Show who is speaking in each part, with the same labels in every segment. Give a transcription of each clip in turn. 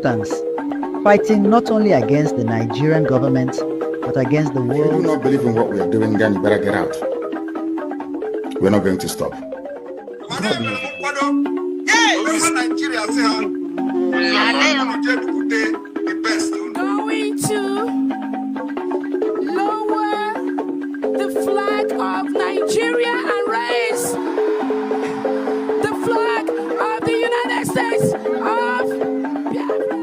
Speaker 1: stance, fighting not only against the Nigerian government, but against the world.
Speaker 2: If you do not believe in what we are doing, then you better get out. We're not going to stop.
Speaker 3: Going to lower the flag of Nigeria and raise the flag of the United States of Biafra.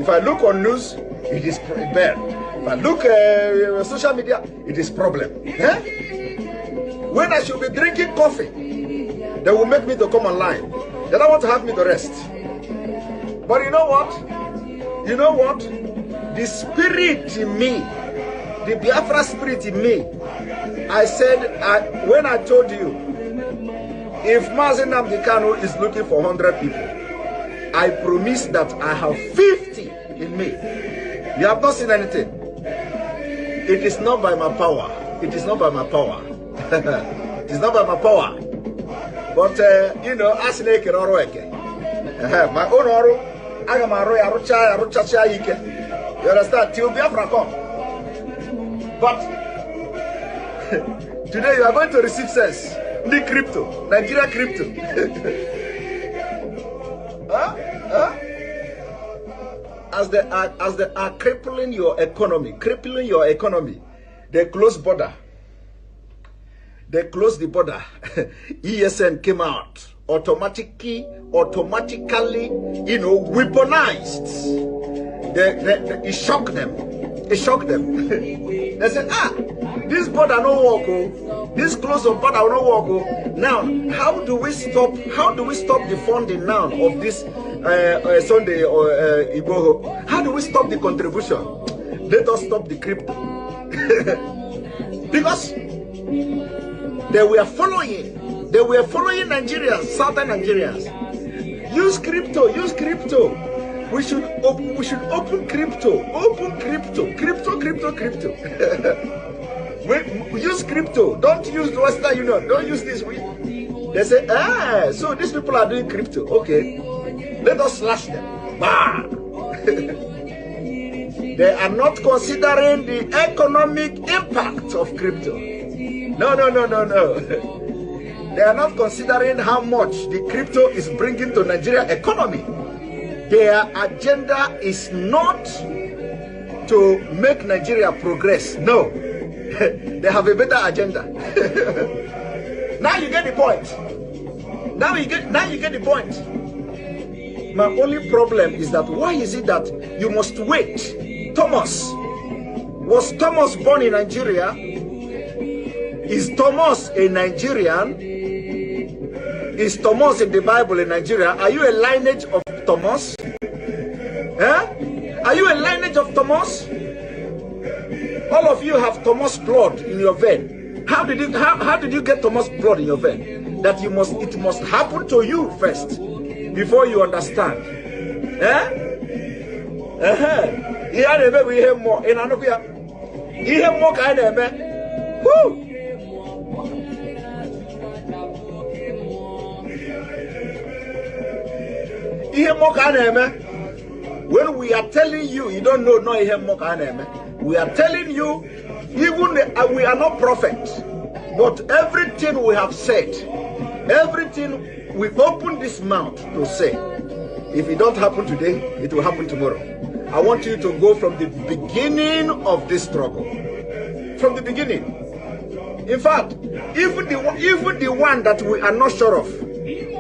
Speaker 4: If I look on news, it is bad. If I look on social media, it is problem. Eh? When I should be drinking coffee, they will make me to come online. They don't want to have me to rest. But you know what? You know what? The spirit in me, the Biafra spirit in me, I said, when I told you, if Mazen Nnamdi Kanu is looking for 100 people, I promise that I have 50 in me. You have not seen anything. It is not by my power. It is not by my power. It is not by my power. But you know, as my own oru, I am a rucha. You understand? Till Biafra come. But today you are going to receive sense. The crypto, Nigeria crypto. As they are crippling your economy, they close border. They close the border. ESN came out automatically, you know, weaponized. It shocked them. It shocked them. They said, this border no work. Oh. This close of border no work. Oh. Now, how do we stop the funding now of this Sunday or Igboho? How do we stop the contribution? Let us stop the crypto. Because they were following Nigerians, southern Nigerians. Use crypto. We should open crypto. We use crypto. Don't use the Western Union. Don't use this. They say, so these people are doing crypto. Okay, let us slash them. Bah! They are not considering the economic impact of crypto. No. They are not considering how much the crypto is bringing to Nigeria economy. Their agenda is not to make Nigeria progress. No. They have a better agenda. Now you get the point. Now you get the point. My only problem is that why is it that you must wait? Was Thomas born in Nigeria? Is Thomas a Nigerian? Is Thomas in the Bible in Nigeria? Are you a lineage of Thomas? Are you a lineage of Thomas? All of you have Thomas blood in your vein. How did you get Thomas blood in your vein? That it must happen to you first before you understand. Here we hear more. In Anokia, you hear more kind of man. Whoo! When we are telling you, you don't know, we are telling you, even we are not perfect, but everything we have said, everything we open this mouth to say, if it don't happen today, it will happen tomorrow. I want you to go from the beginning of this struggle, from the beginning. In fact, even the one that we are not sure of,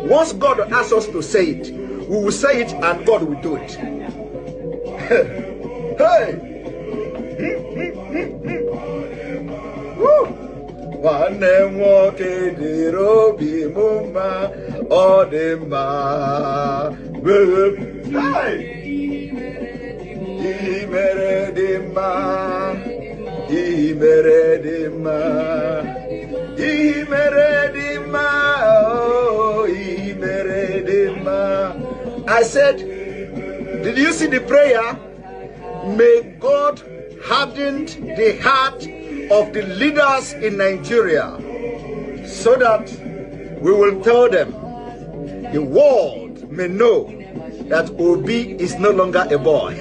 Speaker 4: once God asks us to say it, we will say it and God will do it. Hey! I said, did you see the prayer? may God harden the heart of the leaders in Nigeria so that we will tell them, the world may know that Obi is no longer a boy.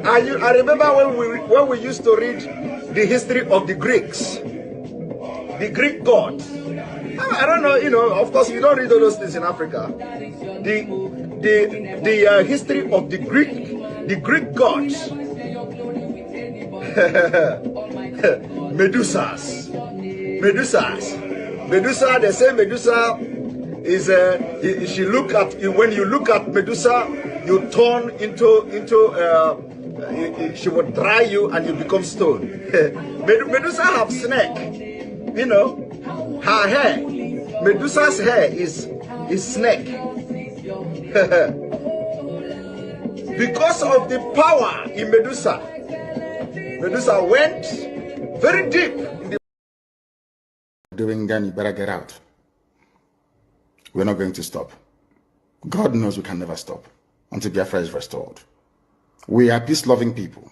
Speaker 4: I remember when we used to read the history of the Greeks, the Greek gods. I don't know, of course you don't read all those things in Africa. The history of the Greek gods. Medusa, they say Medusa is she look at when you look at Medusa, you turn into she would dry you and you become stone. Medusa have snake, her hair, Medusa's hair is snake. Because of the power in Medusa went very deep in the
Speaker 2: doing, then you better get out. We're not going to stop. God knows we can never stop until Biafra is restored. We are peace-loving people.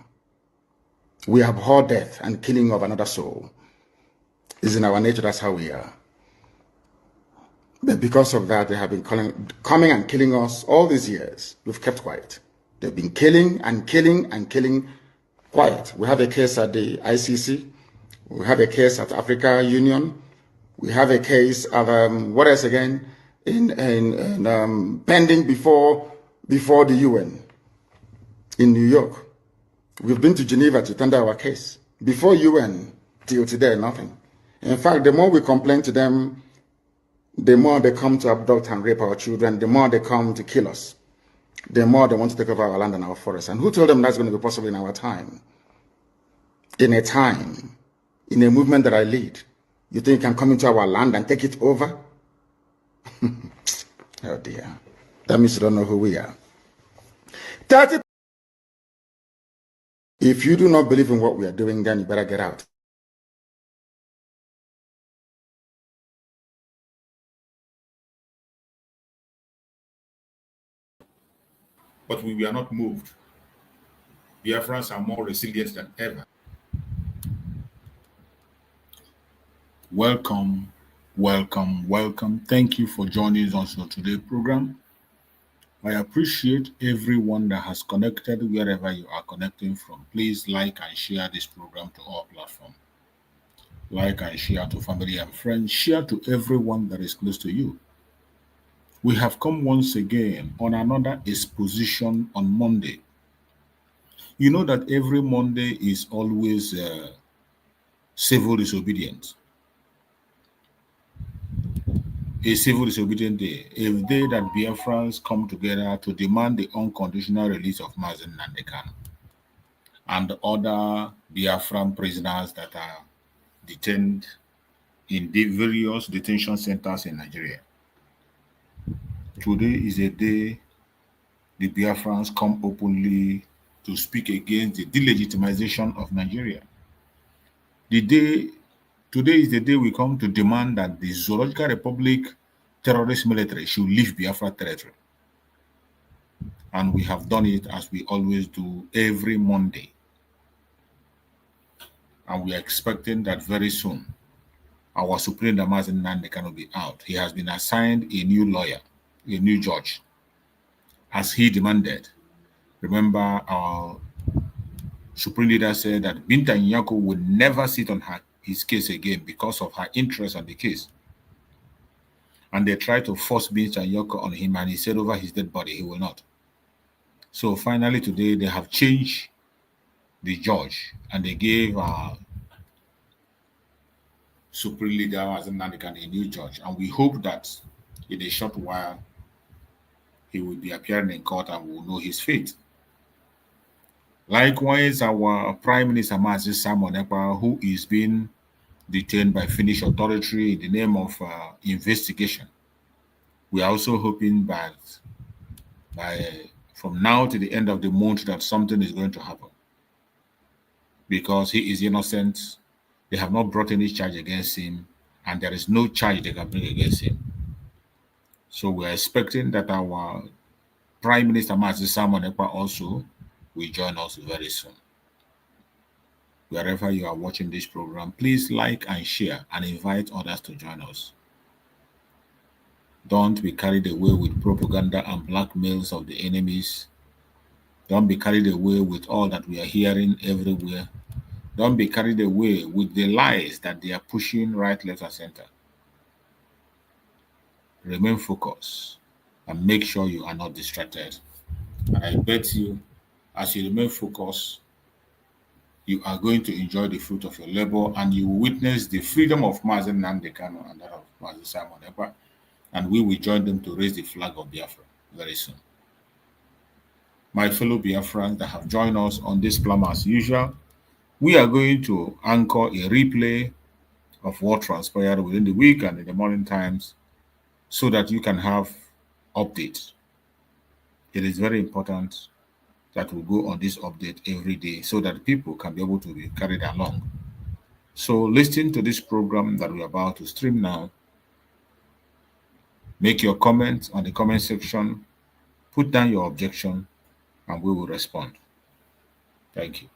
Speaker 2: We abhor death and killing of another soul. It's in our nature, that's how we are. But because of that, they have been coming and killing us all these years. We've kept quiet. They've been killing and killing and killing quiet. We have a case at the ICC. We have a case at Africa Union. We have a case of what else again? Pending before the UN in New York. We've been to Geneva to tender our case. Before UN, till today, nothing. In fact, the more we complain to them, the more they come to abduct and rape our children, the more they come to kill us, the more they want to take over our land and our forests. And who told them that's going to be possible in our time? In a time, in a movement that I lead, you think you can come into our land and take it over? Oh dear. That means you don't know who we are. 30. If you do not believe in what we are doing, then you better get out.
Speaker 5: But we are not moved. Biafrans are more resilient than ever. Welcome, welcome, welcome. Thank you for joining us on today's program. I appreciate everyone that has connected wherever you are connecting from. Please like and share this program to all platforms. Like and share to family and friends. Share to everyone that is close to you. We have come once again on another exposition on Monday. You know that every Monday is always civil disobedience. A civil disobedient day, a day that Biafrans come together to demand the unconditional release of Mazen Nandekan and other Biafran prisoners that are detained in the various detention centers in Nigeria. Today is a day the Biafrans come openly to speak against the delegitimization of Nigeria. Today is the day we come to demand that the Zoological Republic terrorist military should leave Biafra territory. And we have done it as we always do every Monday. And we are expecting that very soon our Supreme Damasin Nandekan will be out. He has been assigned a new lawyer, a new judge, as he demanded. Remember, our Supreme Leader said that Binta Nyako would never sit on his case again because of her interest on the case. And they tried to force Binta Nyako on him, and he said over his dead body, he will not. So finally today, they have changed the judge, and they gave Supreme Leader Mazen Nandekan a new judge. And we hope that in a short while, he will be appearing in court and we will know his fate. Likewise, our Prime Minister Mazi Simon Ekpa, who is being detained by Finnish authority in the name of investigation. We are also hoping that from now to the end of the month that something is going to happen. Because he is innocent. They have not brought any charge against him. and there is no charge they can bring against him. So we are expecting that our Prime Minister Mazi Simon Ekpa also will join us very soon. Wherever you are watching this program, please like and share and invite others to join us. Don't be carried away with propaganda and blackmails of the enemies. Don't be carried away with all that we are hearing everywhere. Don't be carried away with the lies that they are pushing right, left, and center. Remain focused and make sure you are not distracted. And I bet you, as you remain focused, you are going to enjoy the fruit of your labor, and you will witness the freedom of Mazi Nnamdi Kanu and that of Mazi Simon Ekpa, and we will join them to raise the flag of Biafra very soon. My fellow Biafrans that have joined us on this platform as usual, we are going to anchor a replay of what transpired within the week and in the morning times so that you can have updates. It is very important that we go on this update every day so that people can be able to be carried along. So listen to this program that we're about to stream now. Make your comments on the comment section, put down your objection, and we will respond. Thank you.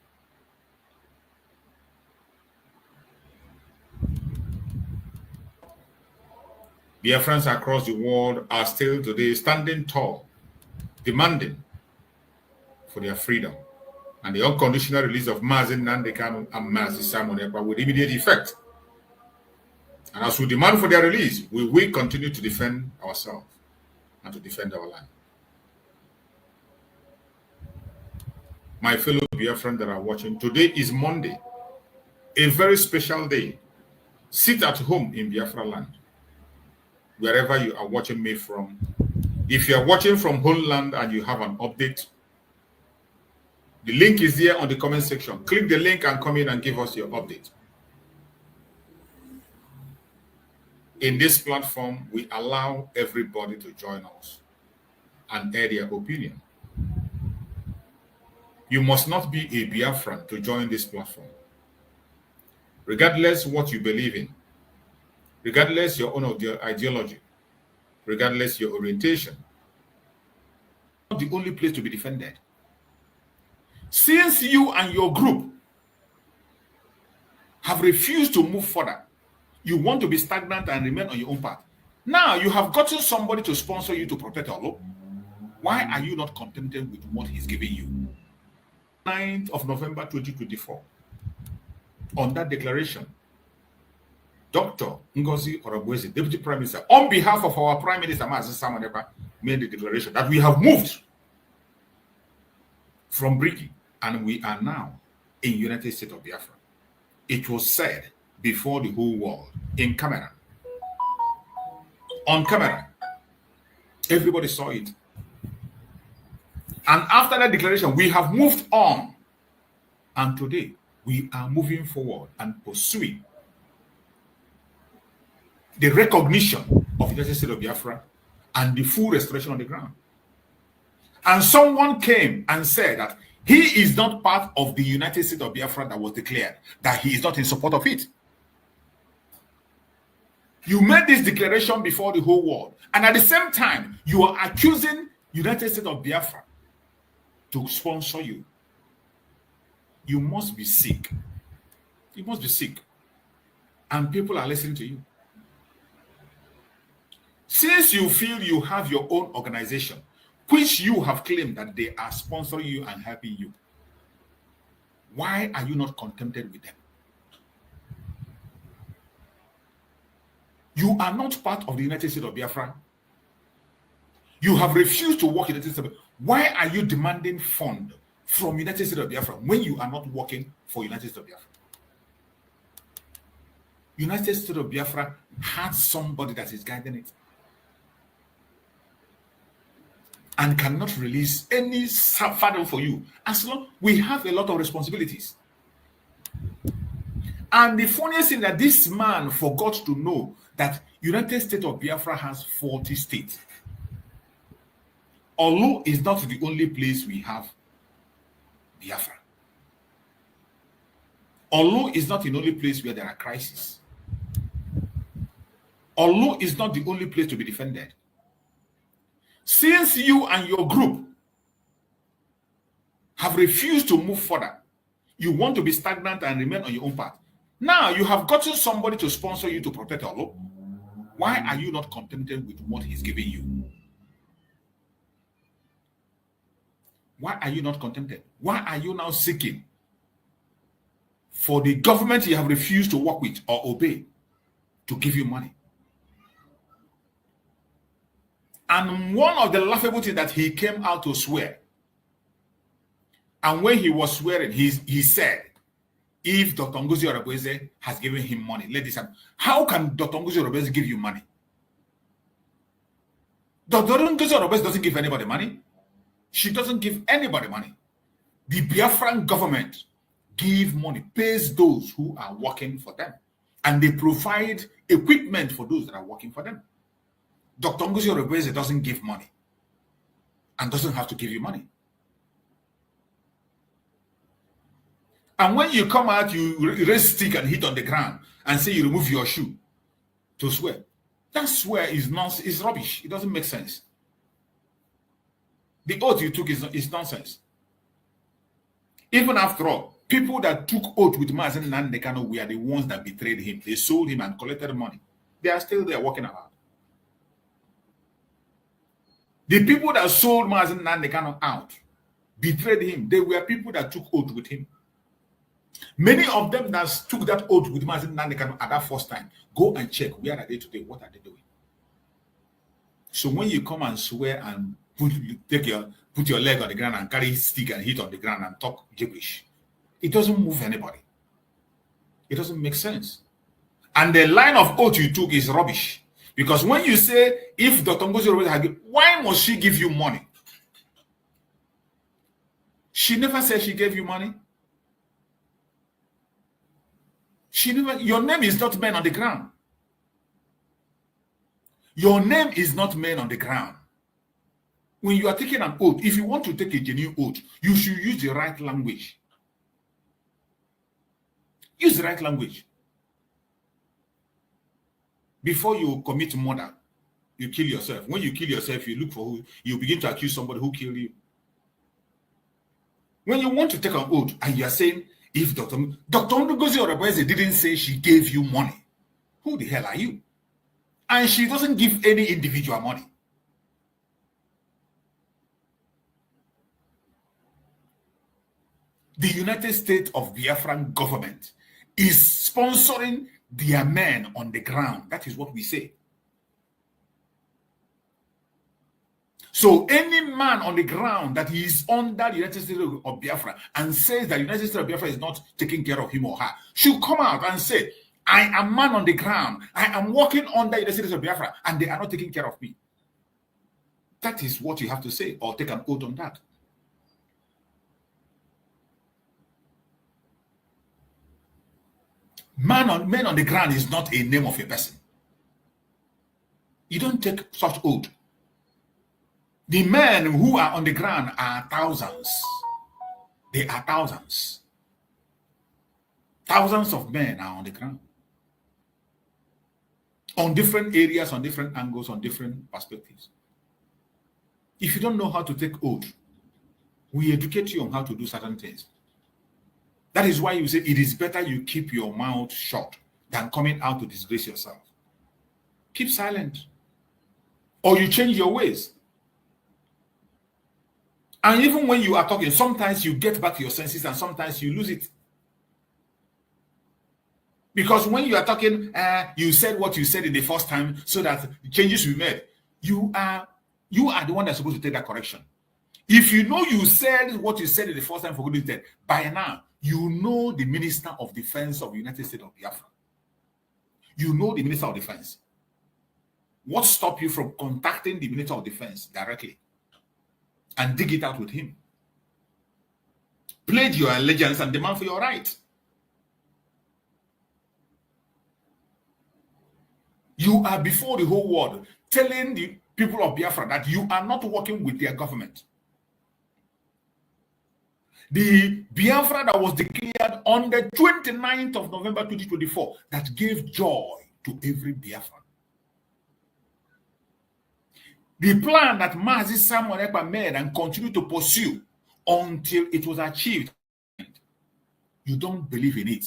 Speaker 5: Biafrans across the world are still today standing tall, demanding for their freedom and the unconditional release of Mazi Nnamdi Kanu and Mazi Simon Ekpa with immediate effect. And as we demand for their release, we will continue to defend ourselves and to defend our land. My fellow Biafrans that are watching, today is Monday, a very special day. Sit at home in Biafra land, wherever you are watching me from. If you are watching from homeland and you have an update, the link is there on the comment section. Click the link and come in and give us your update. In this platform, we allow everybody to join us and air their opinion. You must not be a Biafran to join this platform. Regardless what you believe in, regardless your own ideology, regardless your orientation, not the only place to be defended. Since you and your group have refused to move further, you want to be stagnant and remain on your own path. Now you have gotten somebody to sponsor you to protect Allah. Why are you not contented with what he's giving you? 9th of November 2024, on that declaration, Dr. Ngozi Orogwezi, Deputy Prime Minister, on behalf of our Prime Minister, Mazi Simon Ekpa, made the declaration that we have moved from Brigi and we are now in United States of Biafra. It was said before the whole world, in camera, on camera. Everybody saw it. And after that declaration, we have moved on. And today, we are moving forward and pursuing the recognition of the United States of Biafra and the full restoration on the ground. And someone came and said that he is not part of the United States of Biafra that was declared, that he is not in support of it. You made this declaration before the whole world, and at the same time, you are accusing United States of Biafra to sponsor you. You must be sick. You must be sick. And people are listening to you. Since you feel you have your own organization, which you have claimed that they are sponsoring you and helping you, why are you not contented with them? You are not part of the United States of Biafra. You have refused to work in the United States of Biafra. Why are you demanding fund from United States of Biafra when you are not working for United States of Biafra? United States of Biafra has somebody that is guiding it and cannot release any pardon for you as long we have a lot of responsibilities. And the funniest thing that this man forgot to know that United States of Biafra has 40 states. Although it's not the only place we have Biafra. Although it's not the only place where there are crises. Olu is not the only place to be defended. Since you and your group have refused to move further, you want to be stagnant and remain on your own path. Now you have gotten somebody to sponsor you to protect Olu. Why are you not contented with what he's giving you? Why are you not contented? Why are you now seeking for the government you have refused to work with or obey to give you money? And one of the laughable things that he came out to swear, and when he was swearing, he said, if Dr. Ngozi Orebeze has given him money, let this happen. How can Dr. Ngozi Orebeze give you money? Dr. Ngozi Orebeze doesn't give anybody money. She doesn't give anybody money. The Biafran government give money, pays those who are working for them, and they provide equipment for those that are working for them. Dr. Ngozi Orebeze doesn't give money and doesn't have to give you money. And when you come out, you raise stick and hit on the ground and say you remove your shoe to swear. That swear is nonsense, is rubbish. It doesn't make sense. The oath you took is nonsense. Even after all, people that took oath with Mazen Nandekano were the ones that betrayed him. They sold him and collected money. They are still there walking around. The people that sold Mazen Nandekano out, betrayed him, they were people that took oath with him. Many of them that took that oath with Mazen Nandekano at that first time, go and check where are they today, what are they doing. So when you come and swear and put your leg on the ground and carry stick and hit on the ground and talk gibberish, it doesn't move anybody. It doesn't make sense. And the line of oath you took is rubbish. Because when you say, if Dr. Ngozi Orebeze had given, why must she give you money? She never said she gave you money. She never. Your name is not men on the ground. Your name is not men on the ground. When you are taking an oath, if you want to take a genuine oath, you should use the right language. Use the right language. Before you commit murder, you kill yourself. When you kill yourself, you look for who, you begin to accuse somebody who killed you. When you want to take an oath and you are saying, if Dr. Ngozi Orebeze didn't say she gave you money, who the hell are you? And she doesn't give any individual money. The United States of Biafran government is sponsoring their men on the ground. That is what we say. So any man on the ground that is under the United States of Biafra and says that the United States of Biafra is not taking care of him or her should come out and say, I am man on the ground. I am working under the United States of Biafra and they are not taking care of me. That is what you have to say, or take an oath on that. Men on the ground is not a name of a person. You don't take such oath. The men who are on the ground are thousands. They are thousands. Thousands of men are on the ground. On different areas, on different angles, on different perspectives. If you don't know how to take oath, we educate you on how to do certain things. That is why you say it is better you keep your mouth shut than coming out to disgrace yourself. Keep silent. Or you change your ways. And even when you are talking, sometimes you get back your senses and sometimes you lose it. Because when you are talking, you said what you said in the first time so that changes will be made. You are the one that's supposed to take that correction. If you know you said what you said in the first time for good intent, by now, you know the Minister of Defense of the United States of Biafra. You know the Minister of Defense. What stopped you from contacting the Minister of Defense directly and dig it out with him? Pledge your allegiance and demand for your right. You are before the whole world telling the people of Biafra that you are not working with their government. The Biafra that was declared on the 29th of November 2024 that gave joy to every Biafran. The plan that Mazi Samuel Ekpa made and continued to pursue until it was achieved, you don't believe in it.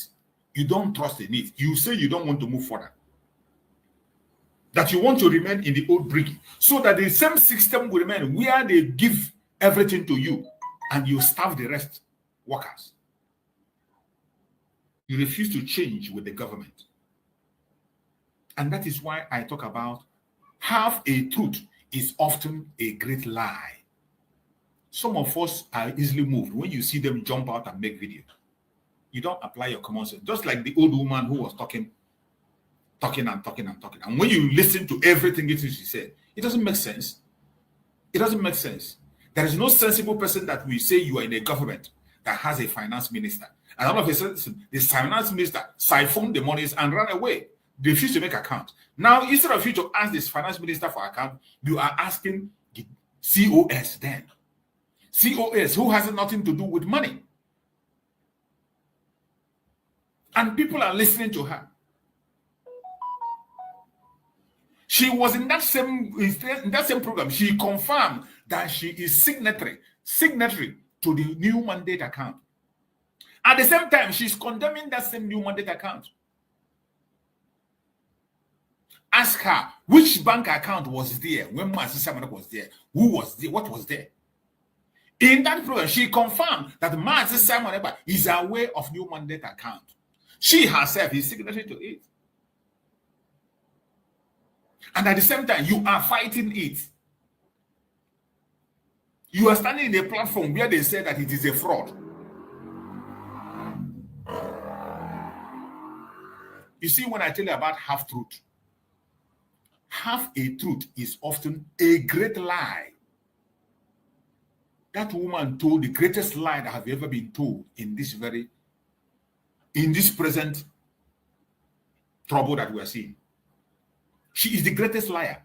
Speaker 5: You don't trust in it. You say you don't want to move further. That you want to remain in the old brick so that the same system will remain where they give everything to you and you starve the rest workers. You refuse to change with the government. And that is why I talk about half a truth is often a great lie. Some of us are easily moved when you see them jump out and make videos. You don't apply your common sense. Just like the old woman who was talking. And when you listen to everything she said, it doesn't make sense. It doesn't make sense. There is no sensible person that will say you are in a government that has a finance minister. And all of a sudden, the finance minister siphoned the monies and ran away. They refused to make account. Now, instead of you to ask this finance minister for account, you are asking the COS then. COS, who has nothing to do with money. And people are listening to her. She was in that same program. She confirmed that she is signatory to the new mandate account. At the same time, she's condemning that same new mandate account. Ask her which bank account was there when Mazi Samuel was there. Who was there? What was there? In that program, she confirmed that Mazi Samuel is aware of new mandate account. She herself is signatory to it. And at the same time, you are fighting it. You are standing in a platform where they say that it is a fraud. You see, when I tell you about half-truth, half a truth is often a great lie. That woman told the greatest lie that have ever been told in this present trouble that we are seeing. She is the greatest liar,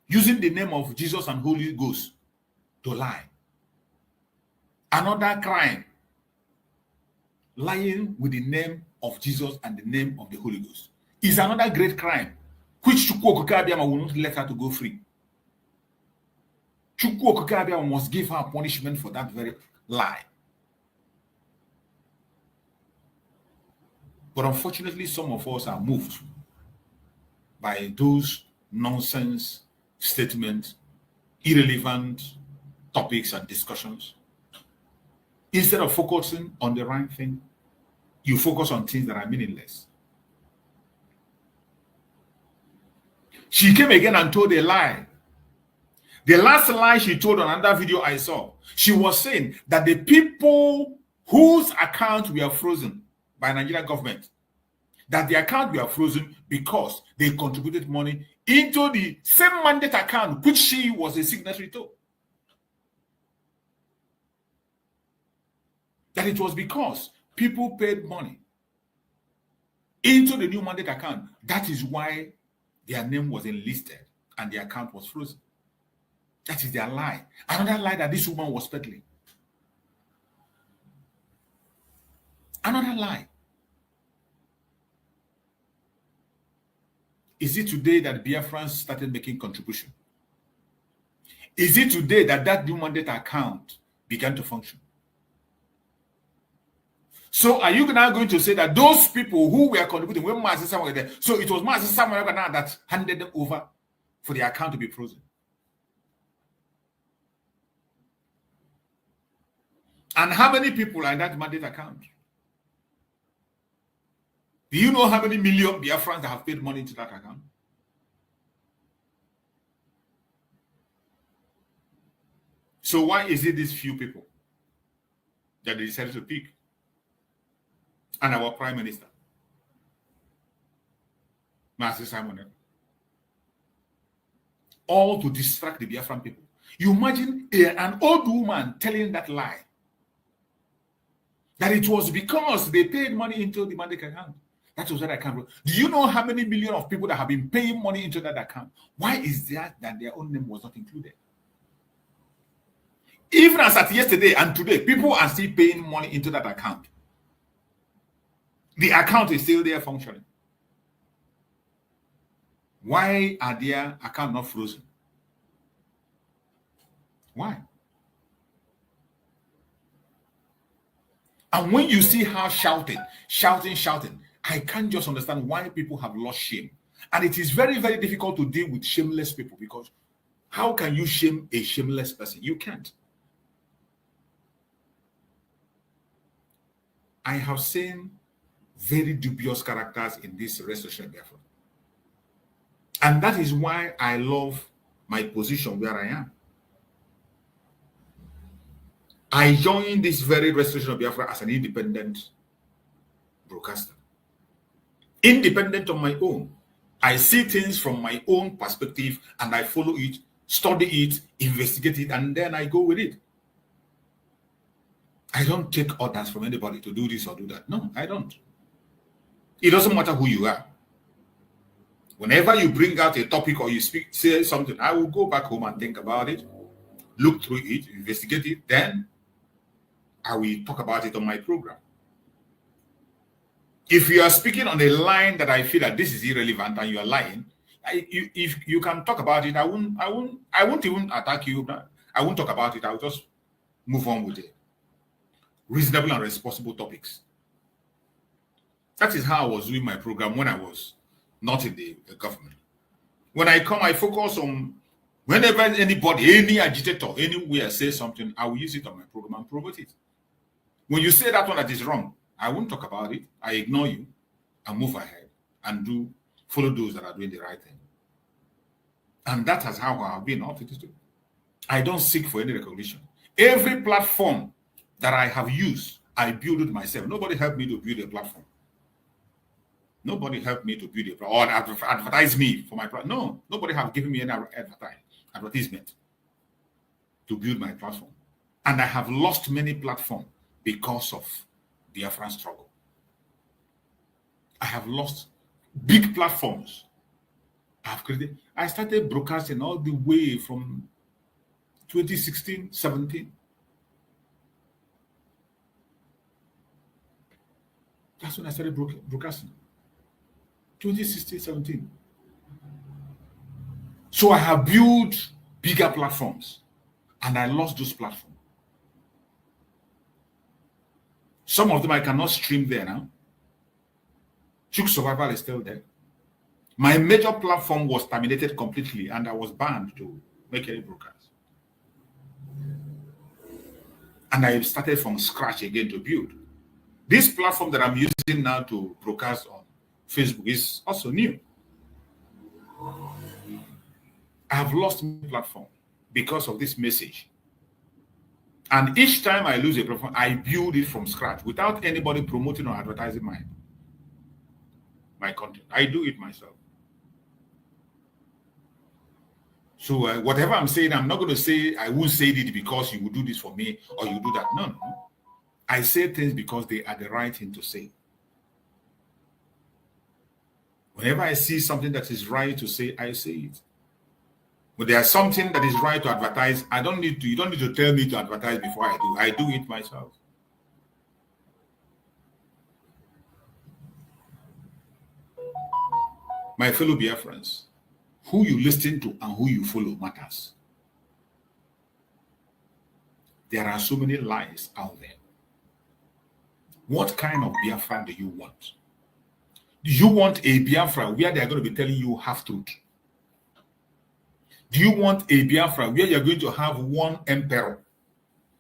Speaker 5: using the name of Jesus and Holy Ghost to lie. Another crime, lying with the name of Jesus and the name of the Holy Ghost, is another great crime, which Chukwu Okike Abiama will not let her to go free. Chukwu Okike Abiama must give her punishment for that very lie. But unfortunately, some of us are moved by those nonsense statements, irrelevant topics and discussions. Instead of focusing on the right thing, you focus on things that are meaningless. She came again and told a lie. The last lie she told on another video I saw, she was saying that the people whose accounts were frozen by Nigerian government, that the account were frozen because they contributed money into the same mandate account which she was a signatory to. That it was because people paid money into the new mandate account. That is why their name was enlisted and the account was frozen. That is their lie. Another lie that this woman was peddling. Another lie. Is it today that Biafrans started making contribution? Is it today that that new mandate account began to function? So are you now going to say that those people who were contributing when Mazi Samuel was there, so it was Mazi Samuel now that handed them over for the account to be frozen? And how many people are in that mandate account? Do you know how many million Biafrans that have paid money into that account? So why is it these few people that they decided to pick? And our Prime Minister, Mazi Samuel, all to distract the Biafran people. You imagine an old woman telling that lie, that it was because they paid money into the mandate account. That was that account. Do you know how many million of people that have been paying money into that account? Why is that their own name was not included? Even as at yesterday and today, people are still paying money into that account. The account is still there functioning. Why are their account not frozen? Why? And when you see her shouting, I can't just understand why people have lost shame. And it is very, very difficult to deal with shameless people, because how can you shame a shameless person? You can't. I have seen very dubious characters in this restoration of Biafra. And that is why I love my position where I am. I joined this very restoration of Biafra as an independent broadcaster. Independent on my own. I see things from my own perspective and I follow it, study it, investigate it, and then I go with it. I don't take orders from anybody to do this or do that. No, I don't. It doesn't matter who you are. Whenever you bring out a topic or you say something, I will go back home and think about it, look through it, investigate it, then I will talk about it on my program. If you are speaking on a line that I feel that this is irrelevant and you are lying, if you can talk about it, I won't even attack you. I won't talk about it. I will just move on with it. Reasonable and responsible topics. That is how I was doing my program when I was not in the government. When I come, I focus on whenever anybody, any agitator, anywhere says something, I will use it on my program and promote it. When you say that one that is wrong, I won't talk about it. I ignore you and move ahead and follow those that are doing the right thing. And that is how I have been up to this day. I don't seek for any recognition. Every platform that I have used, I build it myself. Nobody helped me to build a platform. Nobody helped me to build a platform or advertise me for my platform. No, nobody have given me any advertisement to build my platform. And I have lost many platforms because of the Biafran struggle. I have lost big platforms. I started broadcasting all the way from 2016, 17. That's when I started broadcasting. 2016, 17. So I have built bigger platforms and I lost those platforms. Some of them I cannot stream there now. Chook Survival is still there. My major platform was terminated completely and I was banned to make any broadcast. And I started from scratch again to build. This platform that I'm using now to broadcast on Facebook is also new. I have lost my platform because of this message. And each time I lose a platform, I build it from scratch without anybody promoting or advertising my content. I do it myself. So whatever I'm saying, I'm not going to say, I won't say it because you will do this for me or you do that. No. I say things because they are the right thing to say. Whenever I see something that is right to say, I say it. But there's something that is right to advertise. You don't need to tell me to advertise before I do. I do it myself. My fellow Biafrans, who you listen to and who you follow matters. There are so many lies out there. What kind of Biafra do you want? Do you want a Biafra where they are going to be telling you half-truth? Do you want a Biafra where you're going to have one emperor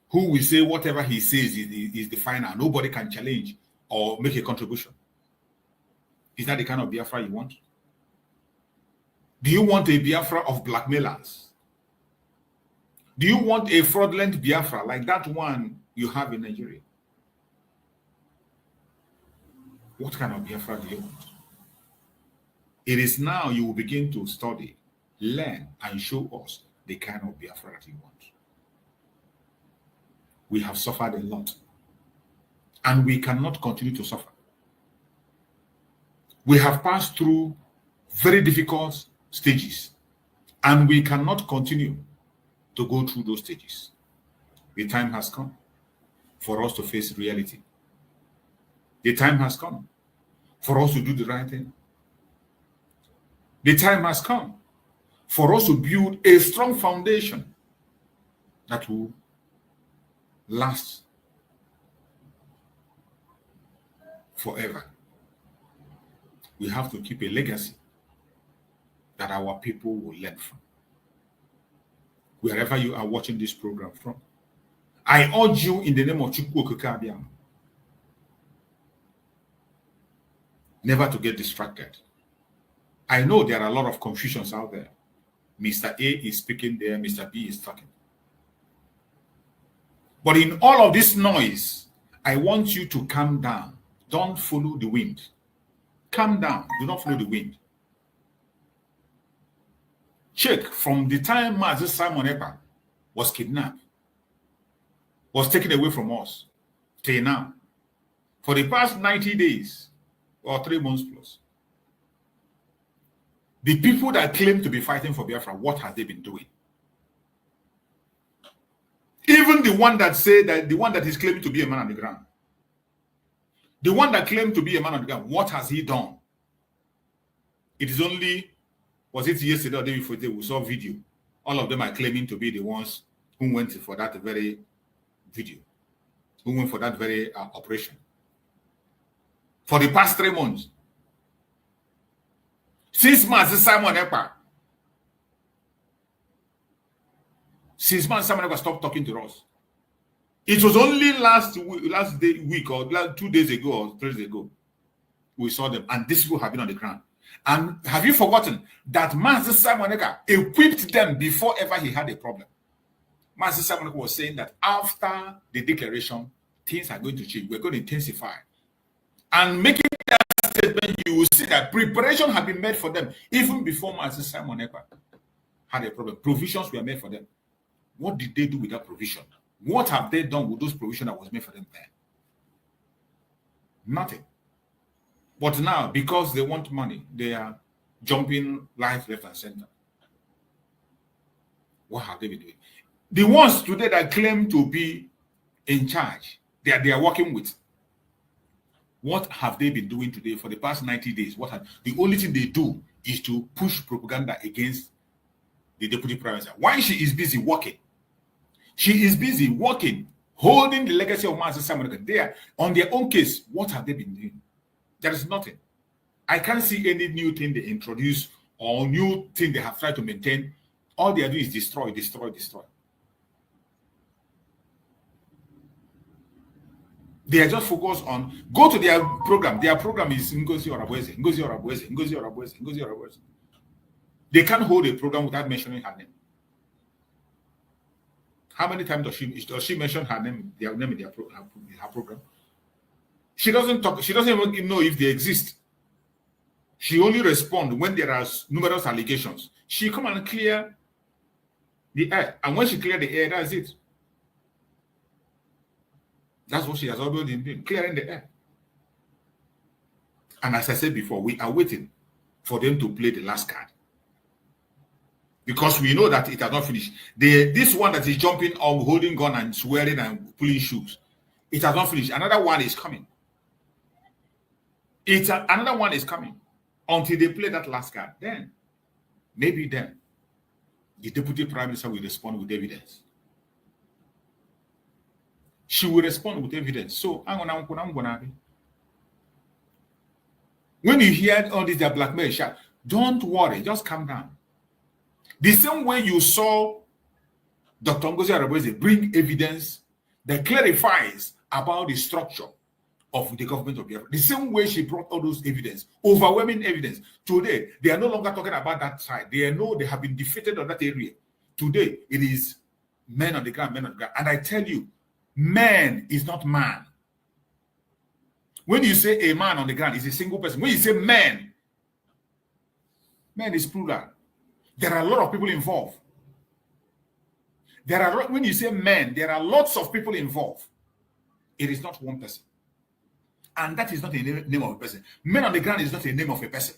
Speaker 5: who will say whatever he says is the final, nobody can challenge or make a contribution? Is that the kind of Biafra you want? Do you want a Biafra of blackmailers? Do you want a fraudulent Biafra like that one you have in Nigeria? What kind of Biafra do you want? It is now you will begin to study, learn, and show us the kind of Biafra that you want. We have suffered a lot, and we cannot continue to suffer. We have passed through very difficult stages, and we cannot continue to go through those stages. The time has come for us to face reality. The time has come for us to do the right thing. The time has come for us to build a strong foundation that will last forever. We have to keep a legacy that our people will learn from. Wherever you are watching this program from, I urge you in the name of Chukwu Okike Abiyama never to get distracted. I know there are a lot of confusions out there. Mr. A is speaking there, Mr. B is talking. But in all of this noise, I want you to calm down. Don't follow the wind. Calm down. Do not follow the wind. Check from the time Mazi Simon Ekpa was kidnapped, was taken away from us, till now. For the past 90 days or 3 months plus, the people that claim to be fighting for Biafra, what have they been doing? Even the one that said that the one that is claiming to be a man on the ground, the one that claimed to be a man on the ground, what has he done? It is only, was it yesterday or the day before today, we saw video. All of them are claiming to be the ones who went for that very video, who went for that very operation. For the past 3 months, since Mazi Simon Ekpa, Simon Ekpa stopped talking to us. It was only last week or 2 days ago or 3 days ago we saw them, and these people have been on the ground. And have you forgotten that Mazi Simon Ekpa equipped them before ever he had a problem? Mazi Simon Ekpa was saying that after the declaration, things are going to change. We're going to intensify. And making that statement, you will see that preparation had been made for them even before Mazi Simon Ekpa had a problem. Provisions were made for them. What did they do with that provision? What have they done with those provisions that was made for them there? Nothing. But now, because they want money, they are jumping life left and center. What have they been doing? The ones today that claim to be in charge, they are working with. What have they been doing today for the past 90 days? The only thing they do is to push propaganda against the deputy prime minister. Why she is busy working? She is busy working, holding the legacy of Mazi Simon Ekpa. They are on their own case. What have they been doing? There is nothing. I can't see any new thing they introduce or new thing they have tried to maintain. All they are doing is destroy, destroy, destroy. They are just focused on, go to their program. Their program is Ngozi Orabweze, Ngozi Orabweze, Ngozi Orabweze, Ngozi Orabweze. They can't hold a program without mentioning her name. How many times does she mention her name, their name in her program? She doesn't talk. She doesn't even know if they exist. She only responds when there are numerous allegations. She come and clear the air, and when she clears the air, that's it. That's what she has always been doing, clearing the air. And as I said before, we are waiting for them to play the last card, because we know that it has not finished. This one that is jumping on, holding gun and swearing and pulling shoes, it has not finished. Another one is coming. Another one is coming until they play that last card. Then, maybe then, the deputy prime minister will respond with evidence. She will respond with evidence. So, when you hear all this, their blackmail shot, don't worry, just calm down. The same way you saw Dr. Ngozi Orabweze bring evidence that clarifies about the structure of the government of Biafra. The same way she brought all those evidence, overwhelming evidence. Today, they are no longer talking about that side. They know they have been defeated on that area. Today, it is men on the ground, men on the ground. And I tell you, man is not man. When you say a man on the ground, it's a single person. When you say man, man is plural. There are a lot of people involved. When you say men, there are lots of people involved. It is not one person. And that is not the name of a person. Men on the ground is not the name of a person.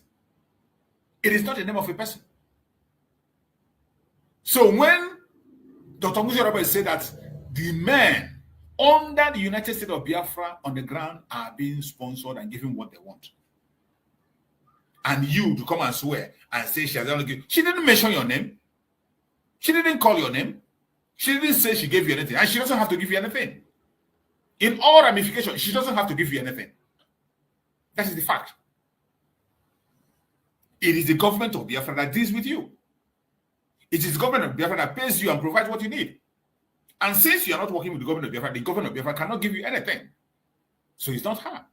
Speaker 5: It is not the name of a person. So when Dr. Ngozi Orabweze said that the men under the United States of Biafra on the ground are being sponsored and given what they want, and you to come and swear and say she has only given, she didn't mention your name. She didn't call your name. She didn't say she gave you anything, and she doesn't have to give you anything. In all ramifications, she doesn't have to give you anything. That is the fact. It is the government of Biafra that deals with you. It is the government of Biafra that pays you and provides what you need. And since you are not working with the government of Biafra, the government of Biafra cannot give you anything. So it's not her.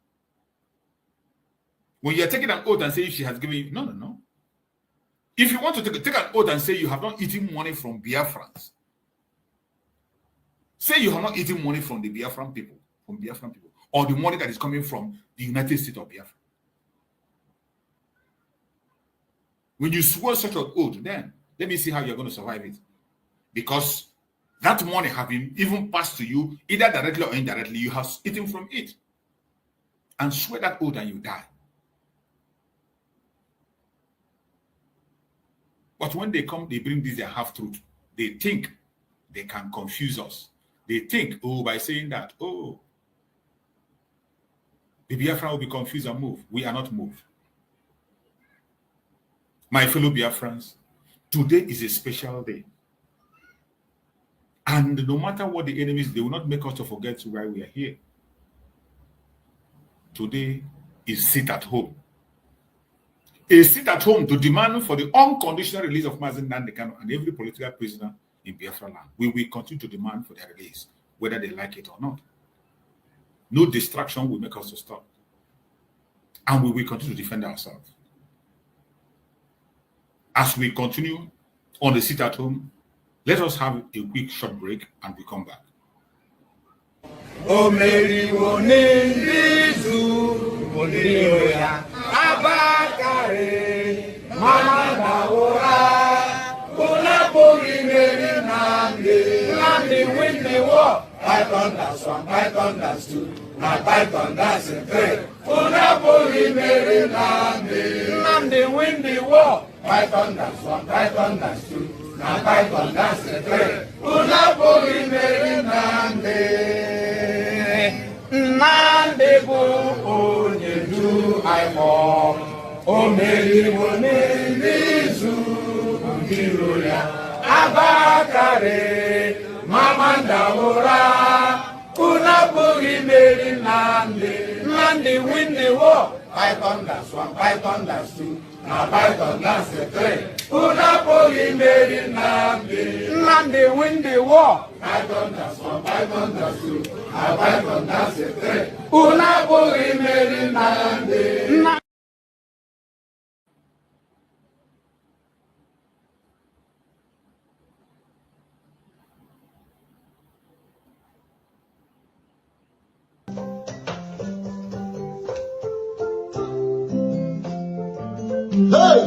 Speaker 5: When you are taking an oath and saying she has given you, no. If you want to take an oath and say you have not eaten money from Biafrans, say you have not eaten money from the Biafran people, or the money that is coming from the United States of Biafra. When you swear such an oath, then let me see how you're going to survive it. Because that money has been even passed to you, either directly or indirectly, you have eaten from it. And swear that oath and you die. But when they come, they bring this their half-truth. They think they can confuse us. They think, by saying that, the Biafran will be confused and move. We are not moved. My fellow Biafrans, today is a special day. And no matter what the enemies, they will not make us to forget why we are here. Today is sit at home. A sit at home to demand for the unconditional release of Mazi Nnamdi Kanu and every political prisoner in Biafra land. We will continue to demand for their release, whether they like it or not. No distraction will make us to stop. And we will continue to defend ourselves. As we continue on the sit at home, let us have a quick short break and we come back.
Speaker 6: Python that's one, Python that's two, now Python that's a three. Unapoli Mary Nnamdi win the war. Python that's one, Python that's two, now Python that's a three. Unapoli Mary Nnamdi bu onye du aimo. O Mary wone nizu biro ya abakare. Mamanda ora, Unapoli Mary Nnamdi win the war. Python that's one, Python that's two, now Python that's a three. Unapoli Mary Nnamdi win the war. Python that's one, Python that's two, now Python that's a three. Unapoli Mary Nnamdi.
Speaker 4: Hey!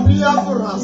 Speaker 4: Biafrans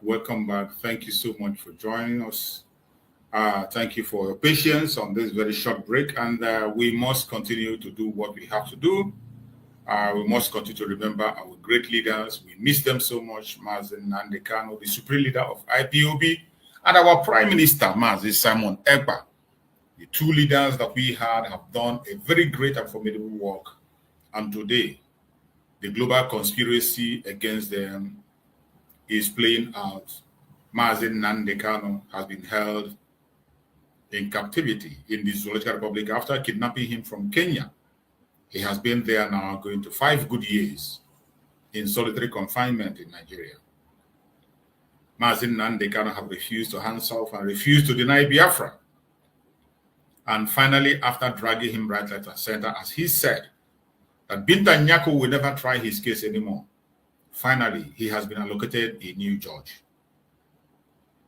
Speaker 5: Welcome back. Thank you so much for joining us. Thank you for your patience on this very short break, and we must continue to do what we have to do. We must continue to remember our great leaders. We miss them so much. Mazen Nnamdi Kanu, the supreme leader of IPOB, and our Prime Minister, Mazi Simon Ekpa. The two leaders that we had have done a very great and formidable work, and today, the global conspiracy against them is playing out. Mazen Nnamdi Kanu has been held in captivity in the Zoological Republic after kidnapping him from Kenya. He has been there now going to 5 good years in solitary confinement in Nigeria. Mazen Nnamdi Kanu have refused to hands off and refused to deny Biafra. And finally, after dragging him right, left, and center, as he said, that Binta Nyako will never try his case anymore. Finally, he has been allocated a new judge.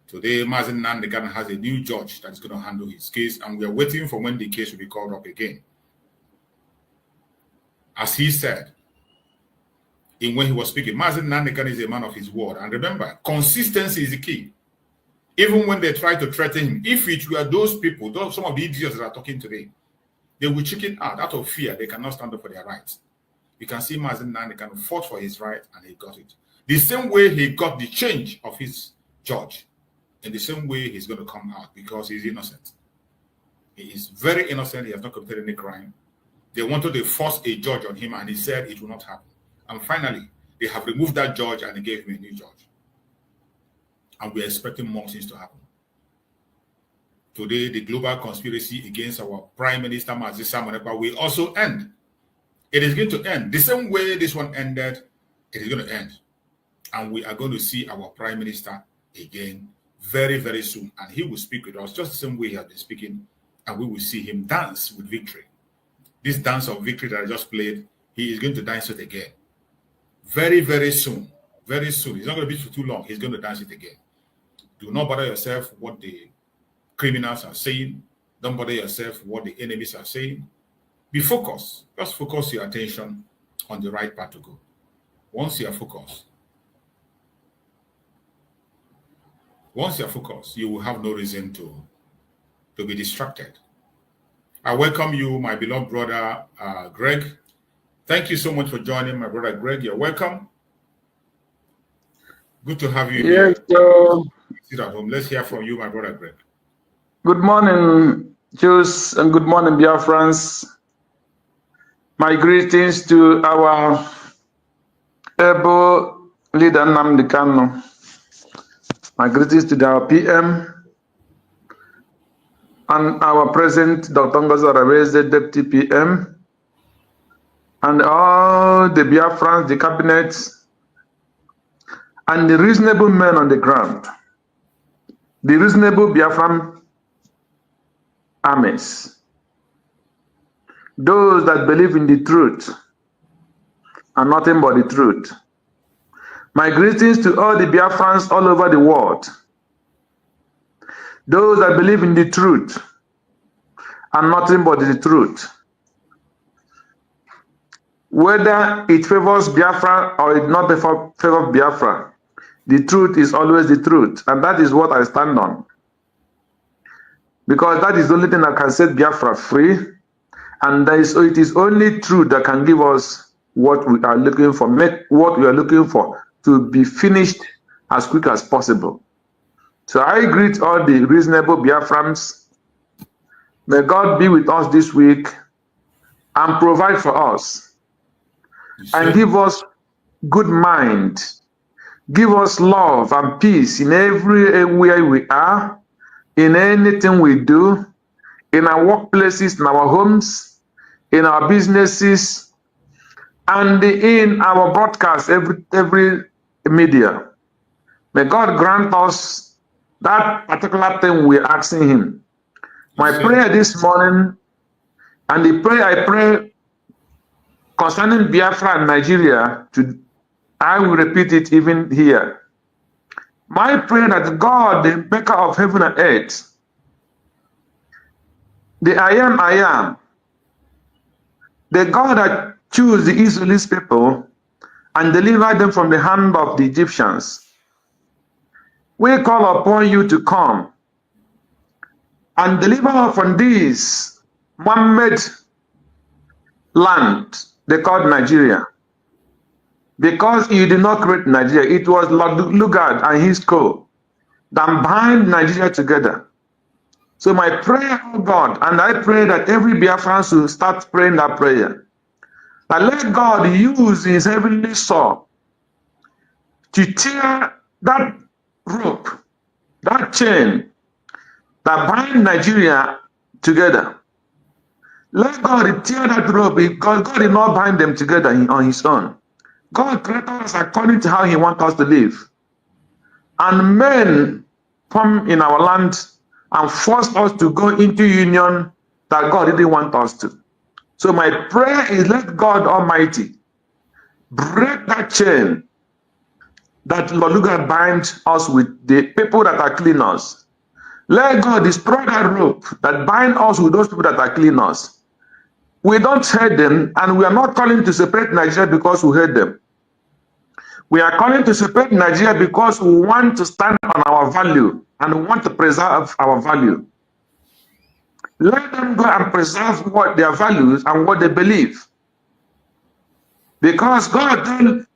Speaker 5: Today, Mazen Nnamdi Kanu has a new judge that is going to handle his case, and we are waiting for when the case will be called up again. As he said, when he was speaking, Mazen Nnamdi Kanu is a man of his word. And remember, consistency is the key. Even when they try to threaten him, if it were those people, some of the idiots that are talking today, they will chicken out of fear. They cannot stand up for their rights. You can see Mazen Nnamdi Kanu fought for his right and he got it. The same way he got the change of his judge, in the same way he's going to come out because he's innocent. He is very innocent. He has not committed any crime. They wanted to force a judge on him and he said it will not happen. And finally, they have removed that judge and they gave him a new judge. And we are expecting more things to happen. Today, the global conspiracy against our Prime Minister, Mazi Simon Ekpa, will also end. It is going to end. The same way this one ended, it is going to end. And we are going to see our Prime Minister again very, very soon. And he will speak with us just the same way he has been speaking. And we will see him dance with victory. This dance of victory that I just played, he is going to dance it again. Very, very soon. Very soon. It's not going to be for too long. He's going to dance it again. Do not bother yourself what the criminals are saying. Don't bother yourself what the enemies are saying. Be focused. Just focus your attention on the right path to go. Once you are focused, you will have no reason to be distracted. I welcome you, my beloved brother, Greg. Thank you so much for joining, my brother Greg. You're welcome. Good to have you here. Sit at home. Let's hear from you, my brother Greg.
Speaker 7: Good morning, Jews, and good morning, Biafrans. My greetings to our able leader Nnamdi Kanu. My greetings to our PM and our President Dr. Ngozi Oraweze, Deputy PM, and all the Biafrans, the cabinets, and the reasonable men on the ground, the reasonable Biafran armies, those that believe in the truth and nothing but the truth. My greetings to all the Biafrans all over the world, those that believe in the truth and nothing but the truth. Whether it favors Biafra or it not favor Biafra, the truth is always the truth, and that is what I stand on. Because that is the only thing that can set Biafra free, and it is only truth that can give us what we are looking for, make what we are looking for to be finished as quick as possible. So I greet all the reasonable Biafrans. May God be with us this week and provide for us and give us good mind, give us love and peace in everywhere we are, in anything we do, in our workplaces, in our homes, in our businesses, and in our broadcast, every media. May God grant us that particular thing we're asking Him. My prayer this morning, and the prayer I pray concerning Biafra and Nigeria, I will repeat it even here. My prayer that God, the maker of heaven and earth, the I am, the God that chose the Israelite people and delivered them from the hand of the Egyptians, we call upon you to come and deliver us from this man-made land they called Nigeria. Because you did not create Nigeria, it was Lugard and his co that bind Nigeria together. So my prayer, oh God, and I pray that every Biafran should start praying that prayer, that let God use His heavenly sword to tear that rope, that chain that bind Nigeria together. Let God tear that rope, because God did not bind them together on His own. God created us according to how He wants us to live. And men come in our land and forced us to go into union that God didn't want us to. So my prayer is, let God Almighty break that chain that Loluga binds us with the people that are cleaners. Let God destroy that rope that binds us with those people that are cleaners. We don't hate them, and we are not calling to separate Nigeria because we hate them. We are calling to separate Nigeria because we want to stand on our value and we want to preserve our value. Let them go and preserve what their values and what they believe. Because God told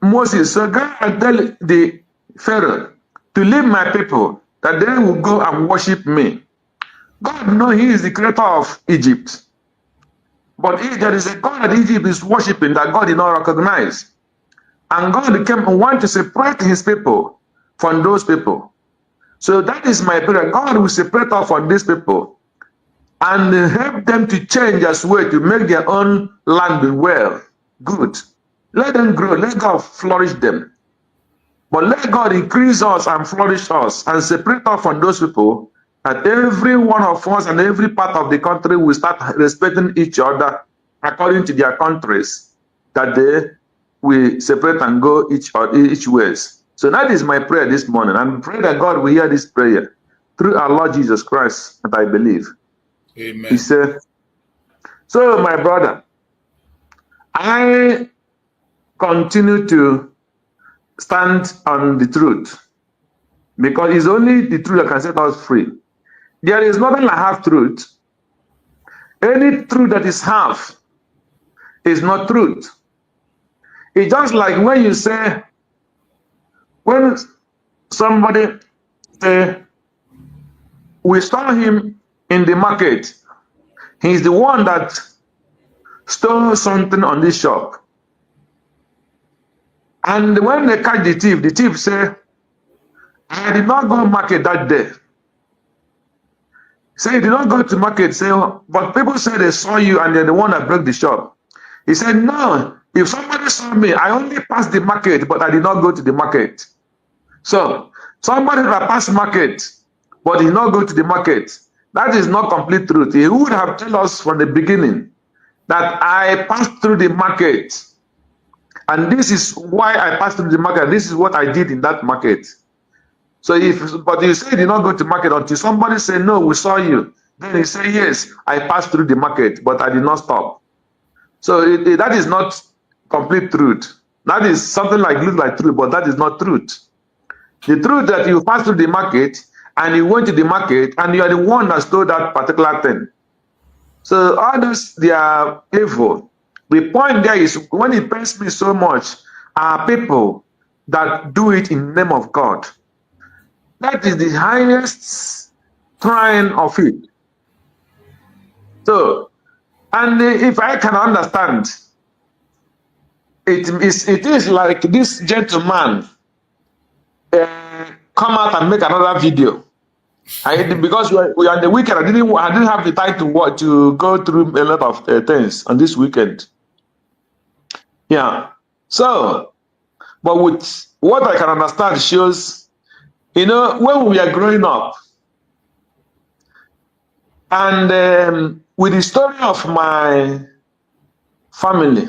Speaker 7: Moses, so go and tell the Pharaoh to leave my people, that they will go and worship me. God knows He is the creator of Egypt. But if there is a God that Egypt is worshiping that God did not recognize, and God came and wanted to separate His people from those people. So that is my prayer. God will separate us from these people and help them to change as well, to make their own land be well, good. Let them grow, let God flourish them. But let God increase us and flourish us and separate us from those people, that every one of us and every part of the country will start respecting each other according to their countries, that they will separate and go each ways. So that is my prayer this morning. And I pray that God will hear this prayer through our Lord Jesus Christ, that I believe.
Speaker 5: Amen.
Speaker 7: He said, so my brother, I continue to stand on the truth, because it's only the truth that can set us free. There is nothing like half truth. Any truth that is half is not truth. It's just like when you say, when somebody say, we saw him in the market, he's the one that stole something on this shop. And when they catch the thief say, I did not go to market that day. Say, he did not go to market. Say, but people say they saw you and they're the one that broke the shop. He said, no, if somebody saw me, I only passed the market, but I did not go to the market. So, somebody that passed market, but did not go to the market, that is not complete truth. He would have told us from the beginning that I passed through the market. And this is why I passed through the market. This is what I did in that market. So but you say you did not go to market until somebody say, no, we saw you. Then he say, yes, I passed through the market, but I did not stop. So that is not complete truth. That is something like look like truth, but that is not truth. The truth that you passed through the market and you went to the market and you are the one that stole that particular thing. So others, they are evil. The point there is, when it pains me so much, are people that do it in the name of God. That is the highest trying of it. So, and if I can understand, it is like this gentleman come out and make another video. Because we are on the weekend, I didn't have the time to go through a lot of things on this weekend. Yeah. So, but with what I can understand shows, when we are growing up, and with the story of my family,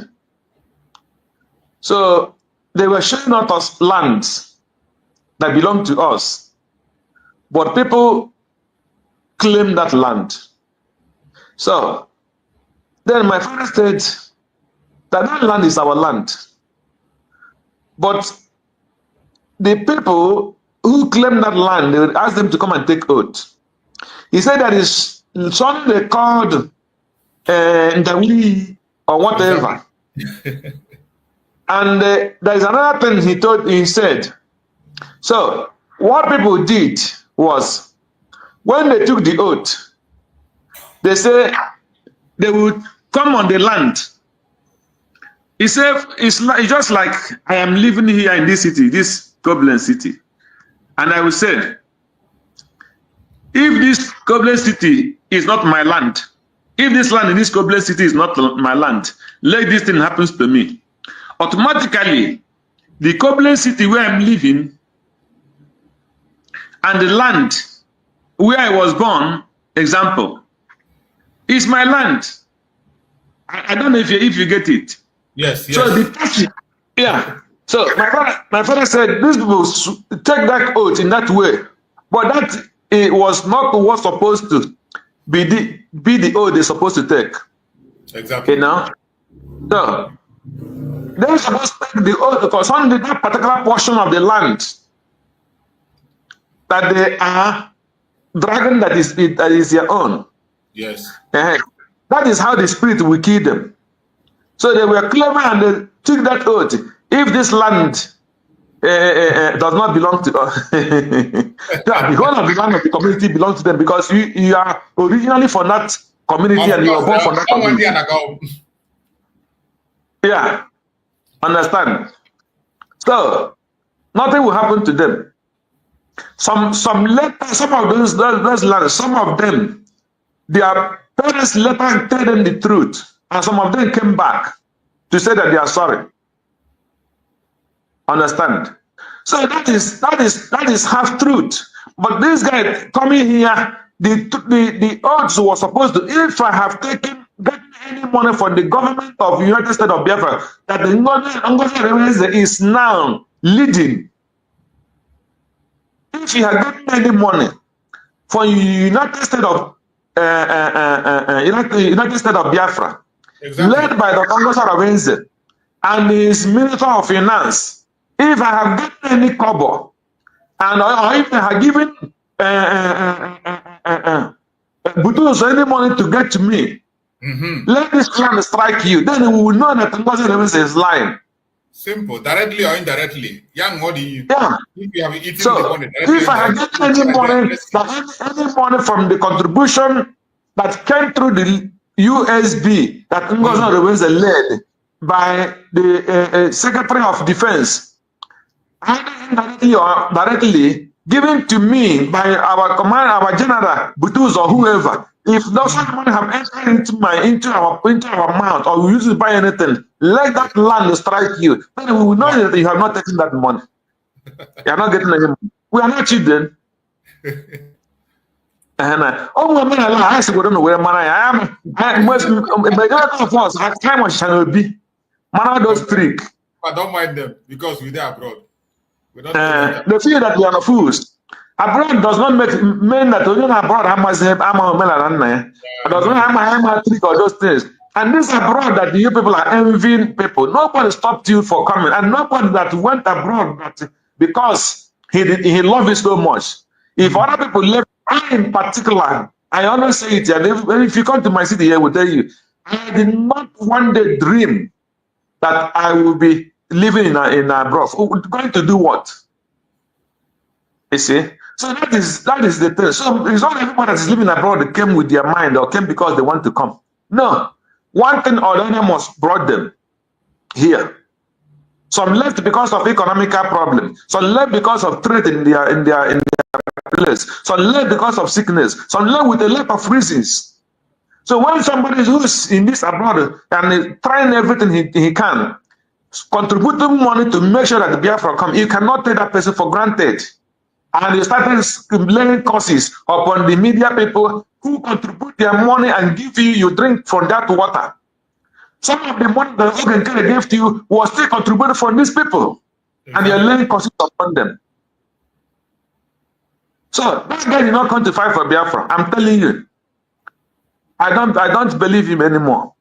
Speaker 7: so they were showing us lands that belong to us, but people claim that land. So then my father said that land is our land, but the people who claim that land, they would ask them to come and take oath. He said there is something they called Ndawili or whatever. And there is another thing he said. So what people did was, when they took the oath, they said they would come on the land. He said, it's just like I am living here in this city, this Goblin city. And I will say, if this Goblin city is not my land, if this land in this Goblin city is not my land, let this thing happen to me. Automatically, the Goblin city where I'm living and the land where I was born, example, is my land. I don't know if you get it.
Speaker 5: Yes.
Speaker 7: So the person, yeah. So my father said these people take that oath in that way, but that it was not what supposed to be the oath they're supposed to take.
Speaker 5: Exactly.
Speaker 7: So they're supposed to take the oath because on that particular portion of the land that they are dragging, that is their own.
Speaker 5: Yes.
Speaker 7: That is how the spirit will kill them. So they were clever and they took that oath. If this land does not belong to us, the whole of the land of the community belongs to them, because you are originally from that community and you were born from that community. Yeah, understand? So nothing will happen to them. Some of those lands, some of them, their parents later tell them the truth, and some of them came back to say that they are sorry. Understand? So that is half truth. But this guy coming here, the odds were supposed to, if I have gotten any money from the government of the United States of Biafra, that the Ngozi is now leading. If he had gotten any money from United States of United States of Biafra, exactly, led by the Ngozi and his Minister of Finance, if I have gotten any kobo, and or if I have given Butus any money to get to me, let this plan strike you. Then we will know that Ngozi is lying.
Speaker 5: Simple, directly or indirectly. Young, what do you?
Speaker 7: Yeah.
Speaker 5: If you have eaten
Speaker 7: so
Speaker 5: the money,
Speaker 7: if I have gotten any money, any money from the contribution that came through the USB that Ngozi remains led by the Secretary of Defense, either indirectly or directly, given to me by our commander, our general, Butuz or whoever. If those money have entered into our mouth, or we use it to buy anything, let that land strike you. Then we will know that you have not taken that money. You are not getting any money. We are not children. Oh, man, I said, we don't know where money I am. Majority of us at time of shall be. Man, those trick.
Speaker 5: I don't mind them because we're there abroad. We don't
Speaker 7: they feel that we are fools. Abroad does not mean that we don't abroad. I'm a does not have a trick or those things. And this abroad that you people are envying people. Nobody stopped you for coming, and nobody that went abroad that because he loved it so much. If other people left, I in particular, I always say it. And if you come to my city here, I will tell you, I did not one day dream that I will be living in abroad. Going to do what? You see? So that is the thing. So it's not everybody that is living abroad that came with their mind or came because they want to come. No. One thing or the other must brought them here. Some left because of economical problems. Some left because of trade in their place. Some left because of sickness. Some left with a lot of reasons. So when somebody who's in this abroad and is trying everything he can, contributing money to make sure that the Biafra come, you cannot take that person for granted. And you started laying curses upon the media people who contribute their money and give you drink from that water. Some of the money that Ogen gave to you was still contributed from these people. And you're laying curses upon them. So that guy did not come to fight for Biafra. I'm telling you. I don't believe him anymore.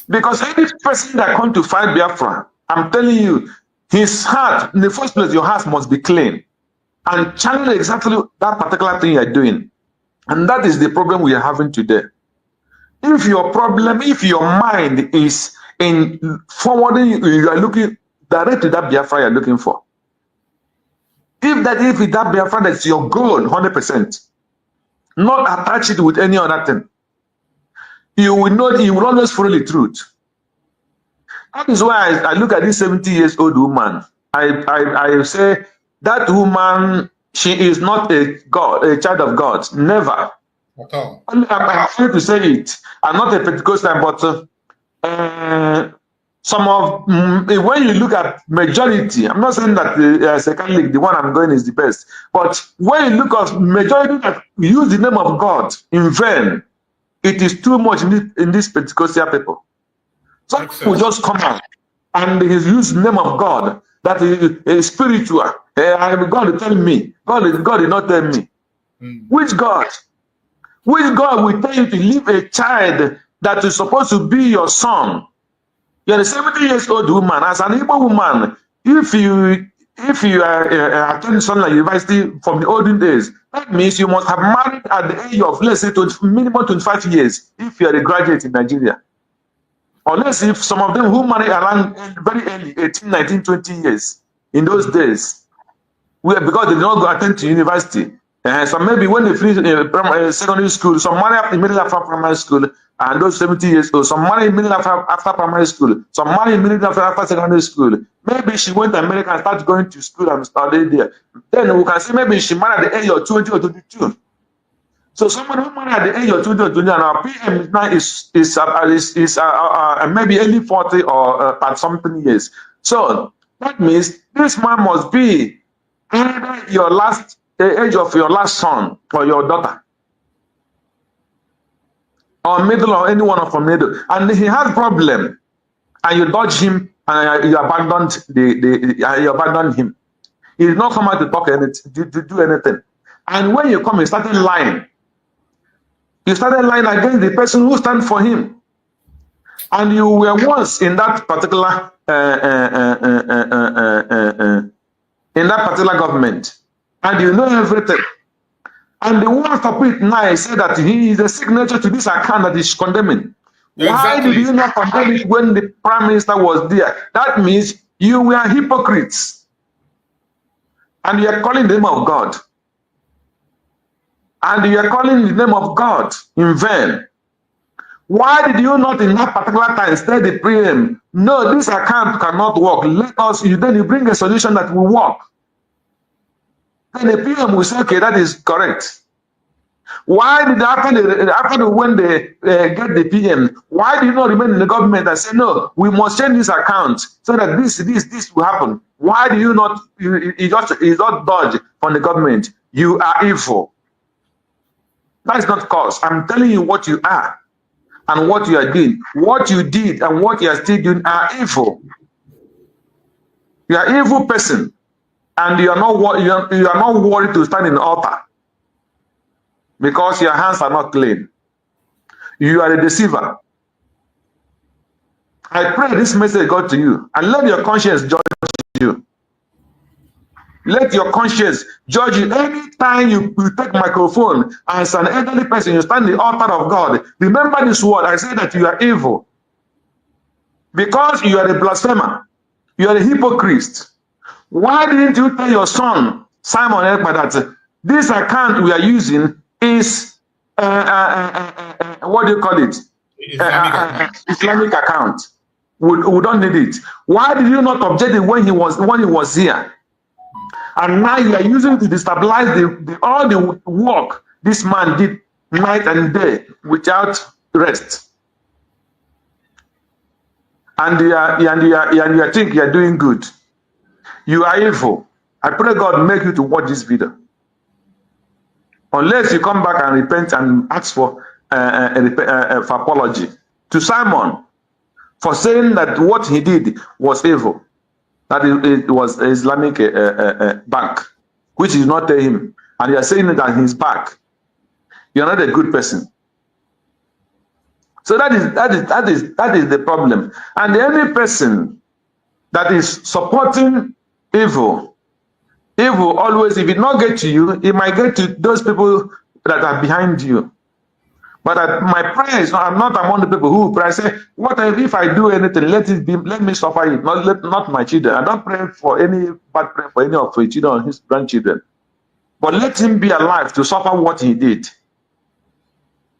Speaker 7: Because any person that comes to fight Biafra, I'm telling you, his heart, in the first place, your heart must be clean and channel exactly that particular thing you're doing. And that is the problem we are having today. If your mind is in forwarding, you are looking direct to that Biafra you're looking for. If that Biafra that's your goal, 100%, not attach it with any other thing, you will always follow the truth. That is why I look at this 70-year-old woman. I say that woman, she is not a child of God. Never.
Speaker 5: At all.
Speaker 7: I'm afraid to say it. I'm not a Pentecostal, but when you look at majority, I'm not saying that as a Catholic, the one I'm going is the best. But when you look at majority that use the name of God in vain, it is too much in these Pentecostal people. Some people just come out and he use the name of God that is spiritual. God tell me. God did not tell me. Which God? Which God will tell you to leave a child that is supposed to be your son? You're a 70-year-old woman. As an Igbo woman, if you are attending Sunlight University from the olden days, that means you must have married at the age of, let's say, minimum 25 years if you are a graduate in Nigeria. Unless if some of them who marry around very early, 18, 19, 20 years in those days, because they did not go attend to university. So maybe when they finish secondary school, some marry immediately after primary school, and those 70 years old, some marry immediately after primary school, some marry immediately after secondary school. Maybe she went to America and started going to school and studied there. Then we can say maybe she married at the age of 20 or 22. So someone who married at the age of 20 or 22 and our PM now is maybe early 40 or something years. So that means this man must be either the age of your last son or your daughter, or middle, or any one of them middle, and he has problem, and you dodge him and you abandoned you abandoned him. He did not come out to talk to do anything. And when you come, he started lying. You started lying against the person who stands for him. And you were once in that particular government. And you know everything. And the one to it now said that he is a signature to this account that is condemning. Exactly. Why did you not condemn it when the Prime Minister was there? That means you were hypocrites. And you are calling the name of God. And you are calling the name of God in vain. Why did you not in that particular time tell the PM, no, this account cannot work. Let us, then you bring a solution that will work. Then the PM will say, okay, that is correct. Why did after when they get the PM, why do you not remain in the government and say, no, we must change this account so that this will happen? Why do you not, you not dodge from the government? You are evil. That is not cause. I'm telling you what you are and what you are doing. What you did and what you are still doing are evil. You are an evil person, and you are not worried to stand in the altar because your hands are not clean. You are a deceiver. I pray this message got to you, and let your conscience judge you. Let your conscience judge you. Anytime you take microphone as an elderly person, you stand in the altar of God. Remember this word. I say that you are evil because you are a blasphemer. You are a hypocrite. Why didn't you tell your son Simon Ekpa that this account we are using is what do you call it? Islamic account. We don't need it. Why did you not object it when he was here? And now you are using it to destabilize all the work this man did night and day without rest. And you think you are doing good. You are evil. I pray God make you to watch this video. Unless you come back and repent and ask for apology to Simon for saying that what he did was evil. That it was Islamic bank, which is not him, and you are saying it on his back. You are not a good person. So that is the problem. And any person that is supporting evil always, if it not get to you, it might get to those people that are behind you. But my prayer is I'm not among the people who pray. I say, what if I do anything? Let me suffer it, not my children. I don't pray for any bad prayer for any of his children or his grandchildren. But let him be alive to suffer what he did.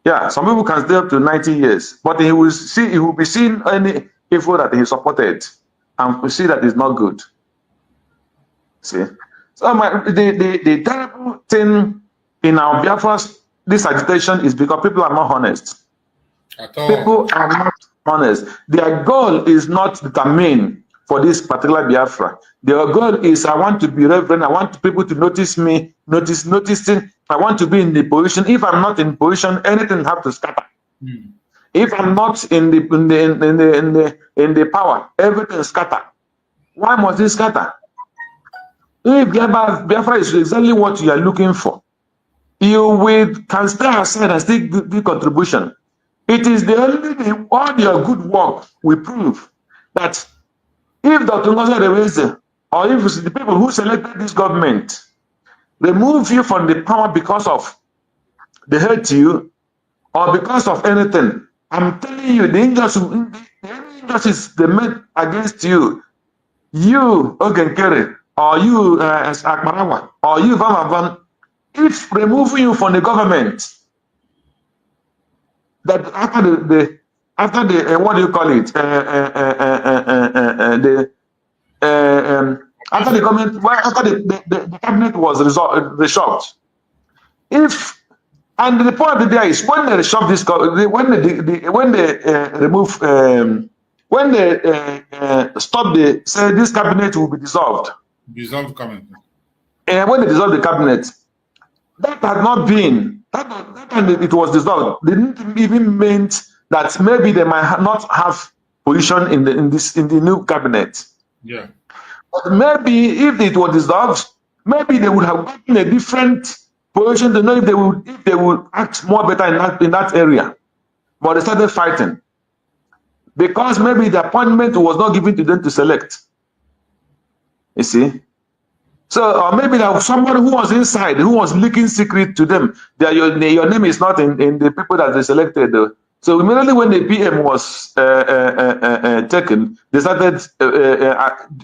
Speaker 7: Yeah, some people can stay up to 90 years, but he will be seeing any evil that he supported, and we see that is not good. See, so the terrible thing in our Biafra, this agitation is because people are not honest. People are not honest. Their goal is not determined for this particular Biafra. Their goal is, I want to be reverend. I want people to notice me, noticing. I want to be in the position. If I'm not in position, anything have to scatter. If I'm not in the power, everything scatter. Why must it scatter? If Biafra is exactly what you are looking for, you can stay aside and still give contribution. It is the only all your good work will prove that if Dr. Ngozi Reweze or if the people who selected this government remove you from the power because of they hate you or because of anything, I'm telling you, the injustice they made against you, Ogenkere, or you Akmarawa, or you Vamavan, if removing you from the government, that after the what do you call it? After the government, after the cabinet was reshuffled, and the point of the day is when they reshuffle this, when they stop say this cabinet will be dissolved.
Speaker 5: Dissolved cabinet.
Speaker 7: When they dissolve the cabinet, that had not been that time it was dissolved. They didn't even mean that maybe they might not have position in the new cabinet.
Speaker 5: Yeah.
Speaker 7: But maybe if it was dissolved, maybe they would have gotten a different position to know if they would act more better in that area. But they started fighting because maybe the appointment was not given to them to select. You see. So, or maybe there was somebody who was inside, who was leaking secret to them. That your name is not in the people that they selected. So immediately when the PM was taken, they started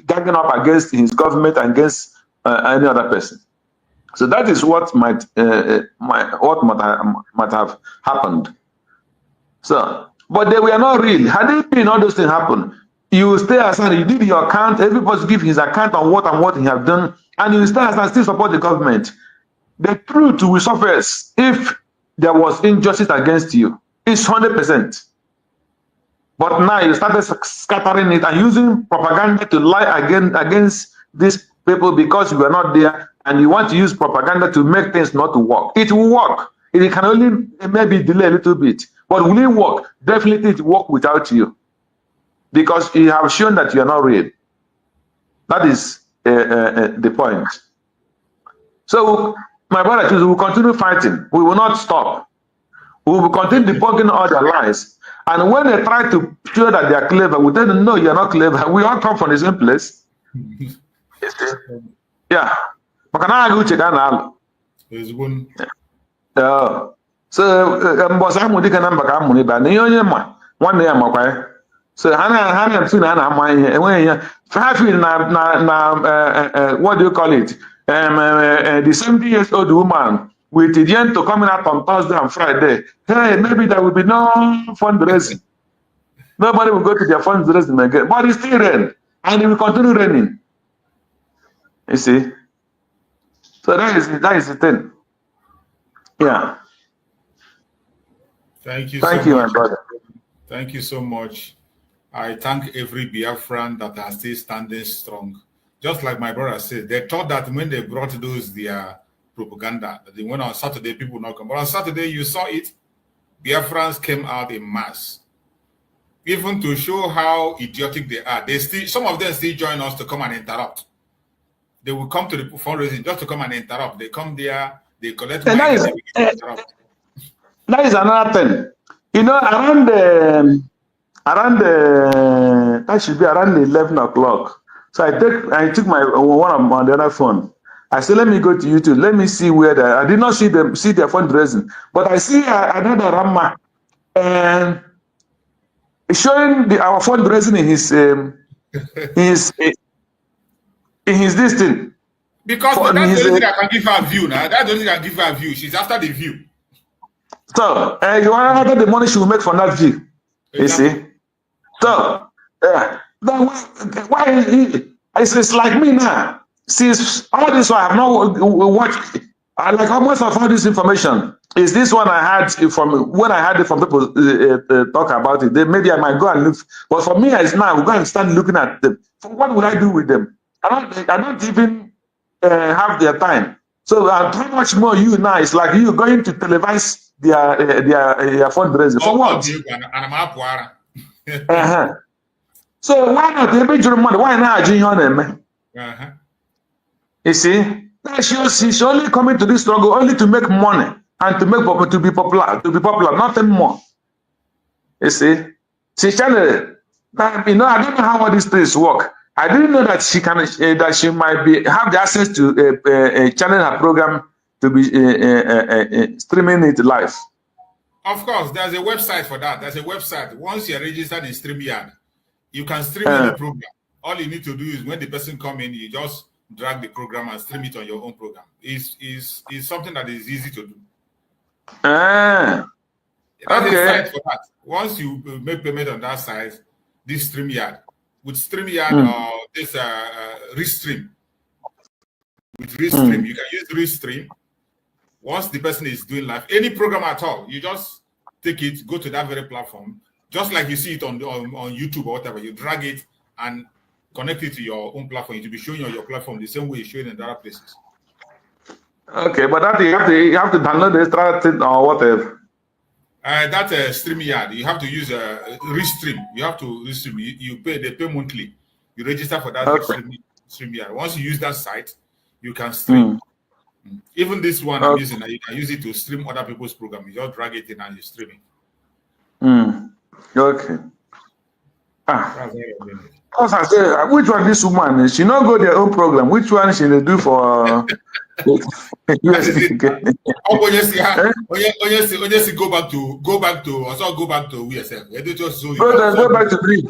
Speaker 7: ganging up against his government and against any other person. So that is what might have happened. So but they were not real. Had they been, all those things happen, you will stay aside. You did your account. Everybody give his account on what he have done, and you will stay aside and still support the government. The truth will surface if there was injustice against you. It's 100%. But now you started scattering it and using propaganda to lie against these people because you are not there, and you want to use propaganda to make things not to work. It will work. It can only maybe delay a little bit. But will it work? Definitely it will work without you. Because you have shown that you are not real. That is the point. So, my brothers, we will continue fighting. We will not stop. We will continue debunking all their lies. And when they try to show that they are clever, we tell them, no, you are not clever. We all come from the same place. Yeah. So, boss, I'm going to money, but you one day I'm okay. So, Hannah, seen Hannah, my what do you call it? The 70-year-old woman with the end to coming out on Thursday and Friday. Hey, maybe there will be no fundraising. Nobody will go to their fundraising again. But it's still rain, and it will continue raining. You see? So that is the thing. Yeah.
Speaker 5: Thank you
Speaker 7: Thank
Speaker 5: so
Speaker 7: you,
Speaker 5: much.
Speaker 7: my brother.
Speaker 5: Thank you so much. I thank every Biafran that are still standing strong. Just like my brother said, they thought that when they brought their propaganda, that they went on Saturday, people not come. But on Saturday, you saw it. Biafrans came out in mass. Even to show how idiotic they are. Some of them still join us to come and interrupt. They will come to the fundraising just to come and interrupt. They come there, they collect money, and they begin to interrupt.
Speaker 7: That is another thing. You know, that should be around 11 o'clock. So I took my one on the other phone. I said, let me go to YouTube. Let me see where I did not see their fundraising, but I see another Rama and showing our fundraising in his this thing.
Speaker 5: Because that's the only thing I can give her a view now. That's the only thing I can give her a view. She's after the view.
Speaker 7: So you want after the money she will make from that view. Exactly. You see? So why it's like me now. Since all this one I have not watched, like almost of all this information is this one I had from when I had it from people talk about it. Maybe I might go and look, but for me it's now I'm going to start looking at them. What would I do with them? I don't even have their time. So how much more you now? It's like you going to televise their fundraising for what? So why not? They pay your money. Why not? You see, she's only coming to this struggle only to make money and to be popular, nothing more. You see, she's trying to. I don't know how all these things work. I didn't know that she might have the access to channel her program to be streaming it live.
Speaker 5: Of course, there's a website for that. There's a website. Once you're registered in StreamYard, you can stream any program. All you need to do is when the person come in, you just drag the program and stream it on your own program. It's something that is easy to do. There's a site for that. Once you make payment on that site, this StreamYard. With StreamYard or this Restream. With Restream, you can use Restream. Once the person is doing live, any program at all, you just take it, go to that very platform, just like you see it on YouTube or whatever. You drag it and connect it to your own platform. It will be showing on your platform the same way it's showing in other places. Okay, but that you have to download the extra thing or whatever. That's StreamYard. You have to use Restream. You have to Restream. They pay monthly. You register for that StreamYard. Once you use that site, you can stream. Even this one I'm using, you can use it to stream other people's program. You just drag it in and you stream it. Okay. Because I say, which one this woman is? She not go their own program. Which one she do for? Go back to WSF. Go back to Greek.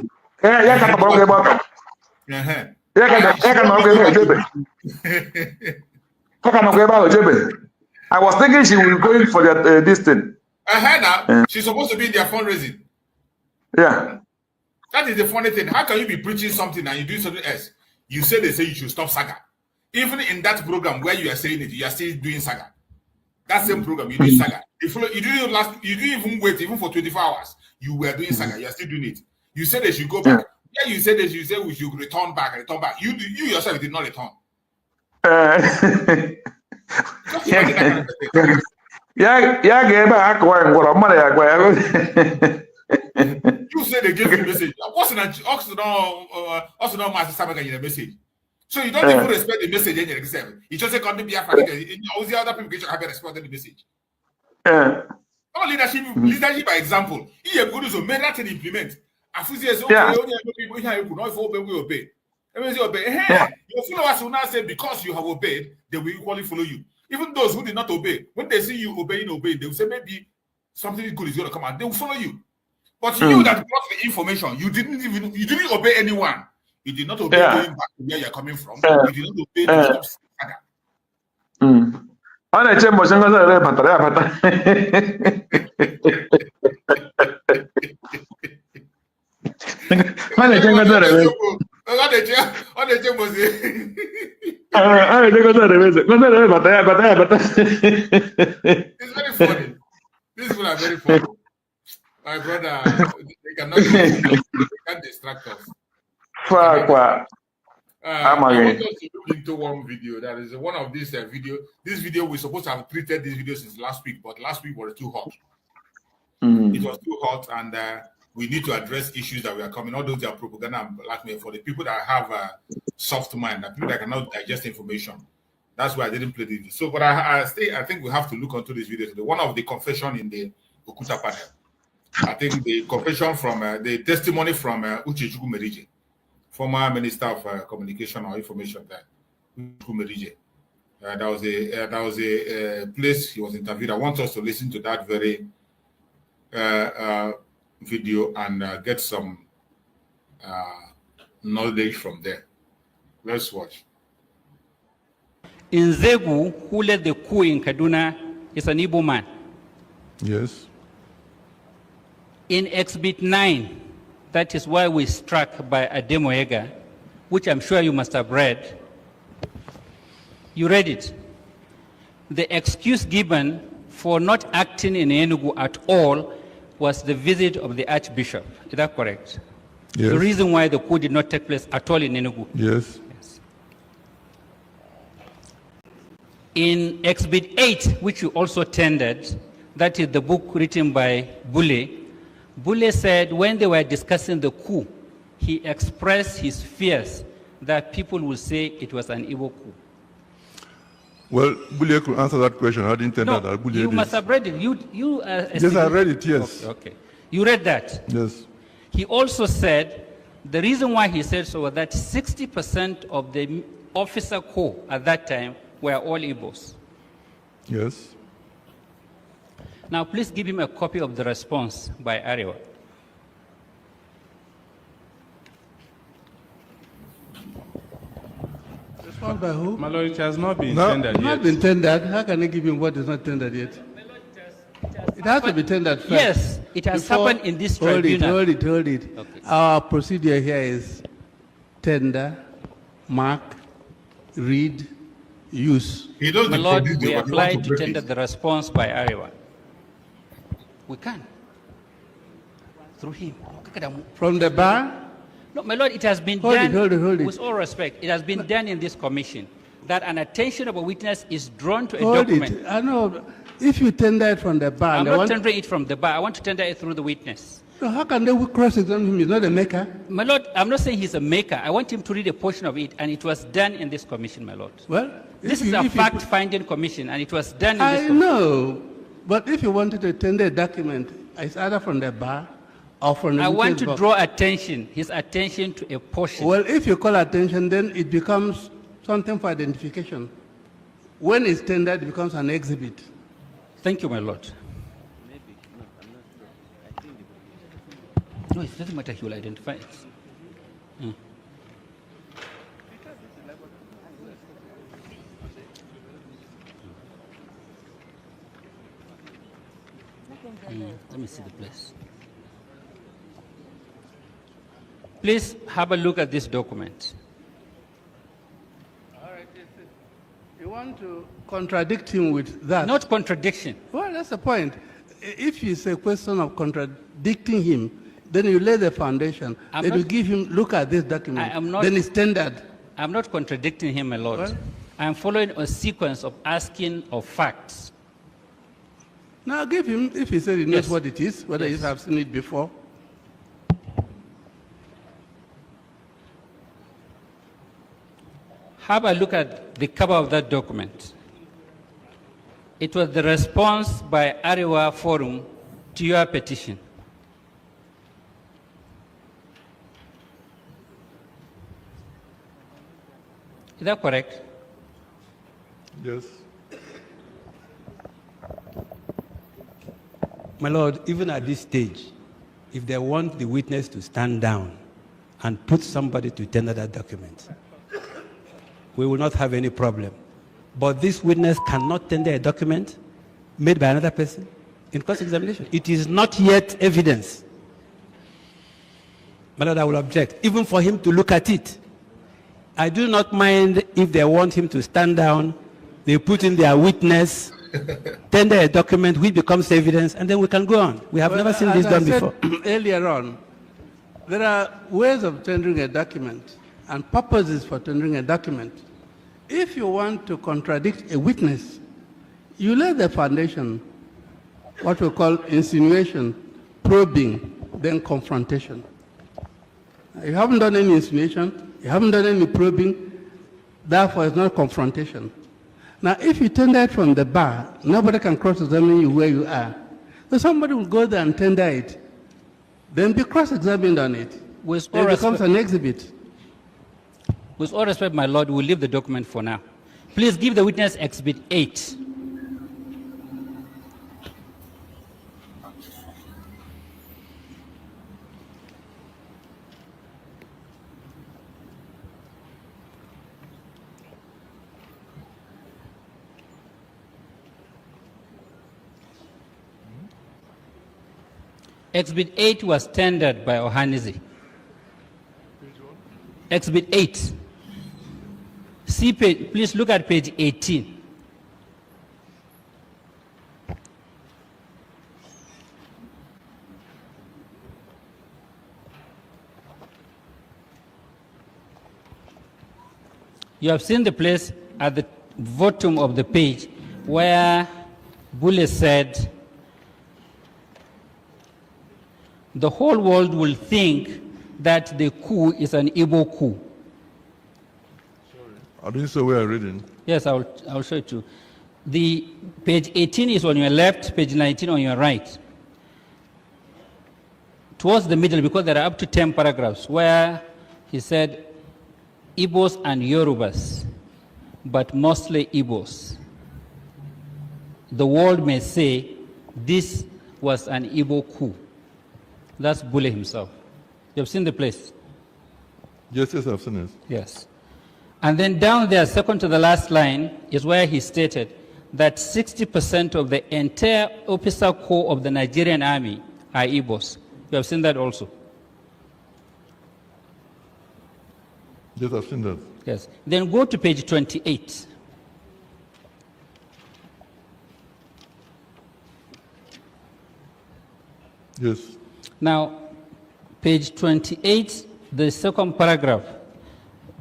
Speaker 5: I was thinking she will go in for this thing. She's supposed to be in their fundraising.
Speaker 7: Yeah.
Speaker 5: That is the funny thing. How can you be preaching something and you do something else? You say they say you should stop saga. Even in that program where you are saying it, you are still doing saga. That same program, you do saga. You didn't even wait even for 24 hours. You were doing saga. You are still doing it. You said they should go back. Yeah, you said we should return back. You yourself did not return. You said they gave you the message. What's the message? So you don't even respect the message in yourself. You just say, "Come to Biafra." All the other people have respected the message. All leadership by example. He is going to make that and implement. Obey. Your followers will now say, because you have obeyed, they will equally follow you. Even those who did not obey, when they see you obeying, they will say, maybe something good is going to come out. They will follow you. But you that brought the information, you didn't obey anyone. You did not obey going back to where you're coming from. You did not obey to stop saga. It's very funny. These people are very funny. My brother, they can't distract us. I want us to look into one video. That is one of these video. This video, we're supposed to have treated this video since last week, but last week was too hot. It was too hot, and we need to address issues that we are coming. All those are propaganda and blackmail for the people that have a soft mind, the people that cannot digest information. That's why I didn't play the video. So, but I think we have to look onto this video. One of the confession in the Okuta panel. I think the confession from the testimony from Uchechukwu Merije, former Minister of Communication or Information there. Uchechukwu Merije. That was a place he was interviewed. I want us to listen to that very video and get some knowledge from there. Let's watch.
Speaker 8: Nzegu, who led the coup in Kaduna, is an Igbo man.
Speaker 9: Yes.
Speaker 8: In Exhibit 9, that is why we struck by Ademoyega, which I'm sure you must have read. You read it. The excuse given for not acting in Enugu at all was the visit of the Archbishop. Is that correct?
Speaker 9: Yes.
Speaker 8: The reason why the coup did not take place at all in Enugu.
Speaker 9: Yes.
Speaker 8: In Exhibit 8, which you also tendered, that is the book written by Bule. Bule said when they were discussing the coup, he expressed his fears that people will say it was an evil coup.
Speaker 9: Well, Bule could answer that question. I didn't tender that. Bule
Speaker 8: you
Speaker 9: did.
Speaker 8: must have read it.
Speaker 9: Yes, I read it, yes.
Speaker 8: Okay. You read that?
Speaker 9: Yes.
Speaker 8: He also said the reason why he said so was that 60% of the officer corps at that time were all Igbos.
Speaker 9: Yes.
Speaker 8: Now, please give him a copy of the response by Arewa.
Speaker 10: Response by who?
Speaker 11: My lord, it has not been
Speaker 10: No,
Speaker 11: tendered yet.
Speaker 10: not been tendered. How can I give him what is not tendered yet? It has to be tendered first.
Speaker 8: Yes, it has happened in this tribunal.
Speaker 10: Hold it. Okay. Our procedure here is tender, mark, read, use.
Speaker 8: My lord, we applied to tender the response by Arewa. We can. Through him.
Speaker 10: From the bar?
Speaker 8: No, my lord, it has been
Speaker 10: Hold
Speaker 8: done,
Speaker 10: it.
Speaker 8: with all respect, it has been done in this commission that an attention of a witness is drawn to a
Speaker 10: Hold
Speaker 8: document.
Speaker 10: it. I know. If you tender it from the bar...
Speaker 8: I'm not tendering it from the bar. I want to tender it through the witness.
Speaker 10: So how can they cross-examine him? He's not a maker.
Speaker 8: My lord, I'm not saying he's a maker. I want him to read a portion of it, and it was done in this commission, my lord.
Speaker 10: Well,
Speaker 8: this is a fact-finding commission, and it was done in this
Speaker 10: I
Speaker 8: commission.
Speaker 10: know. But if you wanted to tender a document, it's either from the bar or from the
Speaker 8: I want to
Speaker 10: box.
Speaker 8: draw his attention to a portion.
Speaker 10: Well, if you call attention, then it becomes something for identification. When it's tendered, it becomes an exhibit.
Speaker 8: Thank you, my lord. No, it doesn't matter. He will identify it. Let me see the place. Please have a look at this document.
Speaker 10: All right. You want to contradict him with that?
Speaker 8: Not contradiction.
Speaker 10: Well, that's the point. If it's a question of contradicting him, then you lay the foundation. Then you give him, look at this document. Then it's standard.
Speaker 8: I'm not contradicting him a lot.
Speaker 10: Well,
Speaker 8: I'm following a sequence of asking of facts.
Speaker 10: now give him, if he said he knows
Speaker 8: Yes.
Speaker 10: what it is, whether
Speaker 8: Yes.
Speaker 10: you have seen it before.
Speaker 8: Have a look at the cover of that document. It was the response by Ariwa Forum to your petition. Is that correct?
Speaker 9: Yes.
Speaker 11: My Lord, even at this stage, if they want the witness to stand down and put somebody to tender that document, we will not have any problem. But this witness cannot tender a document made by another person in cross-examination. It is not yet evidence. My Lord, I will object, even for him to look at it. I do not mind if they want him to stand down, they put in their witness, tender a document which becomes evidence, and then we can go on. We have never seen this done before.
Speaker 10: Earlier on, there are ways of tendering a document and purposes for tendering a document. If you want to contradict a witness, you lay the foundation, what we call insinuation, probing, then confrontation. You haven't done any insinuation, you haven't done any probing, therefore it's not confrontation. Now, if you tender it from the bar, nobody can cross-examine you where you are. So somebody will go there and tender it, then be cross-examined on it. It becomes an exhibit.
Speaker 8: With all respect, my Lord, we'll leave the document for now. Please give the witness Exhibit 8. Exhibit 8 was tendered by Ohanizi. Exhibit 8. See page, please look at page 18. You have seen the place at the bottom of the page where Bule said, the whole world will think that the coup is an Igbo coup.
Speaker 9: I didn't say where I'm reading.
Speaker 8: Yes, I'll show it to you. The page 18 is on your left, page 19 on your right. Towards the middle, because there are up to 10 paragraphs, where he said, Igbos and Yorubas, but mostly Igbos. The world may say this was an Igbo coup. That's Bule himself. You have seen the place?
Speaker 9: Yes, I've seen it.
Speaker 8: Yes. And then down there, second to the last line, is where he stated that 60% of the entire officer corps of the Nigerian army are Igbos. You have seen that also?
Speaker 9: Yes, I've seen that.
Speaker 8: Yes. Then go to page 28.
Speaker 9: Yes.
Speaker 8: Now, page 28, the second paragraph.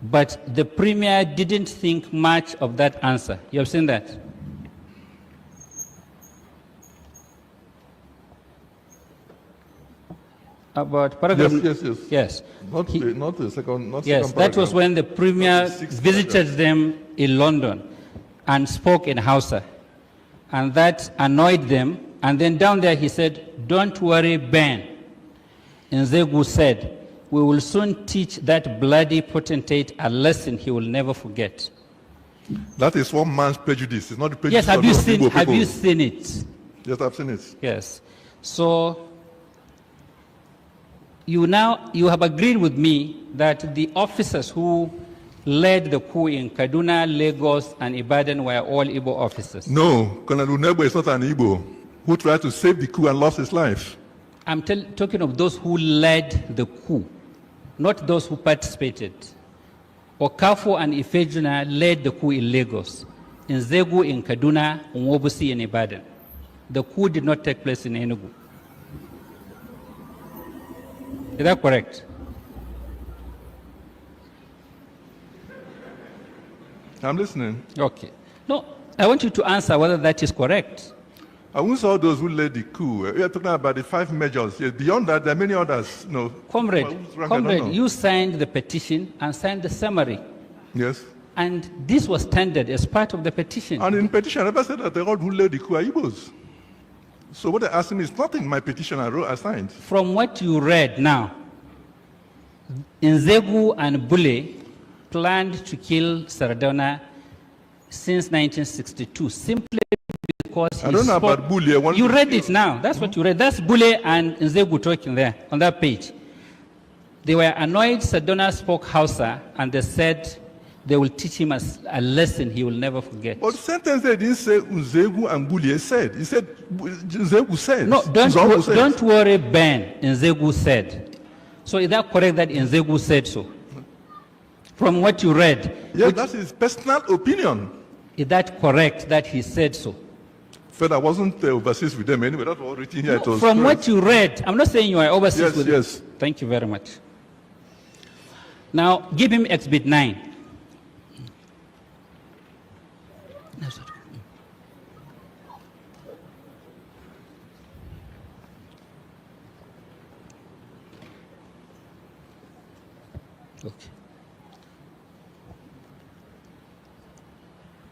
Speaker 8: But the premier didn't think much of that answer. You have seen that? About paragraph.
Speaker 9: Yes. Not the second. Not
Speaker 8: Yes,
Speaker 9: second
Speaker 8: that
Speaker 9: paragraph.
Speaker 8: was when the premier visited
Speaker 9: paragraph.
Speaker 8: them in London and spoke in Hausa. And that annoyed them. And then down there he said, don't worry, Ben. Nzegu said, we will soon teach that bloody potentate a lesson he will never forget.
Speaker 9: That is one man's prejudice. It's not the prejudice
Speaker 8: Yes, have
Speaker 9: of
Speaker 8: you
Speaker 9: the
Speaker 8: seen?
Speaker 9: Igbo
Speaker 8: Have
Speaker 9: people.
Speaker 8: you seen it?
Speaker 9: Yes, I've seen it.
Speaker 8: Yes. So you have agreed with me that the officers who led the coup in Kaduna, Lagos, and Ibadan were all Igbo officers.
Speaker 9: No, Colonel Unebo is not an Igbo who tried to save the coup and lost his life.
Speaker 8: I'm talking of those who led the coup, not those who participated. Okafo and Ifejuna led the coup in Lagos, in Zegu in Kaduna, Nwobusi in Ibadan. The coup did not take place in Enugu. Is that correct?
Speaker 9: I'm listening.
Speaker 8: Okay. No, I want you to answer whether that is correct.
Speaker 9: I won't saw those who led the coup. We are talking about the 5 majors. Yes, beyond that, there are many others. No.
Speaker 8: Comrade, you signed the petition and signed the summary.
Speaker 9: Yes.
Speaker 8: And this was tendered as part of the petition.
Speaker 9: And in petition, I never said that the all who led the coup are Igbos. So what they're asking is nothing my petition I signed.
Speaker 8: From what you read now, Nzegu and Bule planned to kill Sardauna since 1962, simply because he
Speaker 9: I don't know about Bule.
Speaker 8: You read it now. That's what you read. That's Bule and Nzegu talking there on that page. They were annoyed Sardauna spoke Hausa, and they said they will teach him a lesson he will never forget.
Speaker 9: But the sentence they didn't say Nzegu and Bule said. He said Nzegu said.
Speaker 8: No, don't worry, Ben. Nzegu said. So is that correct that Nzegu said so? From what you read.
Speaker 9: Yes, that's his personal opinion.
Speaker 8: Is that correct that he said so?
Speaker 9: Fed, I wasn't overseas with them anyway. That's all written here.
Speaker 8: No, from what you read, I'm not saying you are overseas with them.
Speaker 9: Yes.
Speaker 8: Thank you very much. Now, give him Exhibit 9. Okay.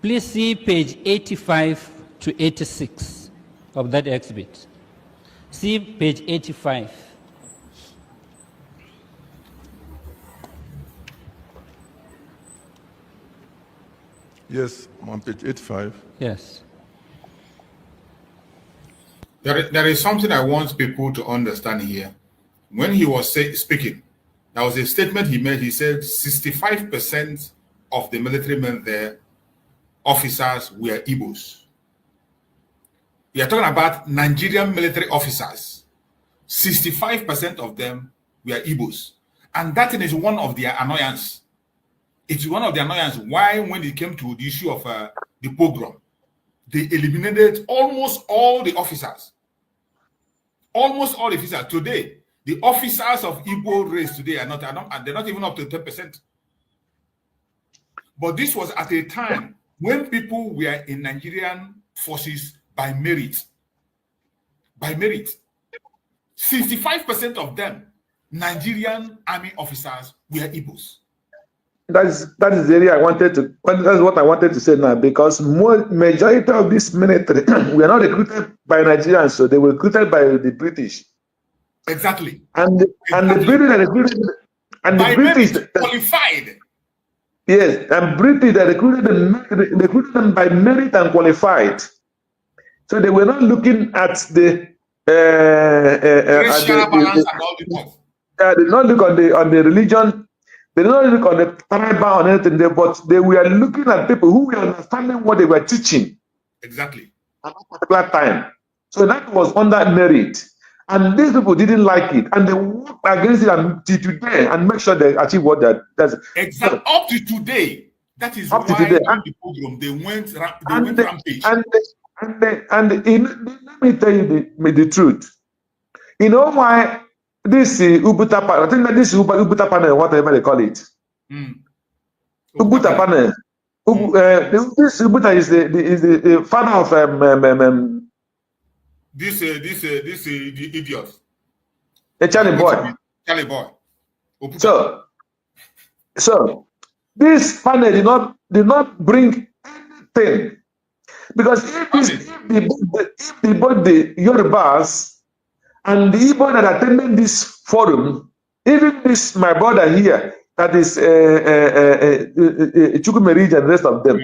Speaker 8: Please see page 85 to 86 of that exhibit. See page 85.
Speaker 9: Yes, I'm on page 85.
Speaker 8: Yes.
Speaker 5: There is something I want people to understand here. When he was speaking, there was a statement he made. He said 65% of the military men there, officers, were Igbos. We are talking about Nigerian military officers. 65% of them were Igbos. And that is one of their annoyance. It's one of the annoyance why when it came to the issue of the pogrom, they eliminated almost all the officers. Almost all the officers. Today, the officers of Igbo race today are not, they're not even up to 10%. But this was at a time when people were in Nigerian forces by merit. By merit. 65% of them, Nigerian army officers, were Igbos.
Speaker 7: That is the area I wanted to. That's what I wanted to say now, because majority of this military were not recruited by Nigerians, so they were recruited by the British.
Speaker 5: Exactly.
Speaker 7: And the British recruited, and
Speaker 5: by
Speaker 7: the British
Speaker 5: qualified.
Speaker 7: Yes, and British they recruited them by merit and qualified. So they were not looking at the
Speaker 5: racial balance and all the things.
Speaker 7: They did not look on the religion. They did not look on the tribal or anything there, but they were looking at people who were understanding what they were teaching.
Speaker 5: Exactly.
Speaker 7: At that particular time. So that was under merit. And these people didn't like it. And they worked against it until today and make sure they achieve what that's
Speaker 5: exactly. Up to today. That is
Speaker 7: up
Speaker 5: why
Speaker 7: to today.
Speaker 5: The program, they went rampage.
Speaker 7: And let me tell you the truth. You know why this Ubuta panel, I think that this Ubuta panel, whatever they call it. Ubuta panel. This Ubuta is the father of
Speaker 5: this the idiot.
Speaker 7: A Charlie boy.
Speaker 5: Charlie boy.
Speaker 7: So this panel did not bring anything. Because if both the Yorubas and the Igbo that attended this forum, even this my brother here, that is Chukwumeriji and the rest of them,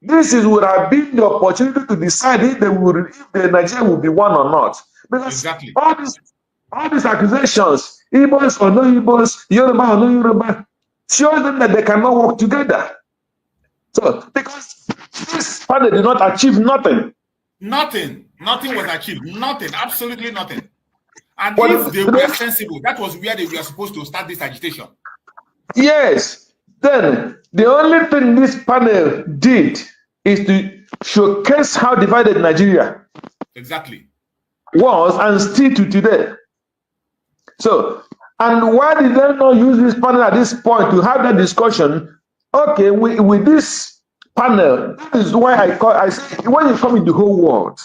Speaker 7: this would have been the opportunity to decide if the Nigeria would be one or not. Because
Speaker 5: exactly.
Speaker 7: all these accusations, Igbos or no Igbos, Yoruba or no Yoruba, show them that they cannot work together. So, because this panel did not achieve nothing.
Speaker 5: Nothing was achieved. Nothing. Absolutely nothing. And if they were sensible, that was where they were supposed to start this agitation.
Speaker 7: Yes. Then the only thing this panel did is to showcase how divided Nigeria
Speaker 5: exactly
Speaker 7: was and still to today. So, and why did they not use this panel at this point to have that discussion? Okay, with this panel, that is why I say when you come in the whole world,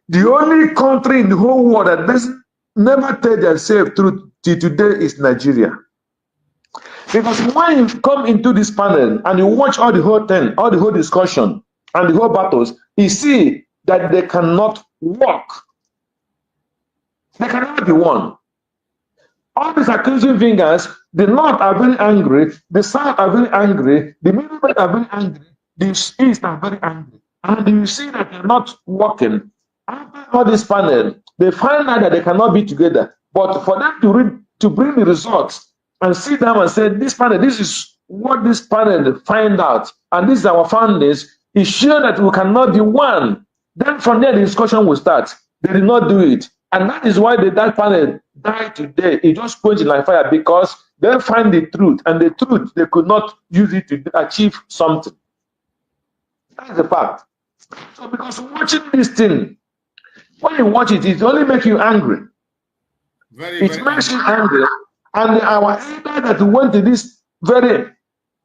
Speaker 7: the only country in the whole world that doesn't never tell themselves truth till today is Nigeria. Because when you come into this panel and you watch all the whole thing, all the whole discussion and the whole battles, you see that they cannot work. They cannot be won. All these accusing fingers, the North are very angry, the South are very angry, the Middle Belt are very angry, the East are very angry. And you see that they're not working. After all this panel, they find out that they cannot be together. But for them to bring the results and sit down and say, this panel, this is what this panel find out, and this is our findings, is sure that we cannot be one. Then from there, the discussion will start. They did not do it. And that is why that panel died today. It just quenched like fire because they find the truth, and the truth, they could not use it to achieve something. That's the fact. So because watching this thing, when you watch it, it only makes you angry. It makes you angry. And our leader that went to this very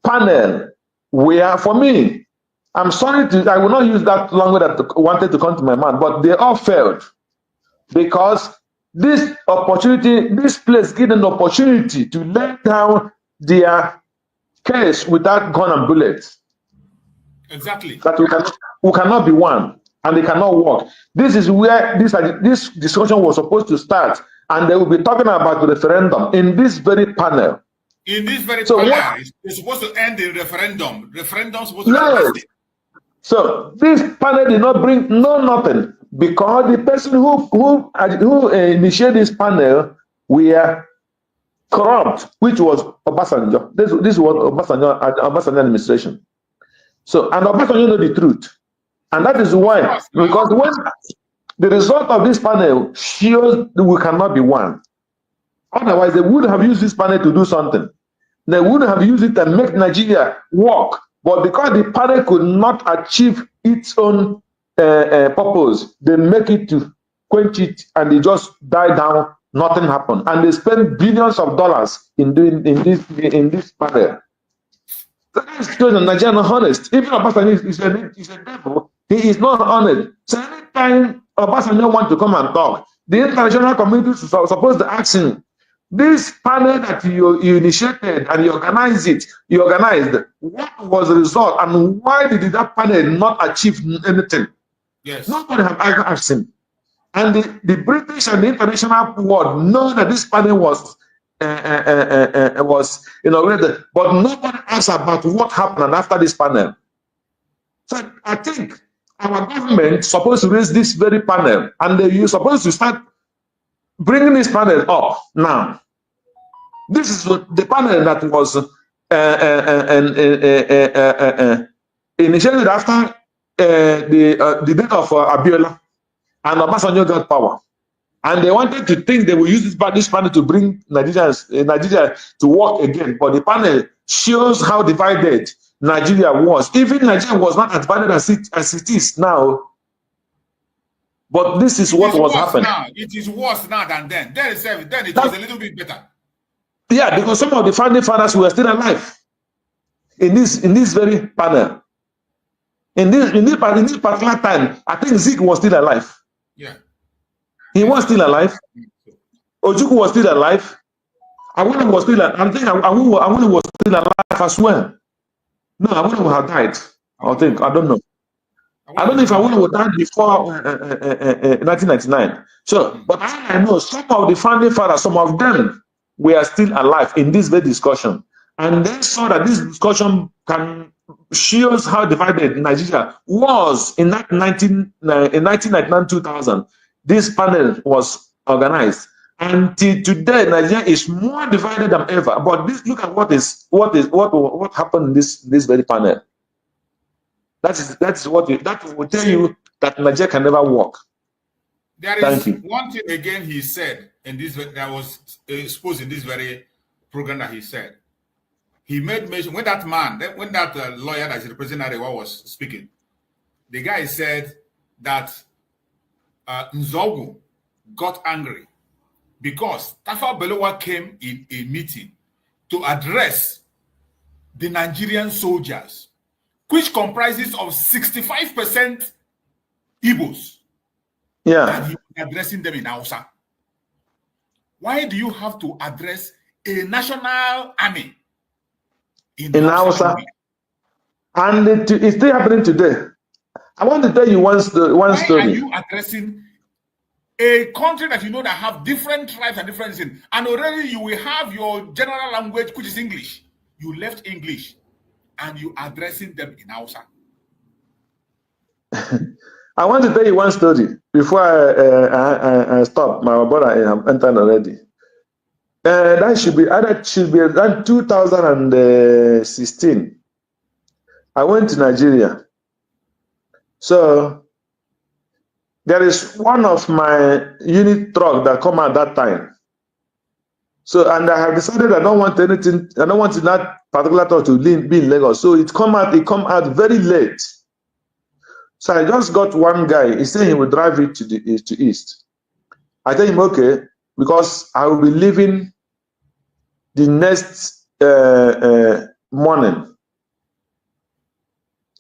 Speaker 7: panel, where for me, I'm sorry I will not use that language that wanted to come to my mind, but they all failed. Because this opportunity, this place gave an opportunity to lay down their case without gun and bullets.
Speaker 5: Exactly.
Speaker 7: That we cannot be one, and they cannot work. This is where this discussion was supposed to start, and they will be talking about the referendum in this very panel.
Speaker 5: In this very panel, it's supposed to end the referendum. Referendum is supposed to end.
Speaker 7: So this panel did not bring nothing, because the person who initiated this panel were corrupt, which was Obasanjo. This was Obasanjo administration. So, and Obasanjo know the truth. And that is why, because when the result of this panel shows that we cannot be one. Otherwise, they would have used this panel to do something. They would have used it to make Nigeria work. But because the panel could not achieve its own purpose, they make it to quench it, and they just die down. Nothing happened, and they spend billions of dollars in this panel. So that shows that Nigeria not honest. Even Obasanjo is a devil. He is not honest. So anytime Obasanjo want to come and talk, the international community is supposed to ask him, this panel that you initiated and you organized, what was the result, and why did that panel not achieve anything?
Speaker 5: Yes.
Speaker 7: Nobody have asked him. And the British and the international world know that this panel was inaugurated, but nobody asked about what happened after this panel. So I think our government is supposed to raise this very panel, and you're supposed to start bringing this panel up now. This is the panel that was initiated after the death of Abiola, and Obasanjo got power. And they wanted to think they will use this panel to bring Nigeria to work again. But the panel shows how divided Nigeria was. Even Nigeria was not as divided as it is now. But this is what was happening.
Speaker 5: Now. It is worse now than then. Then it was a little bit better.
Speaker 7: Yeah, because some of the founding fathers were still alive in this very panel. In this particular time, I think Zeke was still alive.
Speaker 5: Yeah.
Speaker 7: He was still alive. Ojukwu was still alive. Awolowo was still alive. I think Awolowo was still alive as well. No, Awolowo had died. I don't know. I don't know if Awolowo died before 1999. So, but I know some of the founding fathers, some of them were still alive in this very discussion. And they saw that this discussion shows how divided Nigeria was in 1999-2000. This panel was organized, and till today, Nigeria is more divided than ever. But look at what happened in this very panel. That will tell you that Nigeria can never work.
Speaker 5: There
Speaker 7: Thank
Speaker 5: is
Speaker 7: you.
Speaker 5: one thing again he said in this that was exposed in this very program that he said. He made mention when that man, when that lawyer that is representing Arewa was speaking, the guy said that Nzogu got angry because Tafawa Balewa came in a meeting to address the Nigerian soldiers, which comprises of 65% Igbos.
Speaker 7: Yeah.
Speaker 5: And he was addressing them in Hausa. Why do you have to address a national army in Hausa?
Speaker 7: And it's still happening today. I want to tell you one story.
Speaker 5: Why are you addressing a country that you know that have different tribes and different things, and already you will have your general language, which is English. You left English, and you addressing them in Hausa.
Speaker 7: I want to tell you one story before I stop. My brother entered already. That should be around 2016. I went to Nigeria. So there is one of my unit truck that come at that time. So, and I have decided I don't want anything, I don't want that particular truck to be in Lagos. So it come out very late. So I just got one guy, he said he will drive it to east. I tell him, okay, because I will be leaving the next morning.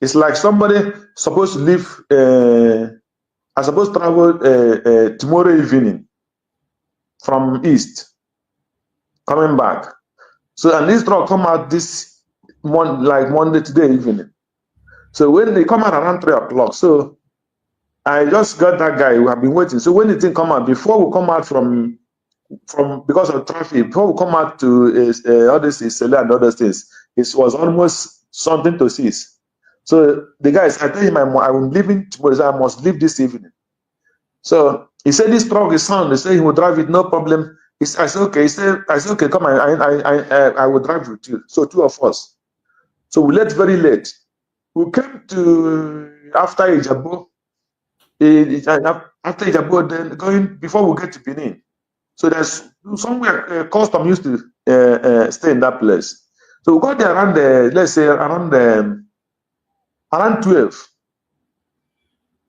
Speaker 7: It's like somebody supposed to leave, I supposed to travel tomorrow evening from east, coming back. So, and this truck come out this like Monday today evening. So when they come out around 3 o'clock, so I just got that guy who have been waiting. So when the thing come out, before we come out from because of traffic, before we come out to all this Isele and other things, it was almost something to seize. So the guys, I tell him I'm leaving tomorrow, so I must leave this evening. So he said this truck is sound. He said he will drive it, no problem. I said okay. I said okay, come on, I will drive with you. So 2 of us. So we left very late. We came to after Ijabo. After Ijabo, then going before we get to Benin. So there's somewhere custom used to stay in that place. So we got there around let's say around 12.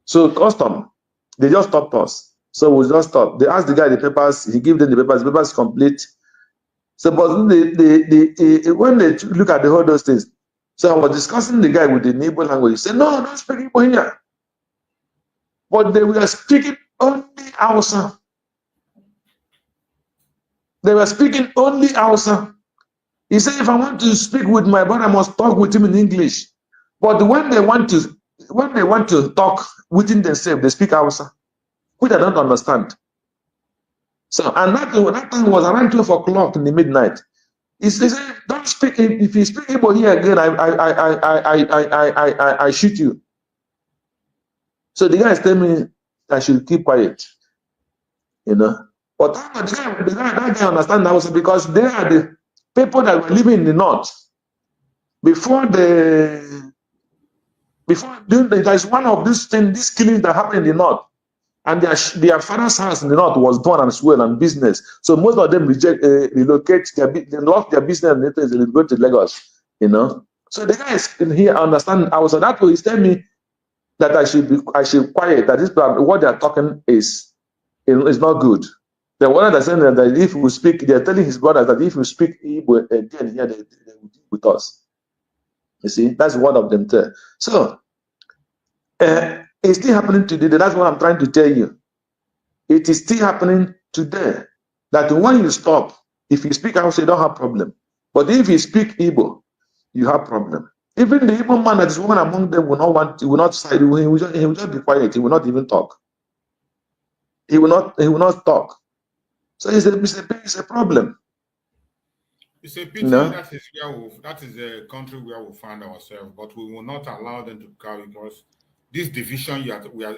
Speaker 7: So custom, they just stopped us. So we just stopped. They asked the guy the papers. He gave them the papers complete. So but when they look at the whole those things, so I was discussing the guy with the neighbor language. He said, no, don't speak Igbo here. But they were speaking only Hausa. They were speaking only Hausa. He said, if I want to speak with my brother, I must talk with him in English. But when they want to talk within themselves, they speak Hausa, which I don't understand. So, and that time was around 12 o'clock in the midnight. He said, don't speak. If you speak Igbo here again, I shoot you. So the guy is telling me I should keep quiet, you know. But that guy understand Hausa because they are the people that were living in the north. There's one of these killings that happened in the north, and their father's house in the north was done as well and business. So most of them relocate. They lost their business and they go to Lagos, you know. So the guys in here understand Hausa. That way, he's telling me that I should quiet. That what they are talking is not good. The one that saying that if we speak, they are telling his brothers that if we speak Igbo again here, they will deal with us. You see, that's one of them too. So it's still happening today. That's what I'm trying to tell you. It is still happening today. That when you stop, if you speak Hausa, you don't have problem. But if you speak Igbo, you have problem. Even the Igbo man that is woman among them will not side. He will just be quiet. He will not even talk. He will not talk. So it's a problem.
Speaker 5: It's a pity.
Speaker 7: No?
Speaker 5: That is a country where we find ourselves, but we will not allow them to carry because this division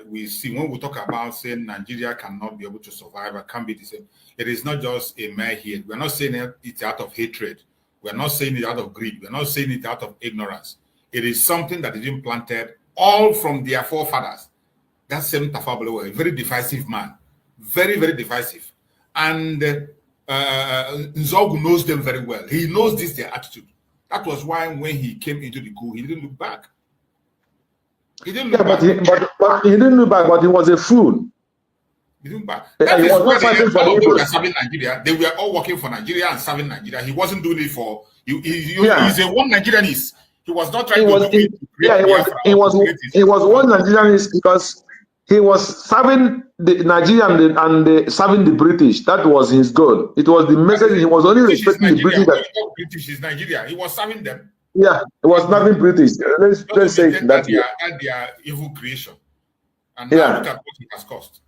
Speaker 5: we see when we talk about saying Nigeria cannot be able to survive or can be the same. It is not just a mere hate. We're not saying it's out of hatred. We're not saying it out of greed. We're not saying it out of ignorance. It is something that is implanted all from their forefathers. That same Tafawa Balewa, a very divisive man. very, very divisive. And Nzogu knows them very well. He knows this, their attitude. That was why when he came into the coup, he didn't look back. He didn't look back.
Speaker 7: But he didn't look back, but he was a fool.
Speaker 5: He didn't back. That is why all of them were serving Nigeria. They were all working for Nigeria and serving Nigeria. He wasn't doing it for you. He's a one Nigerianist. He was not trying to do it.
Speaker 7: He was one Nigerianist because he was serving the Nigerian and serving the British. That was his goal. It was the message. He was only respecting the British.
Speaker 5: British is Nigeria. He was serving them.
Speaker 7: Yeah, it was nothing British. Let's say that
Speaker 5: their evil creation. And now look at what it has cost.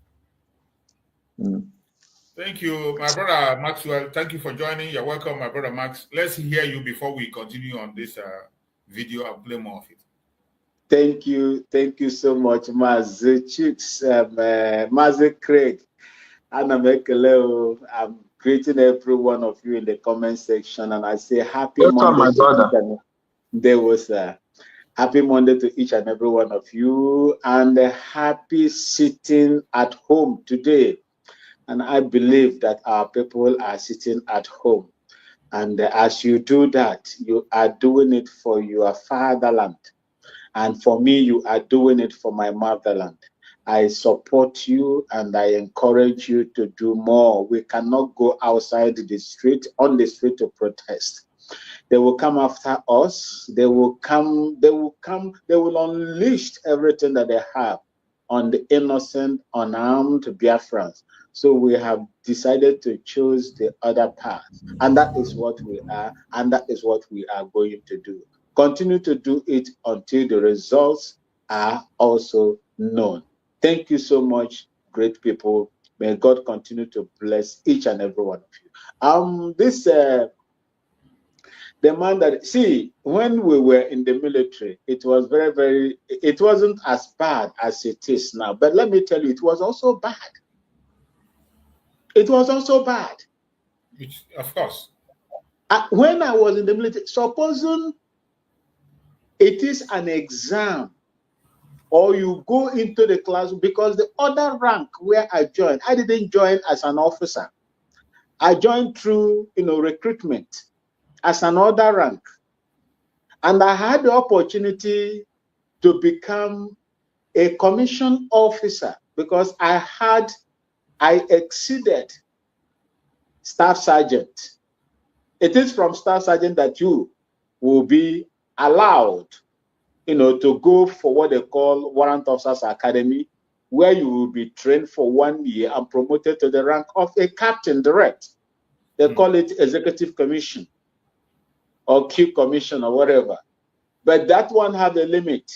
Speaker 5: Thank you, my brother Maxwell. Thank you for joining. You're welcome, my brother Max. Let's hear you before we continue on this video and play more of it.
Speaker 12: Thank you so much, Mazi Chicks, Mazi Craig, Anna Mekeleo. I'm greeting every one of you in the comment section, and I say happy Monday. My brother. There was a happy Monday to each and every one of you, and a happy sitting at home today. And I believe that our people are sitting at home. And as you do that, you are doing it for your fatherland. And for me, you are doing it for my motherland. I support you and I encourage you to do more. We cannot go outside the street, on the street to protest. They will come after us. They will unleash everything that they have on the innocent, unarmed Biafrans. So we have decided to choose the other path. And that is what we are, and that is what we are going to do. Continue to do it until the results are also known. Thank you so much, great people. May God continue to bless each and every one of you. The man that, see, when we were in the military, it was it wasn't as bad as it is now. But let me tell you, it was also bad. It was also bad.
Speaker 5: Of course.
Speaker 12: When I was in the military, supposing it is an exam, or you go into the class, because the other rank where I joined, I didn't join as an officer. I joined through, recruitment as an other rank. And I had the opportunity to become a commissioned officer because I exceeded staff sergeant. It is from staff sergeant that you will be allowed, to go for what they call Warrant Officers Academy, where you will be trained for 1 year and promoted to the rank of a captain direct. They call it executive commission or Q commission or whatever. But that one has a limit.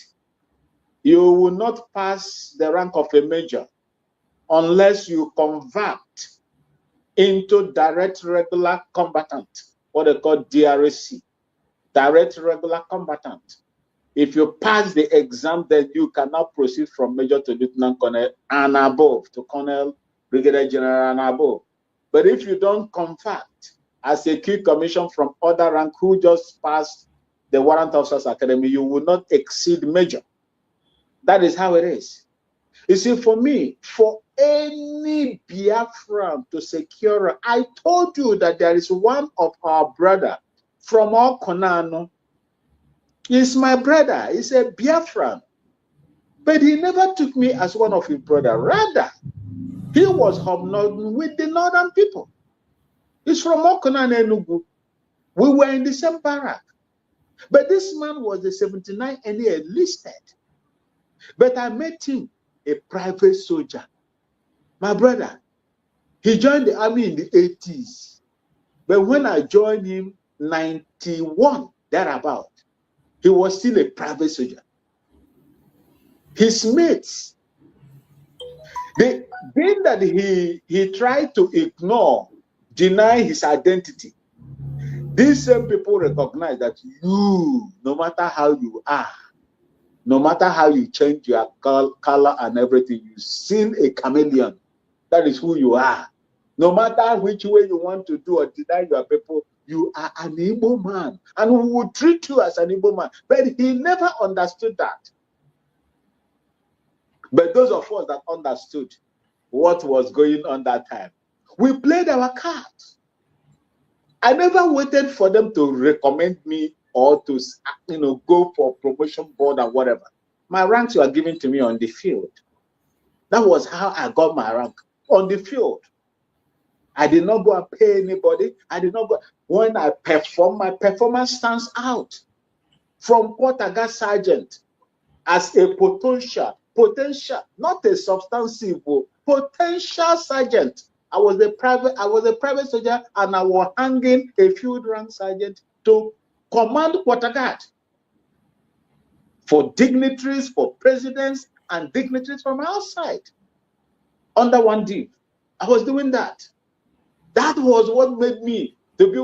Speaker 12: You will not pass the rank of a major unless you convert into direct regular combatant, what they call DRC, direct regular combatant. If you pass the exam, then you cannot proceed from major to lieutenant colonel and above, to colonel, brigadier general and above. But if you don't convert as a key commission from other rank who just passed the Warrant Officers Academy, you will not exceed major. That is how it is. You see, for me, for any Biafran to secure, I told you that there is one of our brother from Okonano. He's my brother. He's a Biafran. But he never took me as one of his brother. Rather, he was hobnobbing with the northern people. He's from Okonano, Enugu. We were in the same barrack. But this man was the 79 and he enlisted. But I met him, a private soldier. My brother, he joined the army in the 80s. But when I joined him, 91, thereabout, he was still a private soldier. His mates, the thing that he tried to ignore, deny his identity, these same people recognize that you, no matter how you are, no matter how you change your color and everything, you're still a chameleon. That is who you are. No matter which way you want to do or deny your people, you are an Igbo man. And we will treat you as an Igbo man. But he never understood that. But those of us that understood, what was going on that time. We played our cards. I never waited for them to recommend me or to, go for promotion board or whatever. My ranks were given to me on the field. That was how I got my rank, on the field. I did not go and pay anybody. I did not go. When I perform, my performance stands out. From quarter sergeant as a potential, not a substantive, potential sergeant. I was a private soldier, and I was hanging a field rank sergeant to command quarter guard for dignitaries, for presidents, and dignitaries from outside. Under one deep, I was doing that. That was what made me to be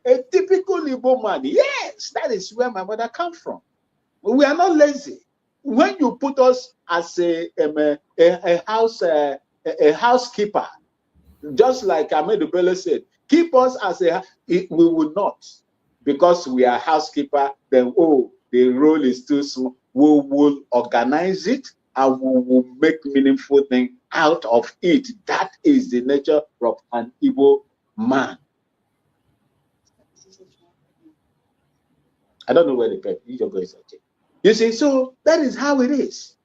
Speaker 12: a typical Igbo man. Yes, that is where my mother comes from. We are not lazy. When you put us as a housekeeper, just like Ahmed Bello said, keep us as we will not, because we are housekeeper. Then the role is too small. We will organize it and we will make meaningful things out of it. That is the nature of an Igbo man. I don't know where the pep is. You see, so that is how it is.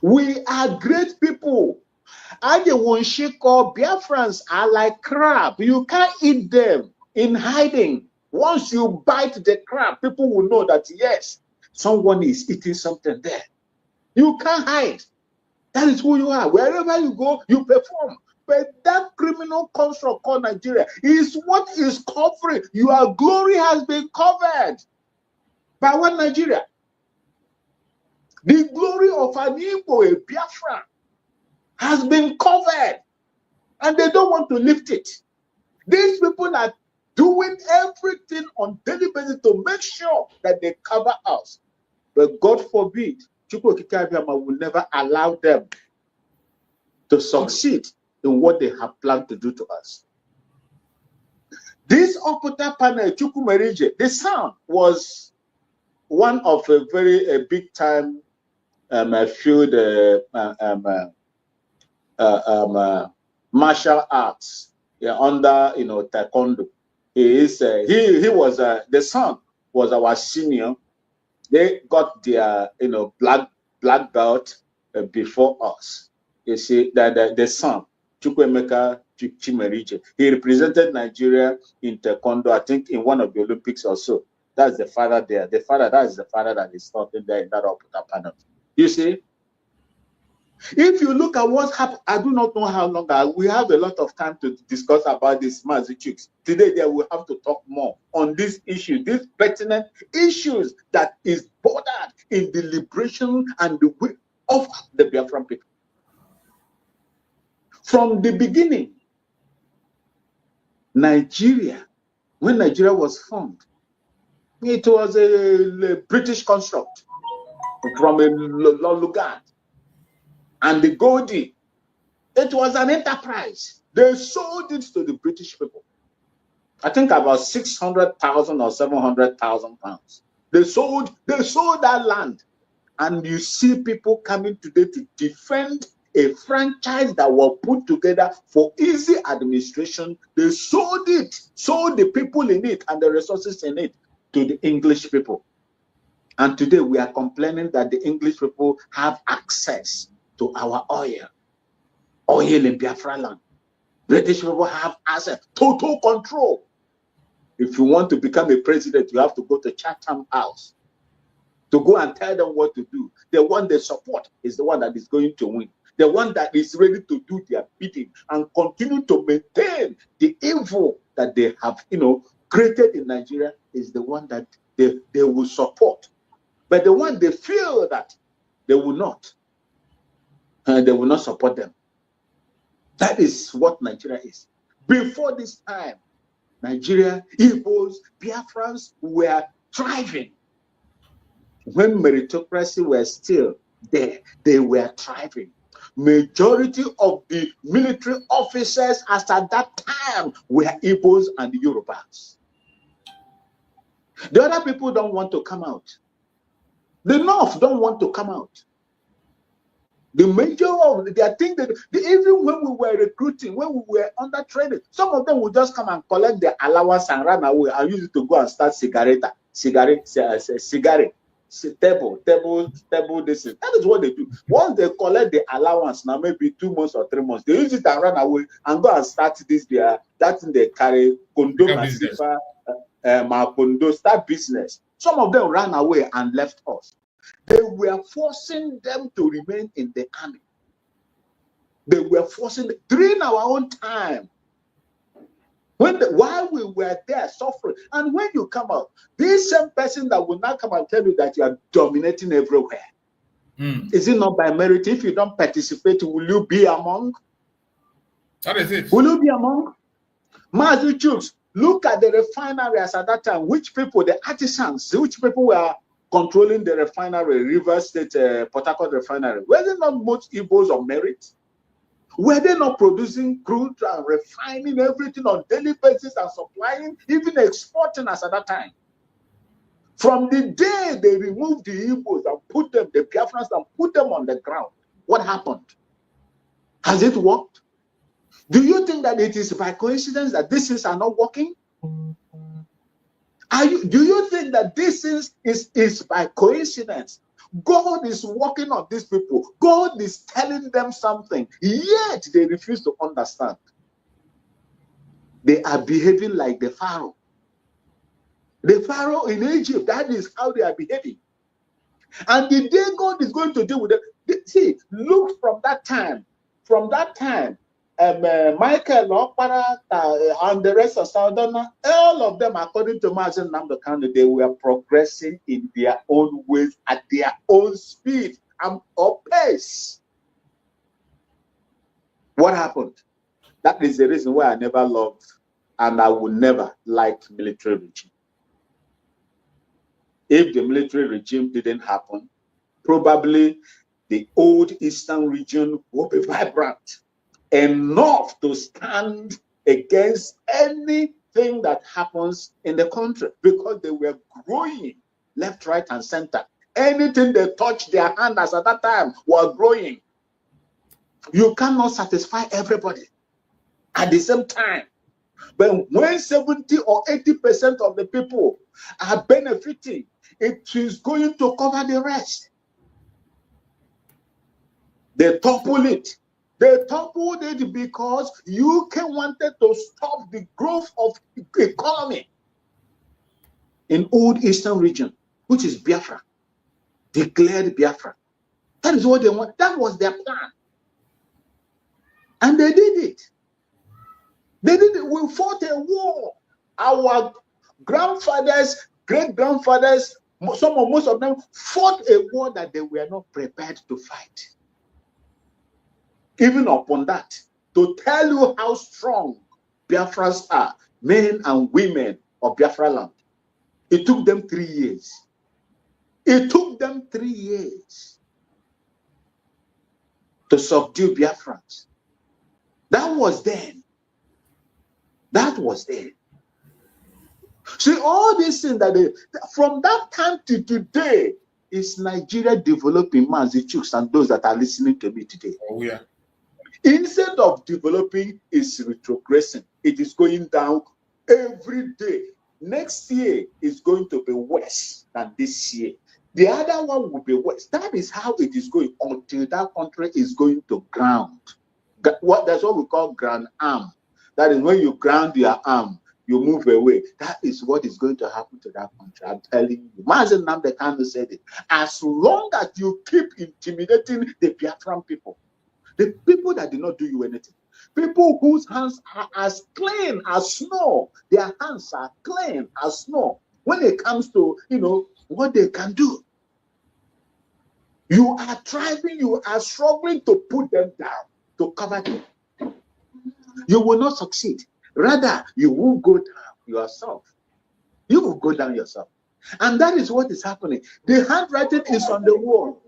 Speaker 12: We are great people. And the Wonshiko Biafrans are like crab. You can't eat them in hiding. Once you bite the crab, people will know that yes, someone is eating something there. You can't hide. That is who you are. Wherever you go, you perform. But that criminal construct called Nigeria is what is covering. Your glory has been covered by what Nigeria? The glory of an Igbo, a Biafran, has been covered. And they don't want to lift it. These people are doing everything on daily basis to make sure that they cover us. But God forbid, Chukwu Okike Abiama will never allow them to succeed in what they have planned to do to us. This Okuta panel, Chukwu Merije, the sound was one of a very big time field martial arts under taekwondo. He was the son was our senior. They got their black belt before us. You see that the son Chukwuemeka Chimerije, he represented Nigeria in taekwondo, I think in one of the Olympics or so. That's the father there. That is the father that is talking there in that Okuta panel. You see, if you look at what happened, I do not know how long. We have a lot of time to discuss about this Mazichuk. Today, there we have to talk more on this issue, these pertinent issues that is bordered in the liberation and the way of the Biafran people. From the beginning, Nigeria, when Nigeria was formed, it was a British construct from a Lugard. And the Goldie, it was an enterprise. They sold it to the British people. I think about 600,000 or 700,000 pounds. They sold that land. And you see people coming today to defend a franchise that was put together for easy administration. They sold it, sold the people in it and the resources in it to the English people. And today we are complaining that the English people have access to our oil in Biafra land. British people have access, total control. If you want to become a president, you have to go to Chatham House to go and tell them what to do. The one they support is the one that is going to win. The one that is ready to do their bidding and continue to maintain the evil that they have, created in Nigeria is the one that they will support. But the one they feel that they will not support them. That is what Nigeria is. Before this time, Nigeria, Igbos, Biafrans were thriving. When meritocracy was still there, they were thriving. Majority of the military officers as at that time were Igbos and Yorubas. The other people don't want to come out. The North don't want to come out. The major of their thing that even when we were recruiting, when we were under training, some of them would just come and collect their allowance and run away. I used to go and start cigarette, table. This is that is what they do. Once they collect the allowance, now maybe 2 months or 3 months, they use it and run away and go and start this. That thing they carry condom and slipper, start business. Some of them ran away and left us. They were forcing them to remain in the army. They were forcing during our own time. While we were there suffering, and when you come out, this same person that will not come and tell you that you are dominating everywhere. Is it not by merit? If you don't participate, will you be among?
Speaker 5: That is it.
Speaker 12: Will you be among? Mazu Chooks, look at the refineries at that time. Which people, the artisans, which people were controlling the refinery, River State, Port Harcourt refinery? Were they not most Igbos of merit? Were they not producing crude and refining everything on daily basis and supplying, even exporting us at that time? From the day they removed the Igbos and put them, the Biafrans, and put them on the ground, what happened? Has it worked? Do you think that it is by coincidence that these things are not working? Do you think that this is by coincidence? God is working on these people. God is telling them something, yet they refuse to understand. They are behaving like the Pharaoh. The Pharaoh in Egypt, that is how they are behaving. And the day God is going to deal with them, see, look from that time. Michael Okpara and the rest of Southern, all of them, according to Mazen Namdekano, they were progressing in their own ways, at their own speed and pace. What happened? That is the reason why I never loved and I will never like military regime. If the military regime didn't happen, probably the old Eastern region will be vibrant enough to stand against anything that happens in the country, because they were growing left, right, and center. Anything they touched their hand as at that time was growing. You cannot satisfy everybody at the same time. But when 70 or 80% of the people are benefiting, it is going to cover the rest. They topple it. They toppled it because UK wanted to stop the growth of the economy in old Eastern region, which is Biafra, declared Biafra. That is what they want. That was their plan. And they did it. They did it. We fought a war. Our grandfathers, great-grandfathers, most of them fought a war that they were not prepared to fight. Even upon that, to tell you how strong Biafrans are, men and women of Biafra land, it took them 3 years. It took them 3 years to subdue Biafrans. That was then. That was then. See, all these things from that time to today, is Nigeria developing, Mazi Chooks and those that are listening to me today?
Speaker 5: Oh, yeah.
Speaker 12: Instead of developing, it's retrogressing. It is going down every day. Next year is going to be worse than this year. The other one will be worse. That is how it is going until that country is going to ground. That's what we call ground arm. That is when you ground your arm, you move away. That is what is going to happen to that country. I'm telling you. Mazen Namdekano said it. As long as you keep intimidating the Biafran people, the people that did not do you anything, people whose hands are as clean as snow, their hands are clean as snow when it comes to, what they can do. You are thriving, you are struggling to put them down, to cover them. You will not succeed. Rather, you will go down yourself. You will go down yourself. And that is what is happening. The handwriting is on the wall.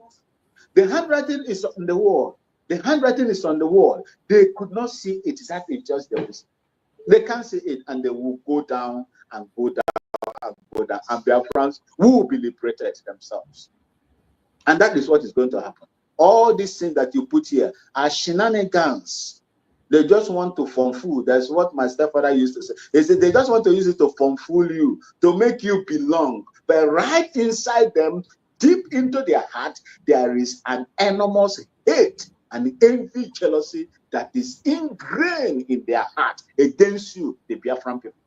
Speaker 12: The handwriting is on the wall. The handwriting is on the wall. They could not see it. That is just the reason. They can't see it, and they will go down and go down and go down. And Biafrans will be liberated themselves. And that is what is going to happen. all these things that you put here are shenanigans. They just want to fool. That's what my stepfather used to say. He said they just want to use it to fool you, to make you belong. But right inside them, deep into their heart, there is an enormous hate and envy, jealousy that is ingrained in their heart against you, the Biafran people.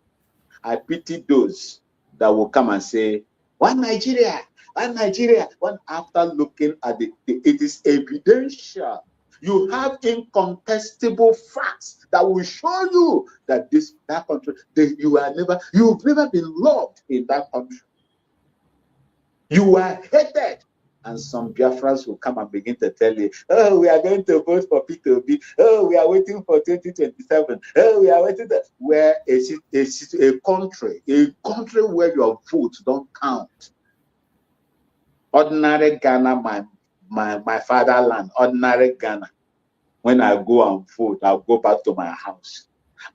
Speaker 12: I pity those that will come and say, one Nigeria, one after looking at it is evidential. You have incontestable facts that will show you that that country, you've never been loved in that country. You are hated. And some Biafrans will come and begin to tell you, oh, we are going to vote for P2B. Oh, we are waiting for 2027. Oh, we are waiting. Where a country where your votes don't count. Ordinary Ghana, my fatherland, ordinary Ghana. When I go and vote, I'll go back to my house.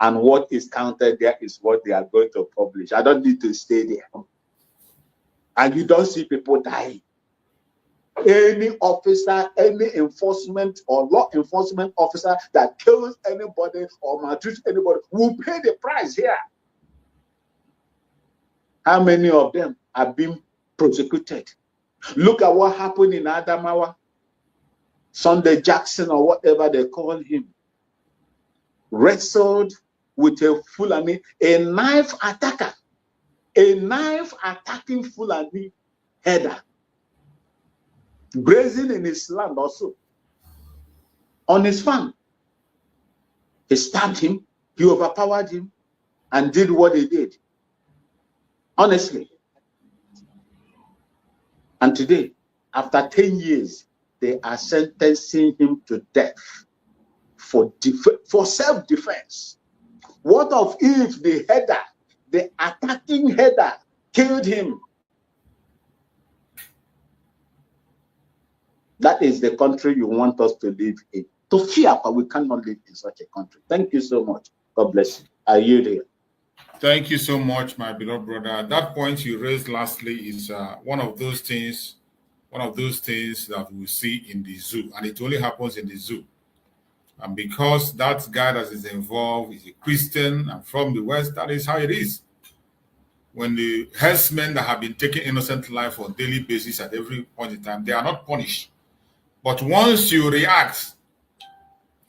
Speaker 12: And what is counted there is what they are going to publish. I don't need to stay there. And you don't see people dying. Any officer, any enforcement or law enforcement officer that kills anybody or maltreats anybody will pay the price here. How many of them are being prosecuted? Look at what happened in Adamawa. Sunday Jackson or whatever they call him wrestled with a Fulani, a knife attacking Fulani header, grazing in his land also. On his farm, he stabbed him, he overpowered him, and did what he did. Honestly. And today, after 10 years, they are sentencing him to death for self-defense. What of if the attacking header, killed him? That is the country you want us to live in. To fear, but we cannot live in such a country. Thank you so much. God bless you. Are you there?
Speaker 5: Thank you so much, my beloved brother. That point you raised lastly is one of those things that we see in the zoo, and it only happens in the zoo. And because that guy that is involved is a Christian and from the West, that is how it is. When the herdsmen that have been taking innocent life on a daily basis at every point in time, they are not punished. But once you react,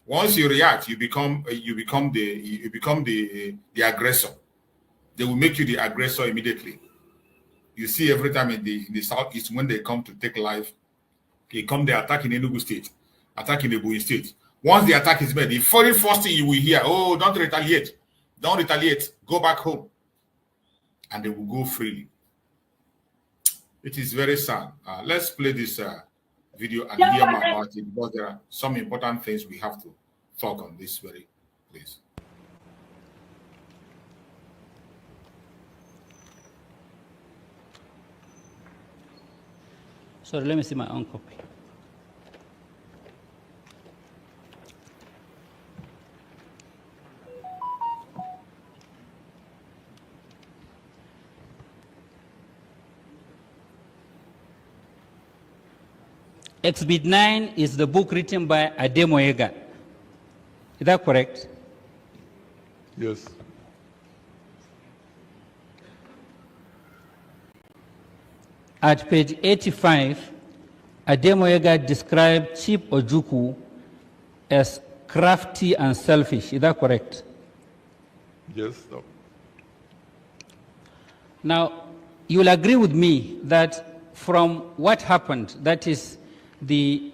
Speaker 5: you become the aggressor. They will make you the aggressor immediately. You see every time in the southeast when they come to take life, they attack in Enugu State, attack in the Ebonyi State. Once the attack is made, the very first thing you will hear, oh, don't retaliate, go back home. And they will go freely. It is very sad. Let's play this video and hear more about it, because there are some important things we have to talk on this very place.
Speaker 8: Sorry, let me see my own copy. Exhibit 9 is the book written by Ademoyega. Is that correct?
Speaker 9: Yes.
Speaker 8: At page 85, Ademoyega described Chief Ojukwu as crafty and selfish. Is that correct?
Speaker 9: Yes. No.
Speaker 8: Now, you will agree with me that from what happened, that is the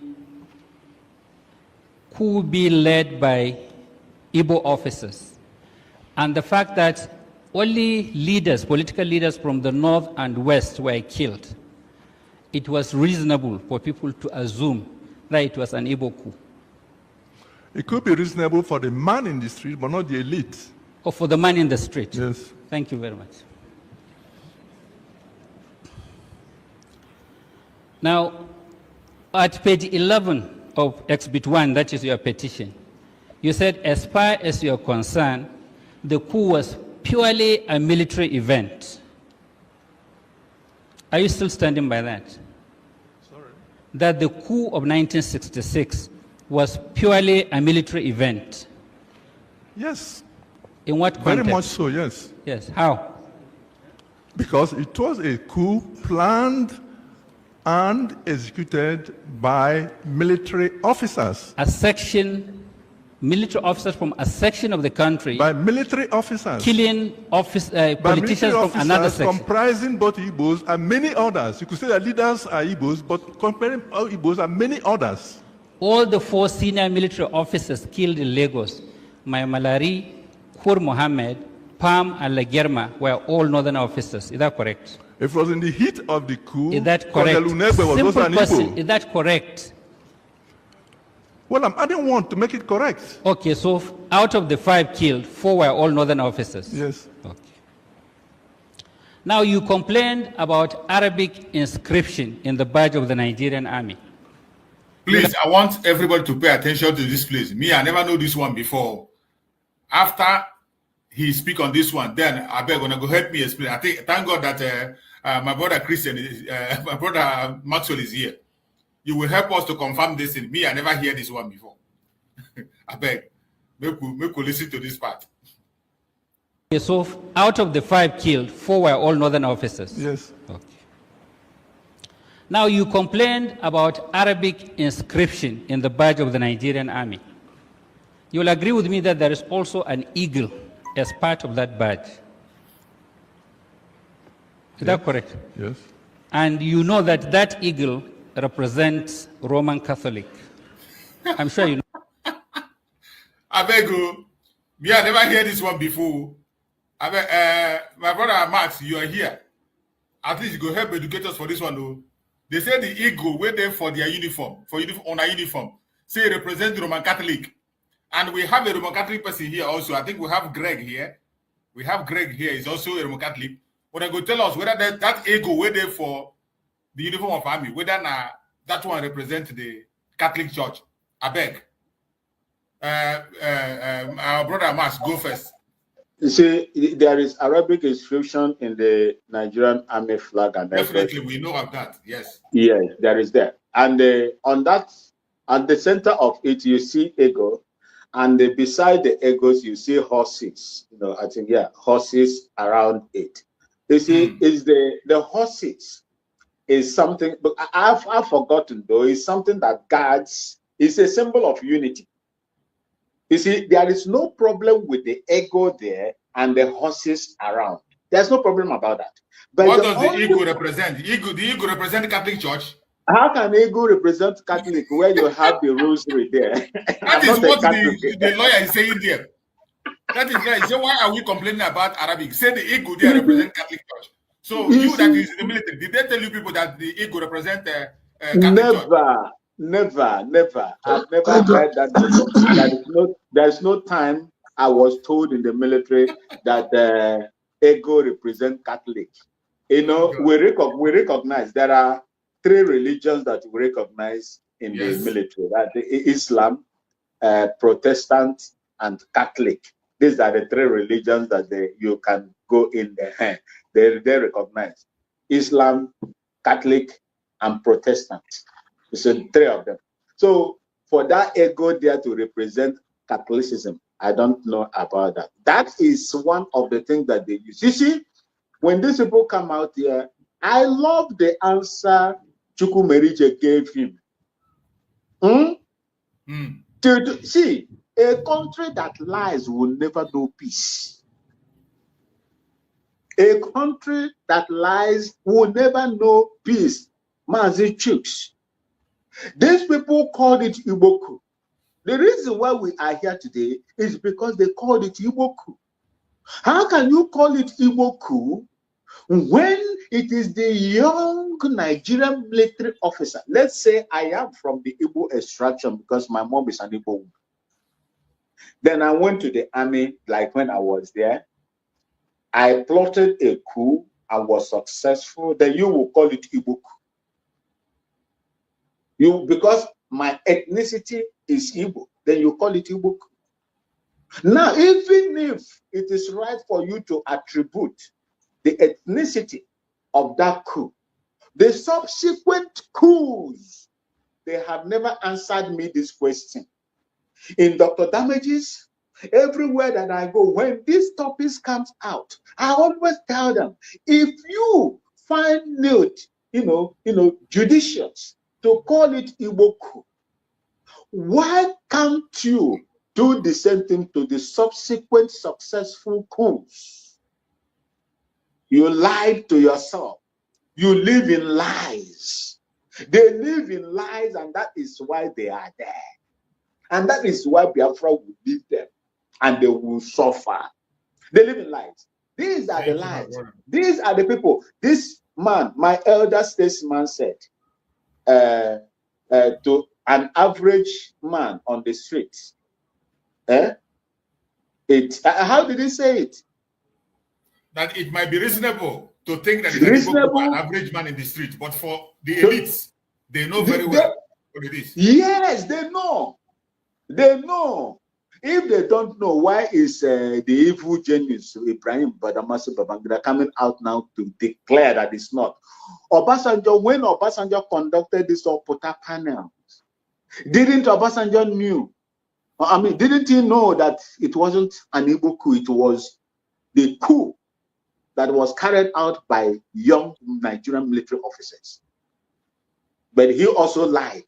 Speaker 8: coup being led by Igbo officers, and the fact that only leaders, political leaders from the north and west were killed, it was reasonable for people to assume that it was an Igbo coup.
Speaker 9: It could be reasonable for the man in the street, but not the elite.
Speaker 8: Or for the man in the street?
Speaker 9: Yes.
Speaker 8: Thank you very much. Now, at page 11 of Exhibit 1, that is your petition, you said, as far as you're concerned, the coup was purely a military event. Are you still standing by that?
Speaker 9: Sorry?
Speaker 8: that the coup of 1966 was purely a military event?
Speaker 9: Yes.
Speaker 8: In what context?
Speaker 9: Very much so, yes.
Speaker 8: Yes. How?
Speaker 9: Because it was a coup planned and executed by military officers.
Speaker 8: Military officers from a section of the country.
Speaker 9: By military officers.
Speaker 8: Killing politicians from another section.
Speaker 9: Comprising both Igbos and many others. You could say that leaders are Igbos, but comparing all Igbos and many others.
Speaker 8: All the 4 senior military officers killed in Lagos, Malari, Khur Mohammed, Pam, and Lagerma, were all northern officers. Is that correct?
Speaker 9: It was in the heat of the coup.
Speaker 8: Is that correct? Simple question. Is that correct?
Speaker 9: Well, I'm adding 1 to make it correct.
Speaker 8: Okay, so out of the 5 killed, 4 were all northern officers.
Speaker 9: Yes.
Speaker 8: Okay. Now you complained about Arabic inscription in the badge of the Nigerian army.
Speaker 5: Please, I want everybody to pay attention to this, please. Me, I never know this one before. After he speak on this one, then I beg gonna go help me explain. I think thank God that my brother Christian is my brother Maxwell is here. You will help us to confirm this in me. I never hear this one before. I beg. Make we listen to this part.
Speaker 8: Okay, so out of the 5 killed, 4 were all northern officers.
Speaker 9: Yes.
Speaker 8: Okay. Now you complained about Arabic inscription in the badge of the Nigerian army. You will agree with me that there is also an eagle as part of that badge. Is that correct?
Speaker 9: Yes.
Speaker 8: And you know that that eagle represents Roman Catholic. I'm sure you know.
Speaker 5: I beg you. Me, I never heard this one before. I beg, my brother Max, you are here. At least you go help educate us for this one, though. They say the eagle wait there for their uniform, on our uniform. Say represent the Roman Catholic. And we have a Roman Catholic person here also. I think we have Greg here. We have Greg here. He's also a Roman Catholic. When I go tell us whether that eagle wait there for the uniform of army, whether that one represents the Catholic Church. I beg. Our brother Mas, go first.
Speaker 12: You see, there is Arabic inscription in the Nigerian army flag, and
Speaker 5: definitely we know of that. Yes.
Speaker 12: Yes, there is there, and on that, at the center of it, you see eagle, and beside the eagles, you see horses. You know, I think horses around it. You see, is the horses is something, but I've forgotten though. It's something that guards. It's a symbol of unity. You see, there is no problem with the eagle there and the horses around. There's no problem about that. But
Speaker 5: what does the eagle represent? The eagle represent the Catholic Church?
Speaker 12: How can eagle represent Catholic where you have the rosary there?
Speaker 5: That is what the lawyer is saying there. That is right. So why are we complaining about Arabic? Say the eagle there represent Catholic Church. So you that is in the military, did they tell you people that the eagle represent Catholic Church?
Speaker 12: Never. I've never heard that. There's no time I was told in the military that eagle represent Catholic. You know, we recognize there are 3 religions that we recognize in the military: right? Islam, Protestant, and Catholic. These are the 3 religions that you can go in there. They recognize Islam, Catholic, and Protestant. So 3 of them. So for that ego there to represent Catholicism, I don't know about that. That is one of the things that they use. You see, when these people come out here, I love the answer Chukwumerije gave him. See, a country that lies will never know peace. A country that lies will never know peace. Mazi Chooks. These people called it Igbo. The reason why we are here today is because they called it Igbo. How can you call it Igbo when it is the young Nigerian military officer? Let's say I am from the Igbo extraction because my mom is an Igbo woman. Then I went to the army, like when I was there. I plotted a coup and was successful. Then you will call it Igbo. Because my ethnicity is Igbo, then you call it Igbo. Now, even if it is right for you to attribute the ethnicity of that coup, the subsequent coups they have never answered me this question. In Dr. Damages, everywhere that I go, when these topics comes out, I always tell them, if you find it, judicious to call it Iboku, why can't you do the same thing to the subsequent successful coups? You lied to yourself. You live in lies. They live in lies, and that is why they are there. And that is why Biafra will leave them, and they will suffer. They live in lies. These are the lies. These are the people. This man, my elder statesman, said to an average man on the streets. How did he say it?
Speaker 5: That it might be reasonable to think that it's an average man in the street, but for the elites, they know very well what it is.
Speaker 12: Yes, they know. They know. If they don't know, why is the evil genius Ibrahim Badamasi Babangida coming out now to declare that it's not? Obasanjo, when Obasanjo conducted this Opota panel, didn't Obasanjo didn't he know that it wasn't an Igbo coup, it was the coup that was carried out by young Nigerian military officers? But he also lied.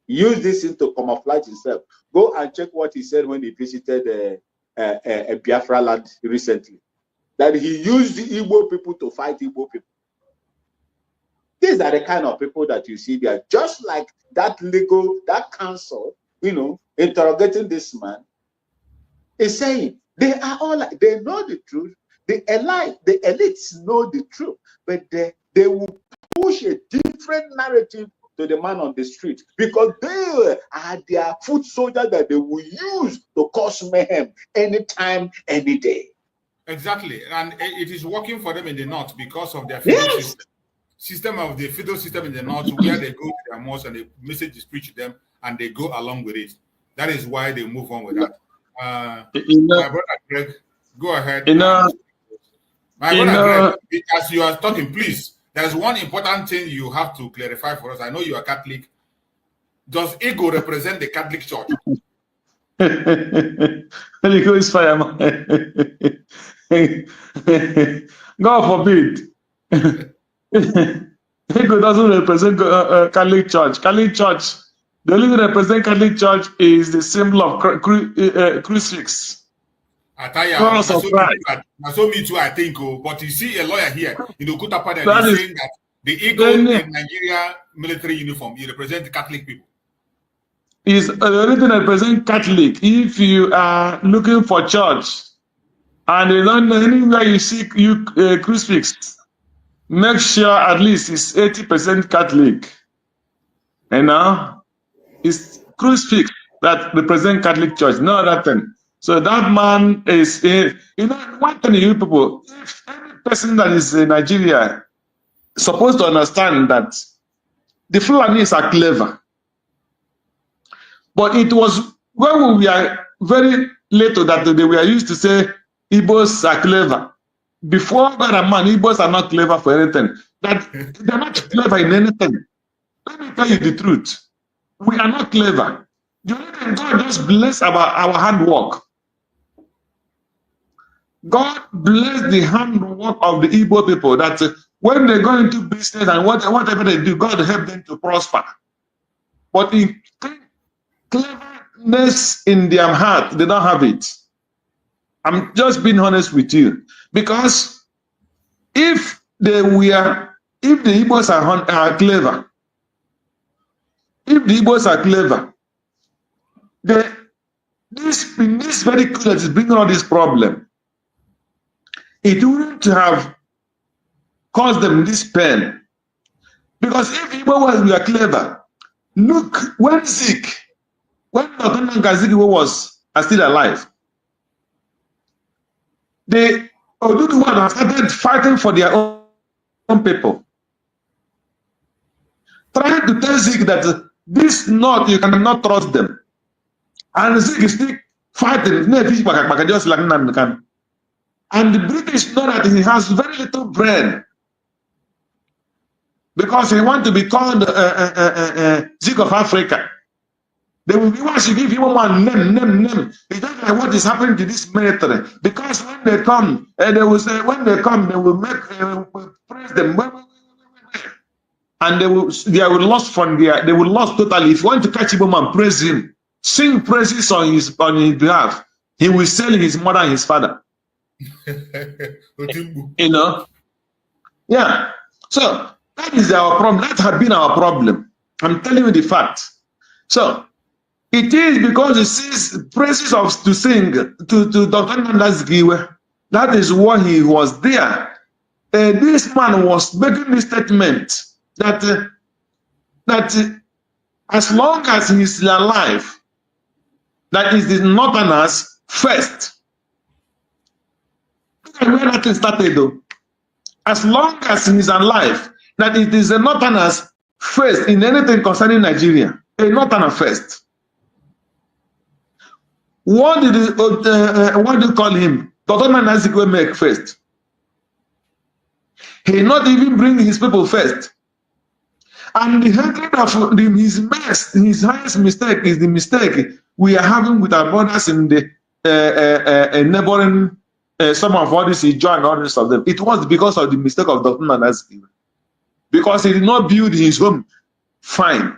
Speaker 12: Use this to camouflage himself. Go and check what he said when he visited a Biafra land recently. That he used the Igbo people to fight Igbo people. These are the kind of people that you see there. Just like that council, interrogating this man, is saying they are all like, they know the truth. The elites know the truth, but they will push a different narrative to the man on the street, because they are their foot soldiers that they will use to cause mayhem anytime, any day.
Speaker 5: Exactly, and it is working for them in the north because of their system of the feudal system in the north, where they go to their mosque and the message is preached to them, and they go along with it. That is why they move on with that. My brother Greg, go ahead. My brother Greg, as you are talking, please. There's one important thing you have to clarify for us. I know you are Catholic. Does ego represent the Catholic Church?
Speaker 7: Holy Ghost fire, man. God forbid. Ego doesn't represent Catholic Church. Catholic Church, the only thing that represents Catholic Church is the symbol of crucifix.
Speaker 5: So me too, I think. But you see a lawyer here, Kutapada, is saying that the ego in Nigeria military uniform, you represent the Catholic people.
Speaker 7: Is the only thing that represents Catholic. If you are looking for church and you don't know anywhere you see crucifix, make sure at least it's 80% Catholic. It's crucifix that represents Catholic Church, no other thing. So that man is, one thing you people, if any person that is in Nigeria is supposed to understand that the Fulanis are clever. But it was when we are very little that they were used to say Igbos are clever. Before God and man, Igbos are not clever for anything. That they're not clever in anything. Let me tell you the truth. We are not clever. The only thing God just bless our handwork. God bless the handwork of the Igbo people that when they go into business and whatever they do, God help them to prosper. But in cleverness in their heart, they don't have it. I'm just being honest with you. Because if the Igbos are clever, this very good that is bringing all this problem, it wouldn't have caused them this pain. Because if Igbo were clever, look, when Otonan Gazigwe was still alive, the Oduduwa have started fighting for their own people. Trying to tell Zig that this north, you cannot trust them. And Zig is still fighting. Just like Nankan. And the British know that he has very little brain. because he want to be called Zik of Africa. They will be once you give him one name. It's just like what is happening to this military. Because when they come, they will say, when they come, they will make praise them. And they will lost from their, they will lost totally. If you want to catch him and praise him, sing praises on his behalf, he will sell his mother and his father. You know? Yeah. So that is our problem. That has been our problem. I'm telling you the fact. So it is because he sees praises of to sing to Dr. Nandazgiwe. That is why he was there. This man was making this statement that as long as he is alive, that is the Northerners first. Look at where that thing started though. As long as he is alive, that it is the Northerners first in anything concerning Nigeria. A Northerner first. What did what do you call him? Dr. Nandazgiwe make first? He not even bring his people first. And the hatred of his highest mistake is the mistake we are having with our brothers in the neighboring, some of all this, he joined all this of them. It was because of the mistake of Dr. Nandazgiwe. Because he did not build his home fine.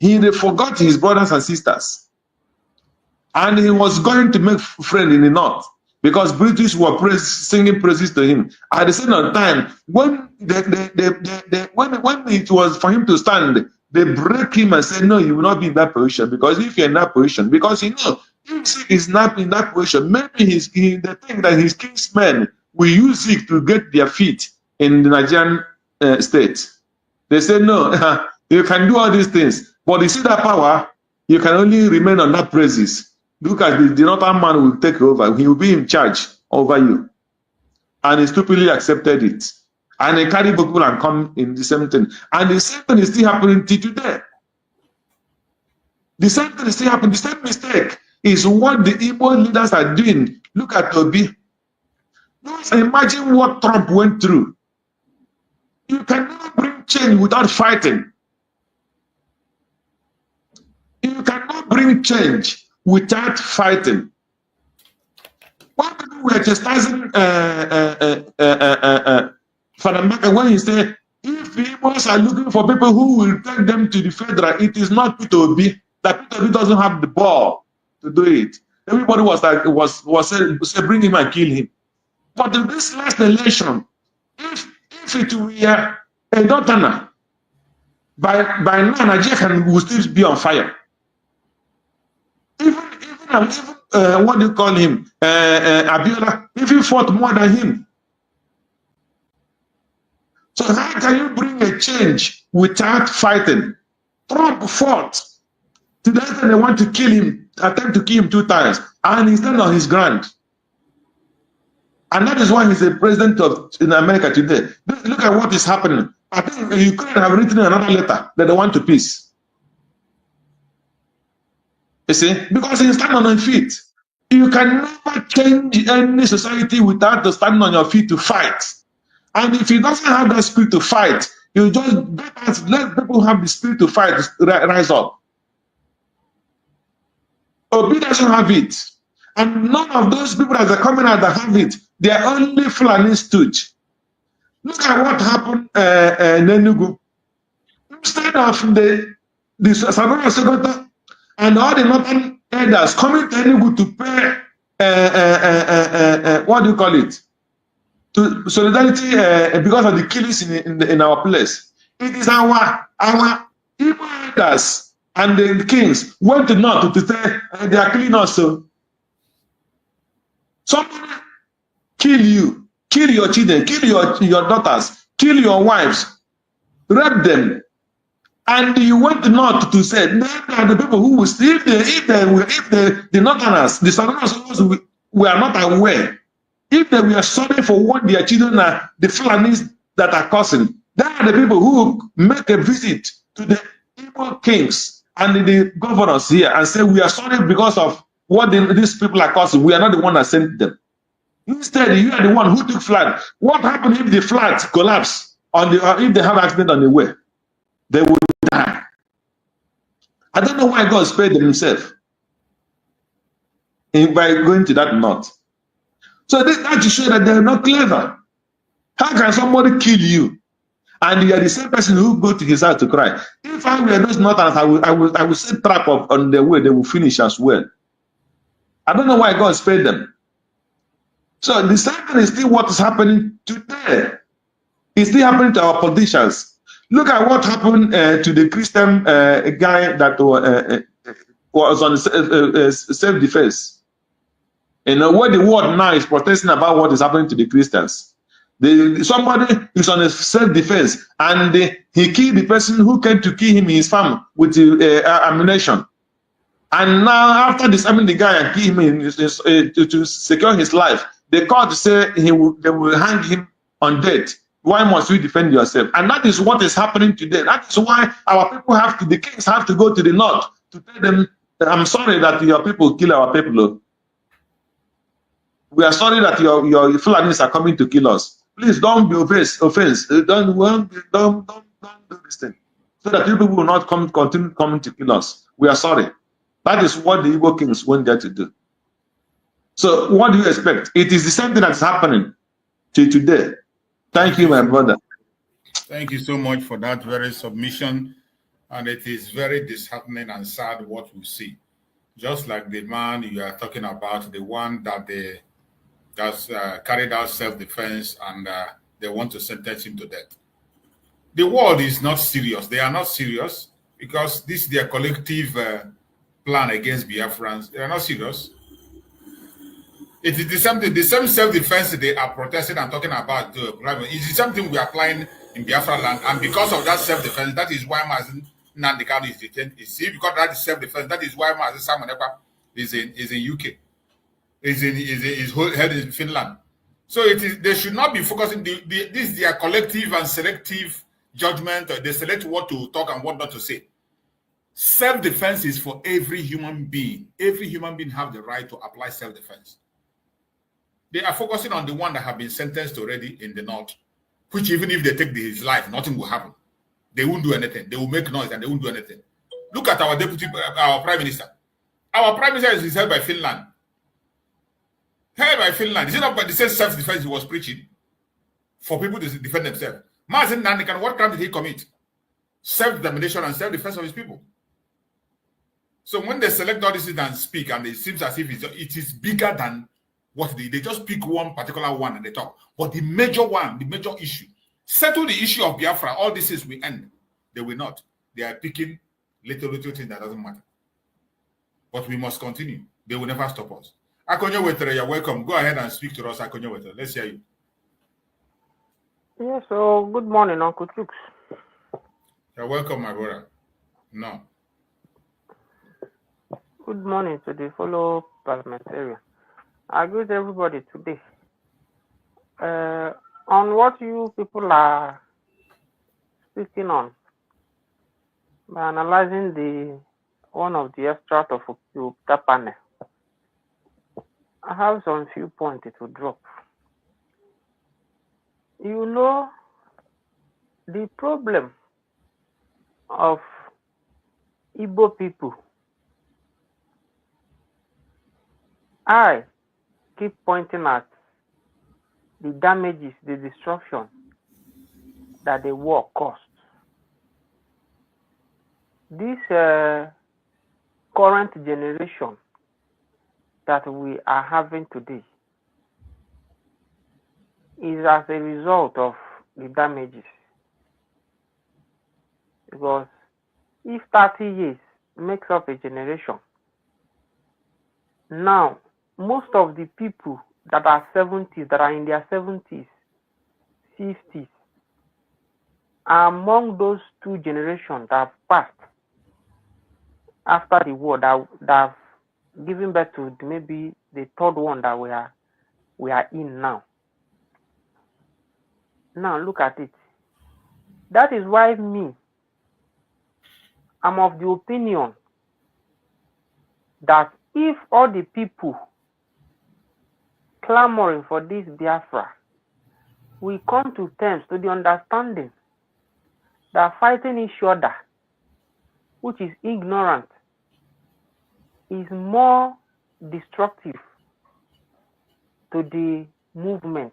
Speaker 7: He forgot his brothers and sisters. And he was going to make friends in the north because British were singing praises to him. At the same time, when when it was for him to stand, they break him and say, no, you will not be in that position. Because if you're in that position, because you know, if he is not in that position, maybe they think that his kinsmen will use it to get their feet in the Nigerian state. They say, no, you can do all these things. But you see that power, you can only remain on that praises. Look at the northern man will take over. He will be in charge over you. And he stupidly accepted it. And he carried people and come in the same thing. And the same thing is still happening till today. The same thing is still happening. The same mistake is what the Igbo leaders are doing. Look at Obi. Just imagine what Trump went through. You cannot bring change without fighting. You cannot bring change without fighting. Why people were chastising Father Maka when he said, if people are looking for people who will take them to the federal, it is not Peter Obi. That Peter Obi doesn't have the ball to do it. Everybody was like, was say, bring him and kill him. But in this last election, if it were a Northerner, by now Nigeria will still be on fire. Even what do you call him? Abiola, if he fought more than him. So how can you bring a change without fighting? Trump fought. Today they want to kill him, attempt to kill him 2 times, and he's still on his ground. And that is why he's the president in America today. Look at what is happening. I think Ukraine have written another letter that they want to peace. You see, because you stand on your feet. You can never change any society without standing on your feet to fight. And if you doesn't have that spirit to fight, you just let people have the spirit to fight, rise up. Obi doesn't have it. And none of those people that are coming out that have it, they are only Fulani stooge. Look at what happened in Enugu. Instead of the Saboteurs and all the northern elders coming to Enugu to pay, what do you call it? To solidarity because of the killings in our place. It is our Igbo elders and the kings went to north to say they are killing us. So somebody kill you, kill your children, kill your daughters, kill your wives, rape them. And you went north to say, they are the people who will still, if the northerners, the southerners were not aware, if they were sorry for what their children are, the Fulanis that are causing, they are the people who make a visit to the Igbo kings and the governors here and say, we are sorry because of what these people are causing. We are not the one that sent them. Instead, you are the one who took flood. What happened if the flood collapsed? if they have accident on the way, they will die. I don't know why God spared them himself by going to that north. So that to show that they're not clever. How can somebody kill you and you are the same person who go to his house to cry? If I were those northerners, I will set trap up on the way, they will finish as well. I don't know why God spared them. So the same thing is still what is happening today. It's still happening to our politicians. Look at what happened to the Christian guy that was on self-defense. You know, what the world now is protesting about what is happening to the Christians. Somebody is on a self-defense and he killed the person who came to kill him in his farm with ammunition. And now after disarming the guy and kill him to secure his life, the court say they will hang him on death. Why must you defend yourself? And that is what is happening today. That is why our people the kings have to go to the north to tell them, I'm sorry that your people kill our people. We are sorry that your Fulanis are coming to kill us. Please don't be offense. Don't do this thing. So that people will not continue coming to kill us. We are sorry. That is what the Igbo kings went there to do. So what do you expect? It is the same thing that's happening to today. Thank you, my brother.
Speaker 5: Thank you so much for that very submission. And it is very disheartening and sad what we see. Just like the man you are talking about, the one that that's carried out self-defense and they want to sentence him to death. The world is not serious. They are not serious because this is their collective plan against Biafrans. They are not serious. It is the same self-defense they are protesting and talking about. It's something we are applying in Biafra land, and because of that self-defense, that is why Mazen Nandekano is detained. You see, because that is self-defense, that is why Mazen Samonekwa is in UK. Is held in Finland. So they should not be focusing. This is their collective and selective judgment. They select what to talk and what not to say. Self-defense is for every human being. Every human being have the right to apply self-defense. They are focusing on the one that have been sentenced already in the north, which even if they take his life, nothing will happen. They won't do anything. They will make noise and they won't do anything. Look at our prime minister. Our prime minister is held by Finland. Held by Finland. Is it not by the same self-defense he was preaching for people to defend themselves? Mazen Nandekano, what crime did he commit? Self-determination and self-defense of his people. So when they select all this and speak, and it seems as if it is bigger than what they just pick one particular one and they talk. But the major one, the major issue, settle the issue of Biafra, all this is we end. They will not. They are picking little things that doesn't matter. But we must continue. They will never stop us. Akonyo Wetere, you're welcome. Go ahead and speak to us, Akonyo Wetere. Let's hear you.
Speaker 13: Yeah, so good morning, Uncle Chooks.
Speaker 5: You're welcome, my brother. No.
Speaker 13: Good morning to the fellow parliamentarian. I greet everybody today. On what you people are speaking on, by analyzing one of the extract of the panel, I have some few points to drop. You know, the problem of Igbo people, I keep pointing at the damages, the destruction that the war caused. This current generation that we are having today is as a result of the damages. Because if 30 years makes up a generation, now most of the people that are 70s, that are in their 70s, 50s, are among those two generations that have passed after the war, that have given birth to maybe the third one that we are in now. Now look at it. That is why I'm of the opinion that if all the people clamoring for this Biafra we come to terms to the understanding that fighting each other, which is ignorant, is more destructive to the movement.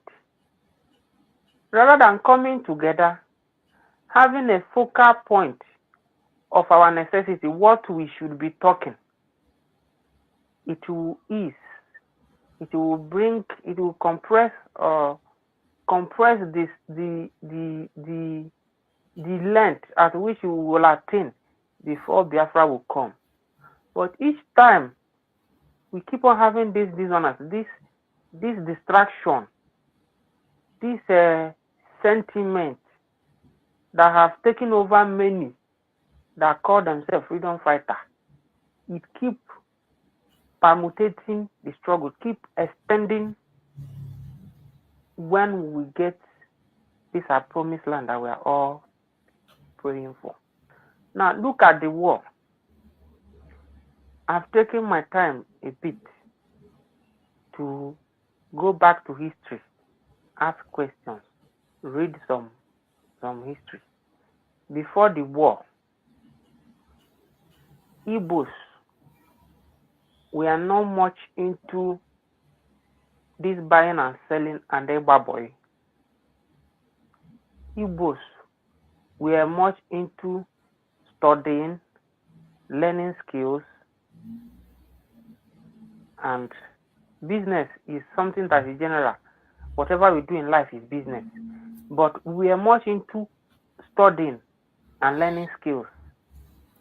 Speaker 13: Rather than coming together, having a focal point of our necessity, what we should be talking, it will ease, it will bring, it will compress this the length at which we will attain before Biafra will come. But each time we keep on having this dishonest, this distraction, this sentiment that have taken over many that call themselves freedom fighter. It keep permutating the struggle, keep extending when we get this promised land that we are all praying for. Now look at the war. I've taken my time a bit to go back to history, ask questions, read some history. Before the war, Igbos were not much into this buying and selling and boy. Igbos were much into studying, learning skills, and business is something that is general. Whatever we do in life is business. But we are much into studying and learning skills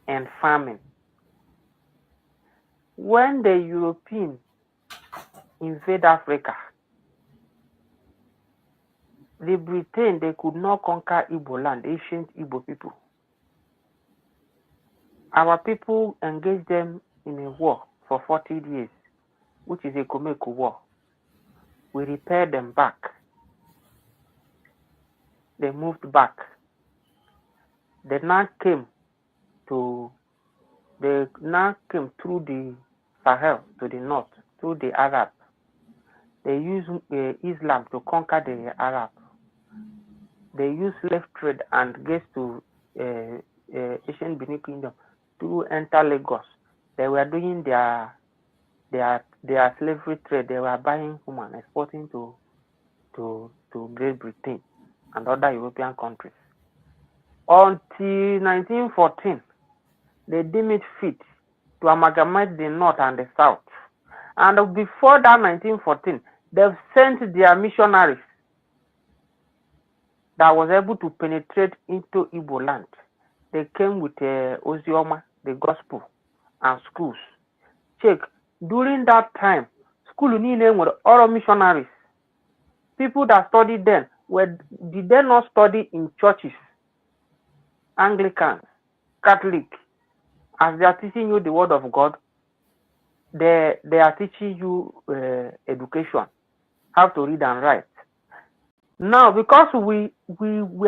Speaker 13: and farming. When the Europeans invade Africa, the Britain, they could not conquer Igbo land, ancient Igbo people. Our people engaged them in a war for 40 years, which is a Komeko war. We repaired them back. They moved back. They now came through the Sahel to the north, through the Arab. They used Islam to conquer the Arab. They used slave trade and gave to Asian Benin Kingdom to enter Lagos. They were doing their slavery trade. They were buying human, exporting to Great Britain and other European countries. Until 1914, they deemed it fit to amalgamate the North and the South. And before that 1914, they've sent their missionaries that was able to penetrate into Igbo land. They came with Ozioma, the gospel, and schools. Check, during that time, school were all missionaries. People that studied then, did they not study in churches? Anglicans, Catholic, as they are teaching you the word of God, they are teaching you education, how to read and write. Now, because we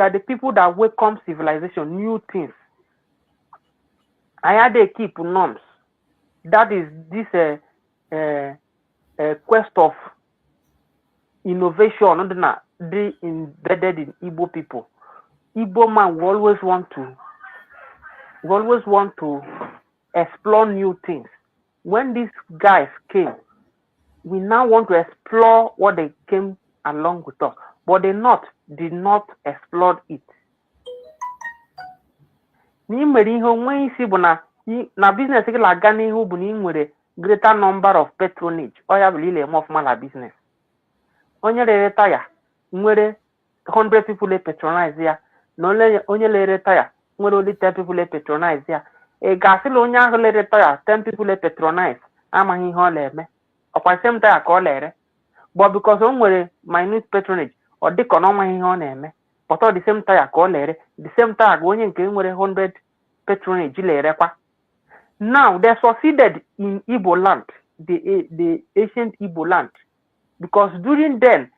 Speaker 13: are the people that welcome civilization, new things, I had to keep norms. That is this quest of innovation, they embedded in Igbo people. Igbo man will always want to explore new things. When these guys came, we now want to explore what they came along with us, but they did not explore it. Na business ga n'ihu bụ na ị nwere greater number of patronage. Oya bụ ile more formal business. Onye rere taya nwere 100 people patronize ya. Na onye rere taya nwere only 10 people patronize ya. Ị ga-asịla onye ahụ rere taya 10 people patronize amaghị ihe ọ na-eme. Ọkwa same taya ka ọ lere. But because o nwere minute patronage, ọ dịka na ọmaghị ihe ọ na-eme. But ọ the same taya ka ọ lere. The same taya ga onye nke nwere 100 patronage lerekwa. Now they succeeded in Igbo land, the ancient Igbo land, because during then,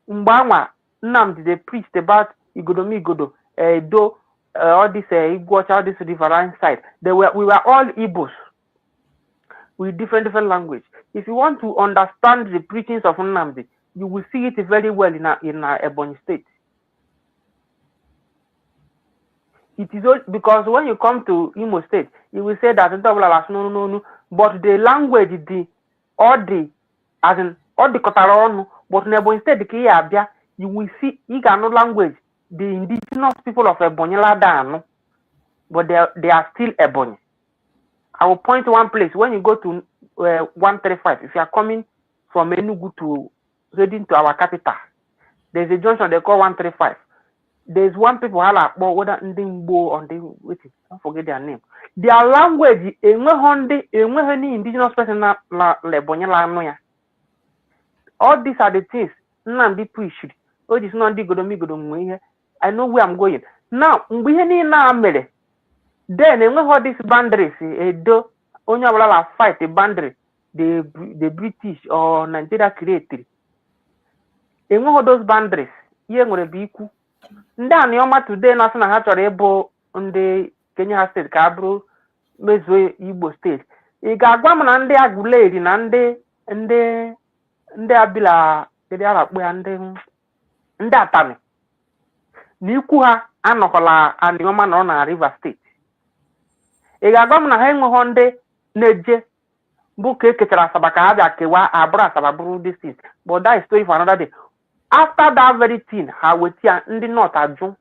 Speaker 13: Mbama Nnamdi they preached about Igodo, all this Igbo, all this riverine side. We were all Igbos with different language. If you want to understand the preachings of Nnamdi, you will see it very well in Ebonyi State. It is because when you come to Imo State, you will say that no. But the language, all the Kotaron, but Nebo instead the you will see no language. The indigenous people of Ebonyi Ladano, but they are still Ebonyi. I will point to one place when you go to 135. If you are coming from Enugu to heading to our capital, there's a junction they call 135. There's one people whether Ndingbo or I don't forget their name. Their language, any indigenous person all these are the things Namdi preached. Oh, this not the I know where I'm going. Now, we need then all these boundaries, do only fight a boundary the British or Nigeria created. In all those boundaries, here will be equal. Then Yoma today national hatchery able on the Kenya State Cabro, Meswe Igbo State. Igagwam and the Agulade and the Abila, the Arab and that time. Nikuha Anokola and the woman on a River State. Igagwam na hang on the Neje book Sabaka Kewa Abra Sababuru this is. But that is story for another day. After that very thing, how we see in the north adjun,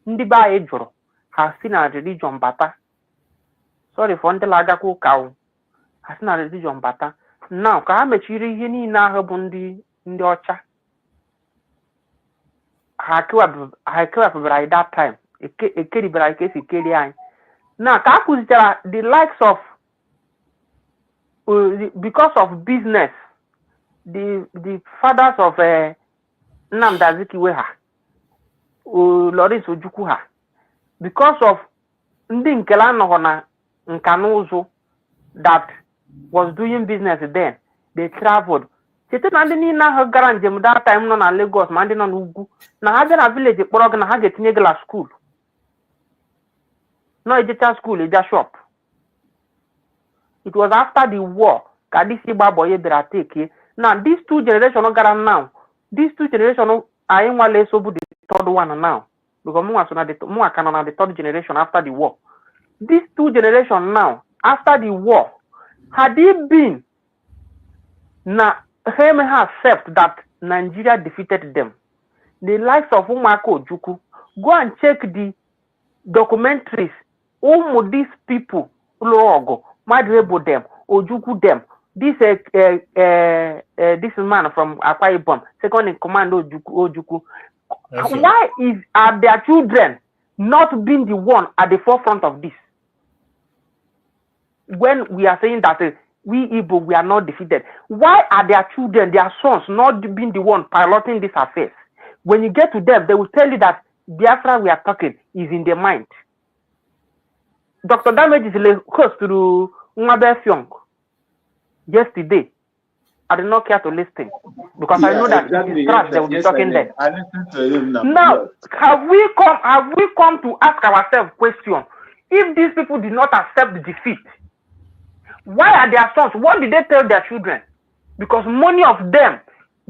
Speaker 13: ndi ba ejoro, has seen a religion bata. Sorry for the lagaku cow, has seen a religion bata. Now, Kahamechiri hini na habundi in the ocha. Haku by that time, a carry by case he carry eye. Now, Kakus the likes of because of business, the fathers of Namdaziki Weha, Loris Ujukuha, because of Ndinkelano Nkanozo that was doing business then, they traveled. C'était nandini na ha garanje mu that time no na Lagos mandi na Ugu na ha na village kporo na ha getinye gla school. No ejeta school eja shop. It was after the war Kadisi Baboye dra take. Now these two generations no gara now. These two generations are in one so the third one now. Because Mua canon the third generation after the war. These two generations now, after the war, had it been na they may accept that Nigeria defeated them. The likes of Umako Juku, go and check the documentaries. These people, Logo, Madrebo them, Ojuku them. This man from Akwa Ibom, second in command Ojuku. Why are their children not being the one at the forefront of this? When we are saying that we Igbo, we are not defeated. Why are their children, their sons, not being the one piloting these affairs? When you get to them, they will tell you that Biafra we are talking is in their mind. Dr. Damage is close to Nwabe Fiong yesterday. I did not care to listen because I know that exactly, they will be talking there.
Speaker 12: I listened to him now.
Speaker 13: Now, have we come to ask ourselves question? If these people did not accept the defeat, why are their sons? What did they tell their children? Because many of them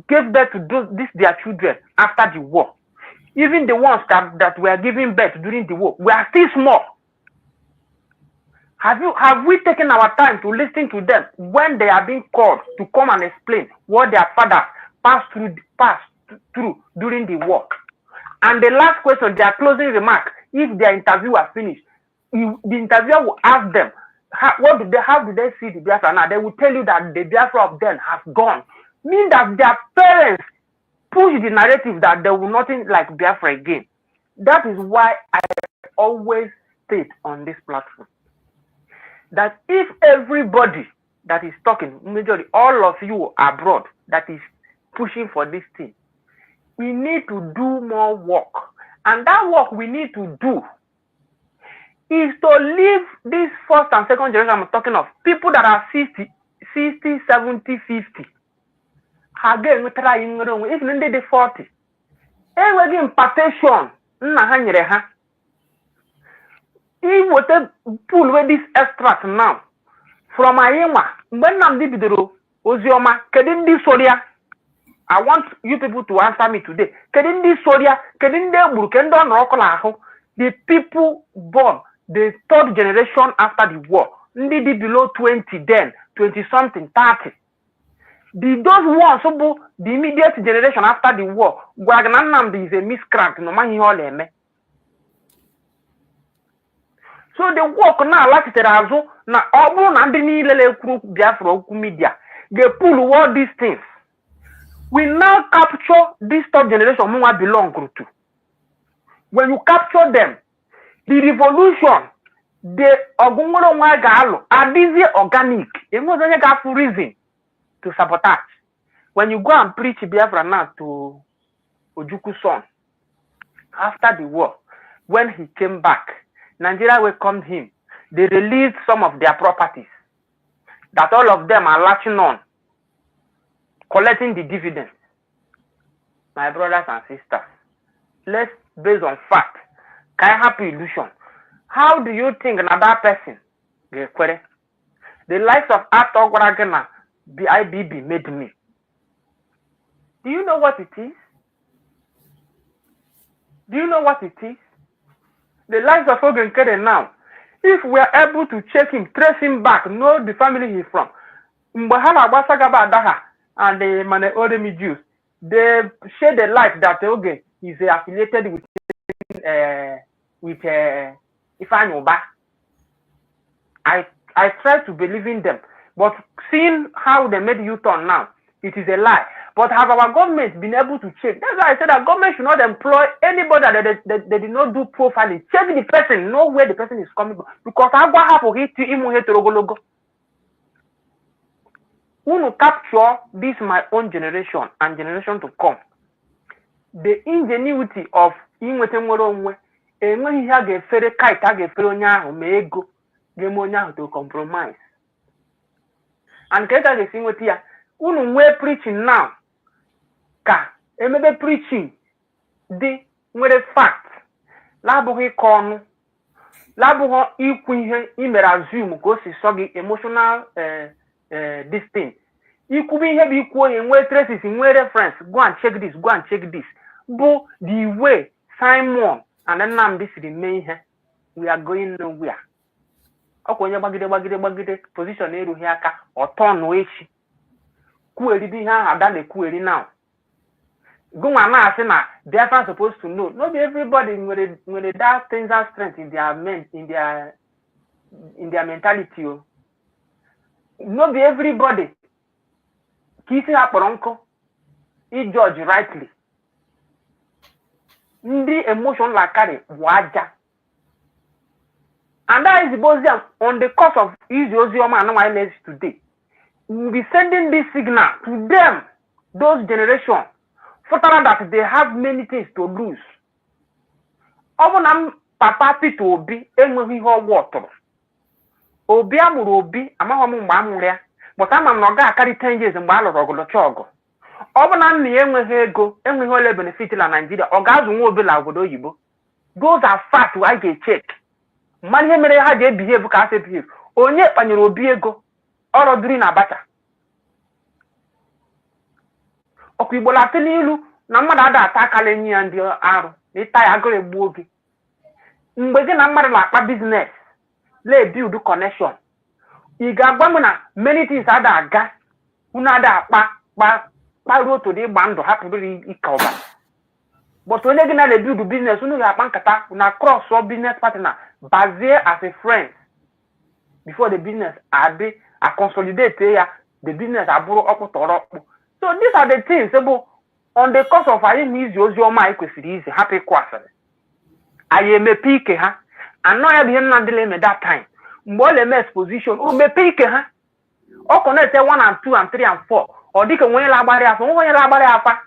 Speaker 13: gave birth to their children after the war. Even the ones that were giving birth during the war were still small. Have we taken our time to listen to them when they are being called to come and explain what their fathers passed through during the war? And the last question, their closing remark, if their interview was finished, the interviewer will ask them, how do they see the Biafra now? They will tell you that the Biafra of them has gone. Meaning that their parents push the narrative that there will nothing like Biafra again. That is why I always state on this platform that if everybody that is talking, majority, all of you abroad that is pushing for this thing, we need to do more work. And that work we need to do is to leave this first and second generation I'm talking of, people that are 60, 70, 50. Again, we try even in the 40. And we give impartation. If we pull away this extract now from Ayema, when I'm the Ozioma, Kedin Soria, I want you people to answer me today. Kedin Soria, Kedin de Burkendo Rokolaho, the people born the third generation after the war, ndị below 20 then, 20 something, 30. Those ones who the immediate generation after the war, Gwaganam is a miscreant, no man all eme. So the work now like it na obu na ndị niile ekwu Biafra okwu media, they pull all these things. We now capture this third generation who belong to. When you capture them, the revolution, the Ogungoro Wagalo are busy organic. It was a reason to sabotage. When you go and preach Biafra now to Ojuku's son, after the war, when he came back, Nigeria welcomed him. They released some of their properties that all of them are latching on, collecting the dividends. My brothers and sisters, let's based on fact, can I have illusion? How do you think another person get query? The likes of Arthur Guaragana, BIBB made me. Do you know what it is? Do you know what it is? The likes of Ogen Kere now, if we are able to check him, trace him back, know the family he's from, Mbahala Basagaba Daha and the Mane Odemi Jews, they share the light that Ogen is affiliated with Ifeanyi Uba. I try to believe in them, but seeing how they made U-turn now, it is a lie. But have our government been able to check? That's why I said that government should not employ anybody that they did not do profiling. Check the person, know where the person is coming from. Because I go have to hit imu heterogologo. Who will capture this my own generation and generation to come? The ingenuity of inwete nwere onwe enweghị ihe a ga-efere kite a ga-efere onye ahụ ma ego ga-eme onye ahụ to compromise. And ka ga ga-esi nweta ya unu nwee preaching now ka emebe preaching dị nwere fact labụghị ịkọ ọnụ labụghị ikwu ihe imere assume ka o si sọ gị emotional this thing ikwube ihe bụ ikwu onye nwee traces nwee reference go and check this bụ the way Simon and Nnamdi siri mee ihe we are going nowhere. Ọkwa onye gbagide position erughị aka ọtọnụ echi kwueri ihe ahụ ada na-ekwueri now. Gụnwa na-asị na Biafra supposed to know. Not everybody nwere that strength in their mentality. Not everybody ka isi ha kpọrọ nkụ judge rightly. Ndị emotion la carry waja. And that is the on the course of Easy Ozioma and YLS today. We will be sending this signal to them, those generations, for that they have many things to lose. Obunam Papa Pete Obi, enweghị ihe water. Obi amụrụ Obi, amaghị m mgbe amụrụ ya, but ama m na ọ ga-akarị 10 years mgbe a lụrụ ọgụlọcha ọgụ. Ọ bụ na nna ya enweghị ego, enweghị ole benefit na Nigeria, ọ ga-azụ nwa obi la obodo oyibo. Those are facts I ga-check. Mmadụ ihe mere ha ga-ebehave ka ha si behave. Onye kpanyere Obi ego, ọrụ duri na Abacha. Ọkụ Igbo latị n'ilu na mmadụ ada ata akala enyi ya ndị arụ na ịta ya agụrụ egbu oge. Mgbe gị na mmadụ na-akpa business, build connection. Ị ga-agwa m na many things ada aga, unu ada kparuo otu dị ịgba ndụ hapụrụ ike ọba. But onye gị na build business, unu ga-akpa nkata na cross or business partner, bazie as a friend. Before the business are consolidate ya, the business abụrụ ọkpụtọrọ ọkpụ. So these are the things on the course of anyị na izi ozi ọma anyị kwesịrị izi hapụ ịkụ asịrị. Anyị emepe ike ha. Anọ ya bụ ihe Nnamdi eme that time. Mgbe ọ na-eme exposition, o mepe ike ha. Ọ connect 1 and 2 and 3 and 4. Ọ dịka onye na-agbara afa, onye na-agbara afa.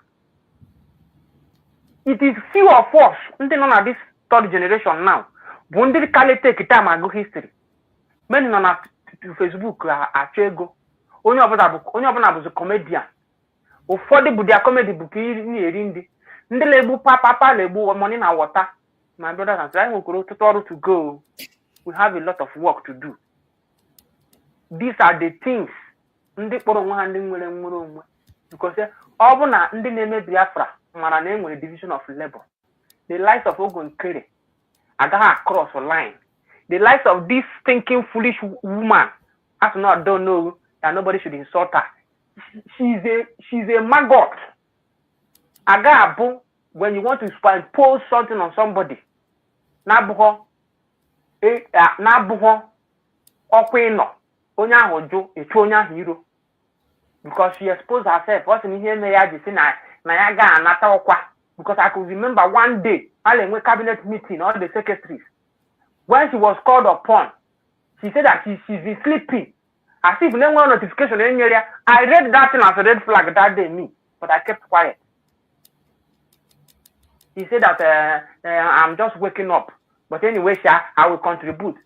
Speaker 13: It is few of us ndị nọ na this third generation now bụ ndị kale take time agụ history. Many nọ na Facebook achọ ego. Onye ọbụla bụzi comedian. Ụfọdụ bụ dia comedy bụ ka iri ndị na-egbu papa na-egbu money na water. My brothers and sisters, we have ọrụ to go. We have a lot of work to do. These are the things ndị kpọrọ onwe ha ndị nwere onwe. Because ọ bụ na ndị na-eme Biafra mara na enwere division of labor. The likes of Ogun Kere agaha cross the line. The likes of this thinking foolish woman, as not don't know that nobody should insult her. She's a maggot. Agaha, when you want to impose something on somebody, nabuho okweno onya hojo echonya hero, because she exposed herself. What's in here? May I just say na ya anata okwa? Because I could remember one day, I cabinet meeting, all the secretaries, when she was called upon, she said that she's been sleeping, as if no one notification in the area. I read that thing as a red flag that day, but I kept quiet. He said that I'm just waking up, but anyway, I will contribute.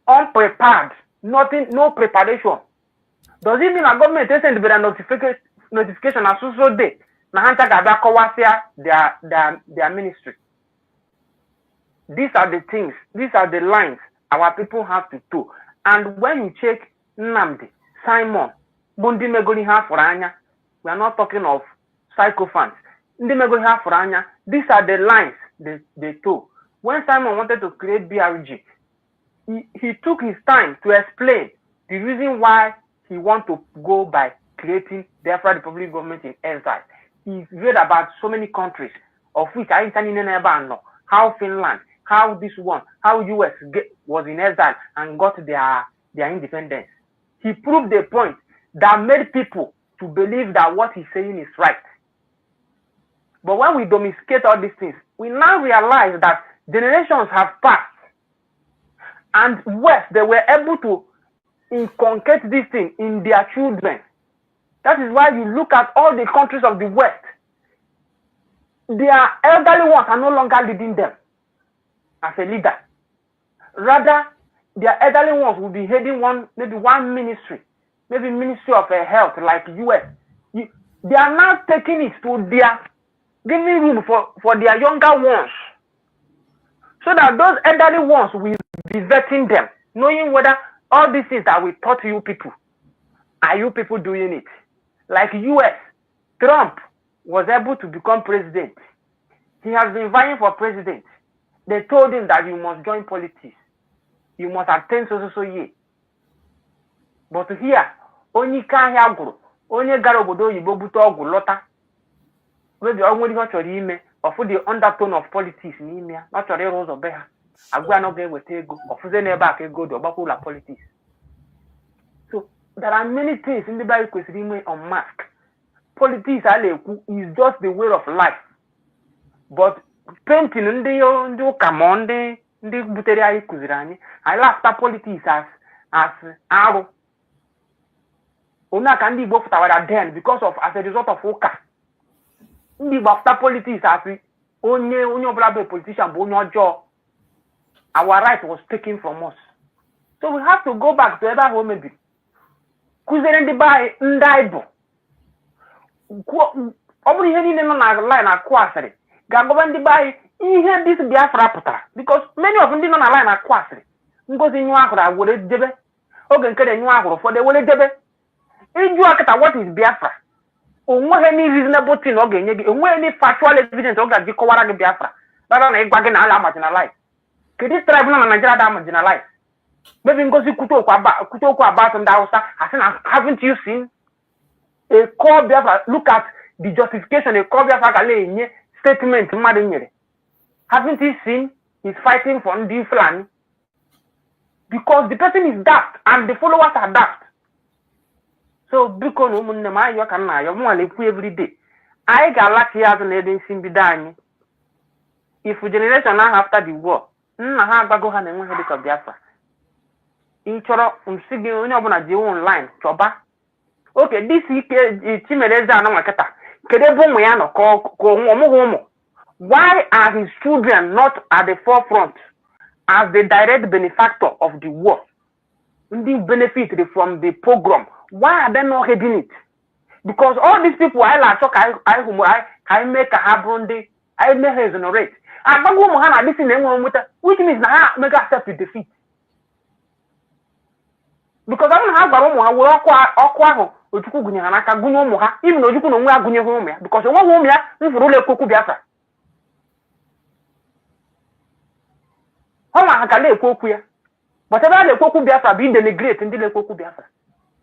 Speaker 13: Unprepared, nothing, no preparation. Does it mean a government is sending a notification as so day? Their ministry. These are the things, these are the lines our people have to do. And when you check Nnamdi, Simon, Bundi Megoni Hafuranya, we are not talking of sycophants. These are the lines they took. When Simon wanted to create BRG, he took his time to explain the reason why he wanted to go by creating the Biafra Republic government in exile. He read about so many countries, of which I didn't know how Finland, how this one, how US was in exile and got their independence. He proved the point that made people to believe that what he's saying is right. But when we domesticate all these things, we now realize that generations have passed, and West, they were able to inculcate this thing in their children. That is why you look at all the countries of the West, their elderly ones are no longer leading them as a leader. Rather, their elderly ones will be heading maybe one ministry, maybe Ministry of Health like US. They are now taking it to their, giving room for their younger ones, so that those elderly ones will be vetting them, knowing whether all these things that we taught you people, are you people doing it? Like US, Trump was able to become president. He has been vying for president. They told him that you must join politics. You must attend so year. But here, only can hear guru, only garobodo yibobuto ogu lota. Maybe only got your email or for the undertone of politics in email, not your rules of beha. Agua no get with ego, or for the never go to bakula politics. So there are many things in the Bible which unmasked. Politics is just the way of life. But painting in the Kamonde, the Buteria Kuzirani, I laughed at politics as arrow. Una can be both our den because of as a result of Oka. The after politics as only black politician, but not job. Our right was taken from us. So we have to go back to other home maybe. Kuzere the by ndaibo. Obri heni no na line akwasere. Gagoban the by ihe this Biafra puta because many of them did not line akwasere. Ngozi nyu akura wole debe. Oge nke de nyu akura for the wole debe. Iju akata what is Biafra? Onwe any reasonable thing oge nye gi. Onwe any factual evidence oge ji kowara gi Biafra. Rather na igwa gi na ala marginalize. This tribe na Nigeria da marginalize. Maybe Ngozi kuto kwa about on the Hausa. Haven't you seen a core Biafra? Look at the justification a core Biafra kale statement madinyere. Haven't you seen he's fighting for the Fulani? Because the person is daft and the followers are daft. So because no munne ma yo kan na yo mo ale ku every day. I ga lati ya zo na eden simbidani. If generation now after the war, na ha agbago ha na enwe he dika Biafra. Inchoro umsigi onye obuna ji online choba. Okay, this chimereza na maketa. Kede bo mu ya no ko omugo. Why are his children not at the forefront as the direct benefactor of the war? They benefited from the pogrom. Why are they not heading it? Because all these people I make a habronde, I make her exonerate. Which means now make accept the defeat. Because I don't have a woman even though you couldn't because you want Homa ka le ekwu ya. But ebe a na-ekwu okwu Biafra bụ denigrate ndị na-ekwu okwu Biafra.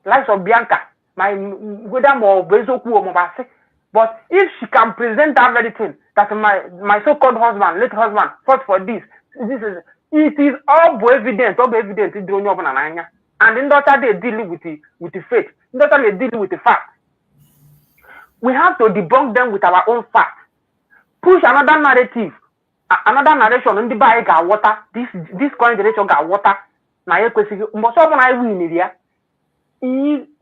Speaker 13: Likes of Bianca, whether more bezoku or mobase. But if she can present that very thing, that my so-called husband, late husband, fought for this is it is all evident, and in daughter they deal with the faith, in daughter they deal with the fact. We have to debunk them with our own fact. Push another narrative, another narration on the buy got water, this current generation got water. Na ekwesịghị mgbọsọ ọbụla anyị win ya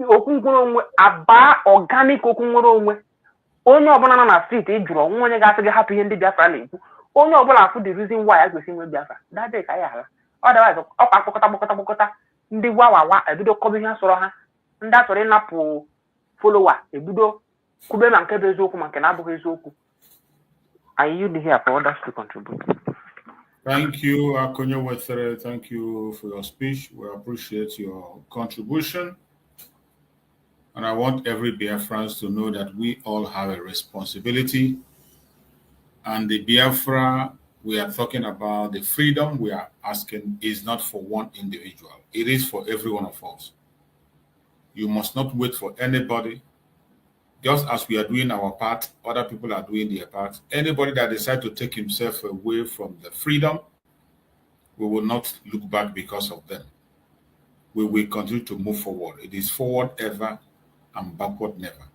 Speaker 13: okwu nwere onwe aba organic okwu nwere onwe onye ọbụla nọ na street ịjụrụ onwe onye ga-asị gị hapụ ihe ndị Biafra na-ekwu onye ọbụla afụ the reason why ya kwesịrị inwe Biafra that day ka ya ala otherwise ọkwa akpọkọta ndị wawawa ebido kọba ihe asọrọ ha ndị achọrọ ịnapụ follower ebido kwube ma nke bụ eziokwu ma nke na-abụghị eziokwu. I yield here for others to contribute.
Speaker 5: Thank you, Akonyo Wethere. Thank you for your speech. We appreciate your contribution. And I want every Biafrans to know that we all have a responsibility. And the Biafra we are talking about, the freedom we are asking, is not for one individual. It is for every one of us. You must not wait for anybody. Just as we are doing our part, other people are doing their part. Anybody that decides to take himself away from the freedom, we will not look back because of them. We will continue to move forward. It is forward ever and backward never.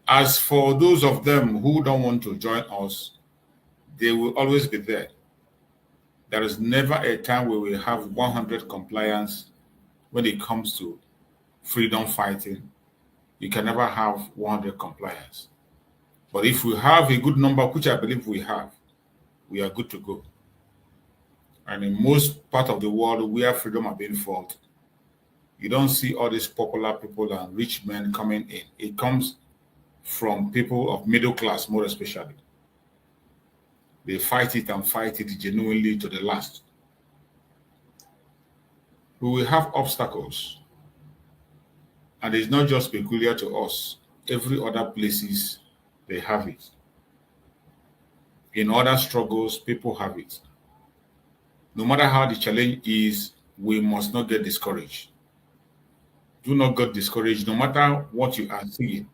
Speaker 5: As for those of them who don't want to join us, they will always be there. There is never a time where we have 100 compliance when it comes to freedom fighting. You can never have 100 compliance. But if we have a good number, which I believe we have, we are good to go. And in most part of the world where freedom has been fought, you don't see all these popular people and rich men coming in. It comes from people of middle class, more especially. They fight it and fight it genuinely to the last. We will have obstacles. And it's not just peculiar to us. Every other places, they have it. In other struggles, people have it. No matter how the challenge is, we must not get discouraged. Do not get discouraged, no matter what you are seeing.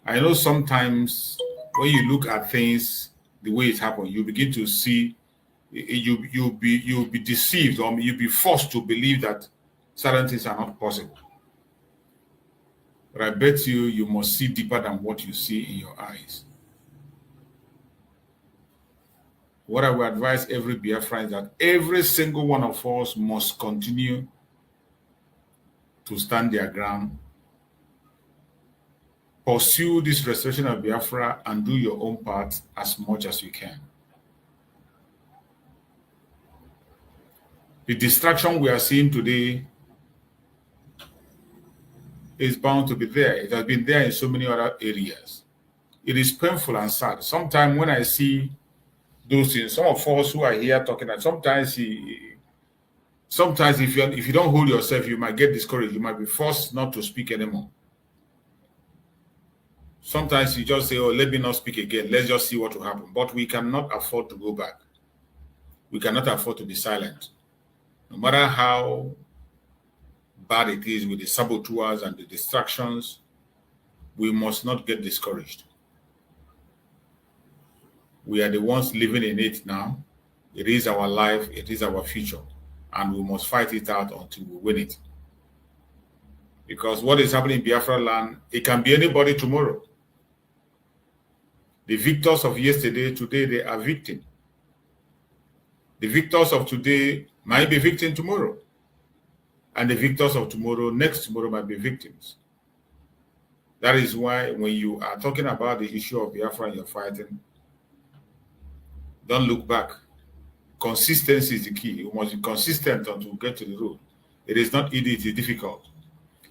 Speaker 5: I know sometimes when you look at things the way it happened, you begin to see, you'll be deceived, or you'll be forced to believe that certain things are not possible. But I bet you must see deeper than what you see in your eyes. What I would advise every Biafran is that every single one of us must continue to stand their ground, pursue this restoration of Biafra, and do your own part as much as you can. The distraction we are seeing today is bound to be there. It has been there in so many other areas. It is painful and sad. Sometimes when I see those things, some of us who are here talking, and sometimes if you don't hold yourself, you might get discouraged. You might be forced not to speak anymore. Sometimes you just say, oh, let me not speak again. Let's just see what will happen. But we cannot afford to go back. We cannot afford to be silent. No matter how bad it is with the saboteurs and the distractions, we must not get discouraged. We are the ones living in it now. It is our life, it is our future, and we must fight it out until we win it. Because what is happening in Biafra land, it can be anybody tomorrow. The victors of yesterday, today, they are victims. The victors of today might be victims tomorrow. And the victors of tomorrow, next tomorrow, might be victims. That is why when you are talking about the issue of Biafra and you're fighting, don't look back. Consistency is the key. You must be consistent until you get to the road. It is not easy, it is difficult.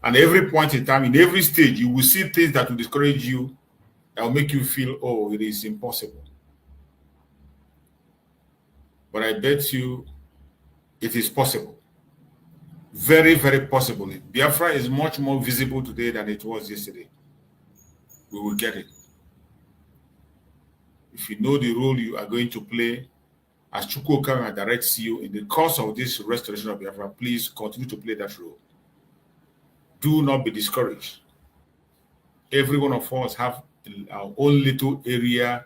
Speaker 5: And every point in time, in every stage, you will see things that will discourage you, that will make you feel, oh, it is impossible. But I bet you it is possible. Very, very possible. Biafra is much more visible today than it was yesterday. We will get it. If you know the role you are going to play, As Chukwuka directs you in the course of this restoration of Biafra, please continue to play that role. Do not be discouraged. Every one of us have our own little area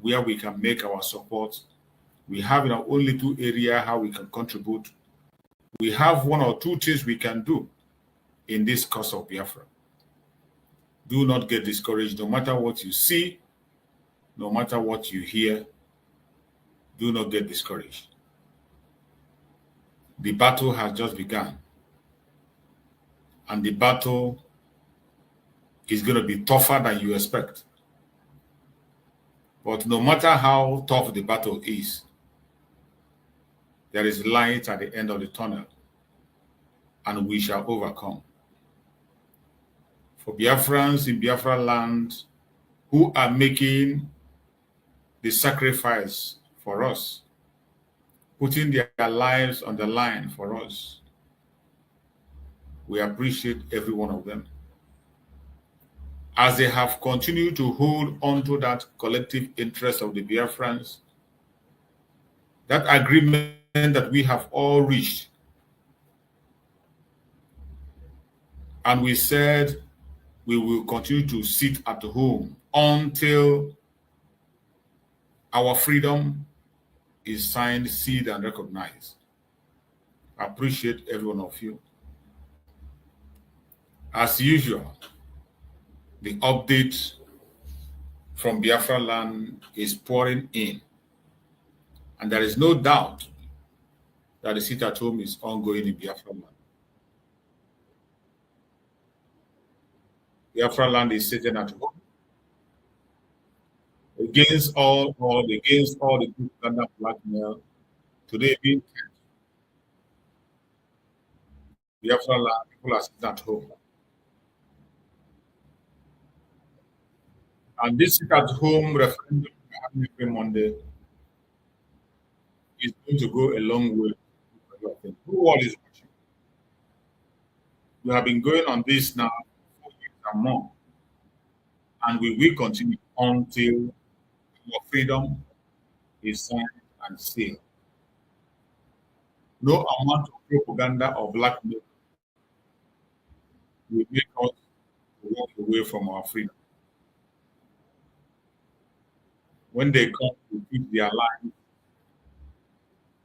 Speaker 5: where we can make our support. We have in our own little area how we can contribute. We have one or two things we can do in this cause of Biafra. Do not get discouraged, no matter what you see, no matter what you hear. Do not get discouraged. The battle has just begun. And the battle is going to be tougher than you expect. But no matter how tough the battle is, there is light at the end of the tunnel, and we shall overcome. For Biafrans in Biafra land who are making the sacrifice for us, putting their lives on the line for us, we appreciate every one of them. As they have continued to hold on to that collective interest of the Biafrans, that agreement that we have all reached. And we said we will continue to sit at home until our freedom is signed, sealed, and recognized. I appreciate every one of you. As usual, the update from Biafra land is pouring in. And there is no doubt that the sit at home is ongoing in Biafra land. Biafra land is sitting at home against all the propaganda blackmail. Today being Biafra land, people are sitting at home. And this sit at home referendum happening every Monday is going to go a long way. The whole world is watching. We have been going on this now for 4 years and more, and we will continue until our freedom is signed and sealed. No amount of propaganda or blackmail will make us walk away from our freedom. When they come to keep their lives,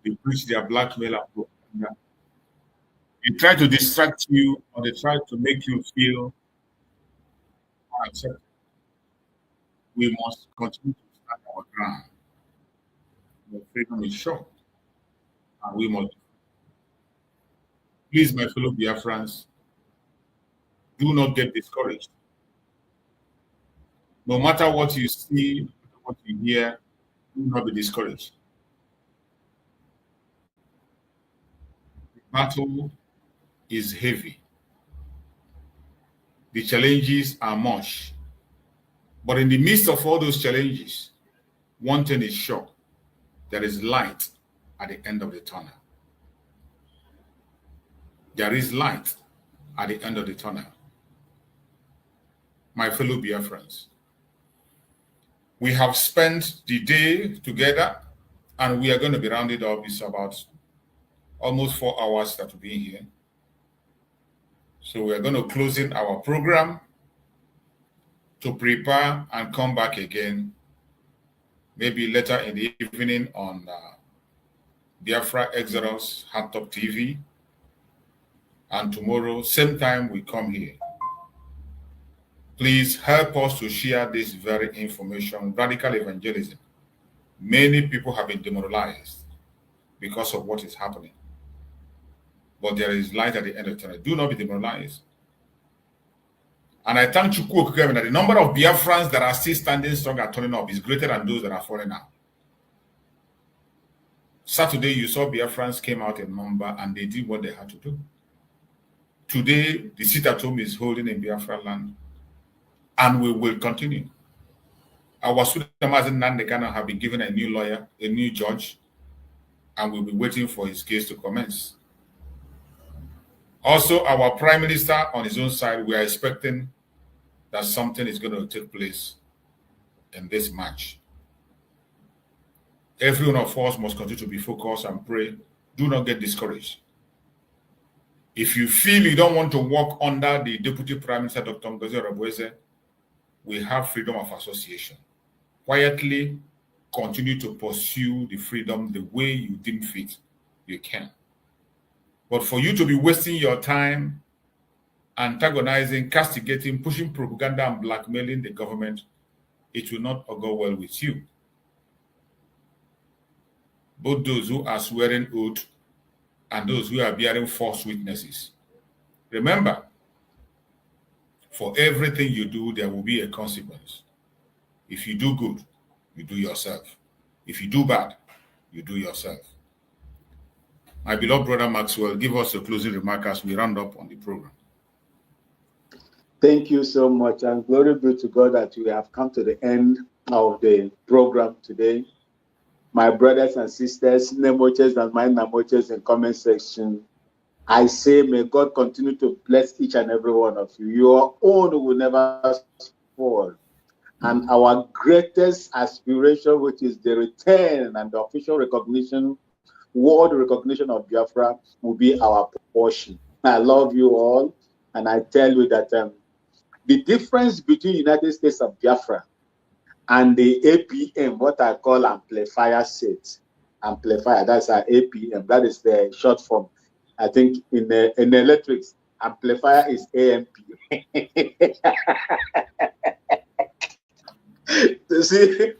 Speaker 5: they preach their blackmail and propaganda. They try to distract you, or they try to make you feel unaccepted. We must continue to stand our ground. The freedom is short, and we must. Please, my fellow Biafrans, do not get discouraged. No matter what you see, no matter what you hear, do not be discouraged. The battle is heavy. The challenges are much. But in the midst of all those challenges, one thing is sure: there is light at the end of the tunnel. There is light at the end of the tunnel. My fellow Biafrans, we have spent the day together, and we are going to be rounded up. It's about almost 4 hours that we've been here. So we are going to close in our program to prepare and come back again, maybe later in the evening on Biafra Exodus Hardtop TV. And tomorrow, same time, we come here. Please help us to share this very information, radical evangelism. Many people have been demoralized because of what is happening. But there is light at the end of the tunnel. Do not be demoralized. And I thank Chukwu Okike that the number of Biafrans that are still standing strong and turning up is greater than those that are falling out. Saturday, you saw Biafrans came out in number and they did what they had to do. Today, the sit at home is holding in Biafra land, and we will continue. Our student Mazen Nandekano have been given a new lawyer, a new judge, and we'll be waiting for his case to commence. Also, our Prime Minister on his own side, we are expecting that something is going to take place in this match. Every one of us must continue to be focused and pray. Do not get discouraged. If you feel you don't want to work under the Deputy Prime Minister, Dr. Ngozi Oreboweze, we have freedom of association. Quietly continue to pursue the freedom the way you deem fit. You can. But for you to be wasting your time antagonizing, castigating, pushing propaganda and blackmailing the government, it will not go well with you. Both those who are swearing oath and those who are bearing false witnesses. Remember, for everything you do, there will be a consequence. If you do good, you do yourself. If you do bad, you do yourself. My beloved brother Maxwell, give us a closing remark as we round up on the program.
Speaker 12: Thank you so much, and glory be to God that we have come to the end of the program today. My brothers and sisters, Nemoches and my Namoches in comment section, I say may God continue to bless each and every one of you. Your own will never fall. And our greatest aspiration, which is the return and the official recognition, world recognition of Biafra, will be our portion. I love you all, and I tell you that the difference between United States of Biafra and the APM, what I call amplifier set, amplifier, that's our APM, that is the short form. I think in electrics, amplifier is AMP. You see,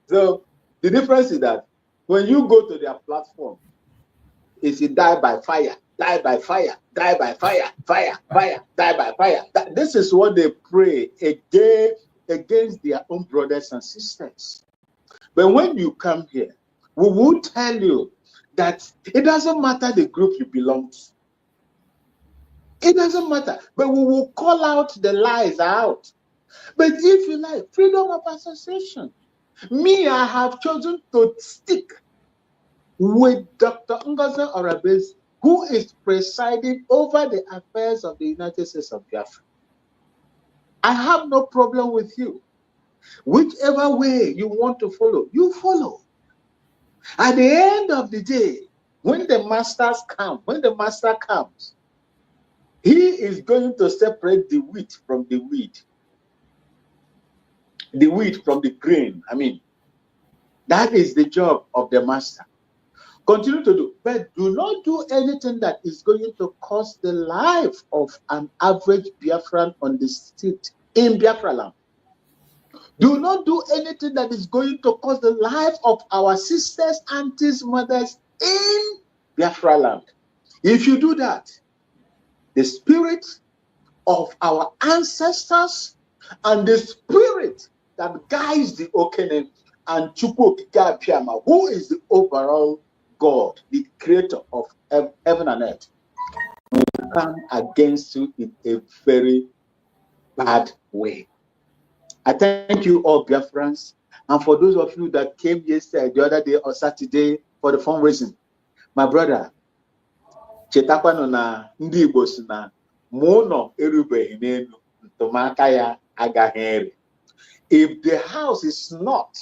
Speaker 12: so the difference is that when you go to their platform, it's a die by fire, die by fire, die by fire, fire, fire, die by fire. This is what they pray against their own brothers and sisters. But when you come here, we will tell you that it doesn't matter the group you belong to. It doesn't matter, but we will call out the lies out. But if you like, freedom of association. Me, I have chosen to stick with Dr. Ngozi Oreboweze, who is presiding over the affairs of the United States of Biafra. I have no problem with you. Whichever way you want to follow, you follow. At the end of the day, when the master comes, he is going to separate the wheat from the weed. The wheat from the grain. I mean, that is the job of the master. Continue to do, but do not do anything that is going to cost the life of an average Biafran on the street in Biafra land. Do not do anything that is going to cost the life of our sisters, aunties, mothers in Biafra land. If you do that, the spirit of our ancestors and the spirit that guides the Okene and Chukwu Okike Abiama, who is the overall God, the creator of heaven and earth, will come against you in a very bad way. I thank you all, Biafrans, and for those of you that came yesterday, the other day, or Saturday for the fundraising. My brother, chetakwa na ndị Igbo si na muno erubeghị n'elu ntụmaka ya agaghị eri. If the house is not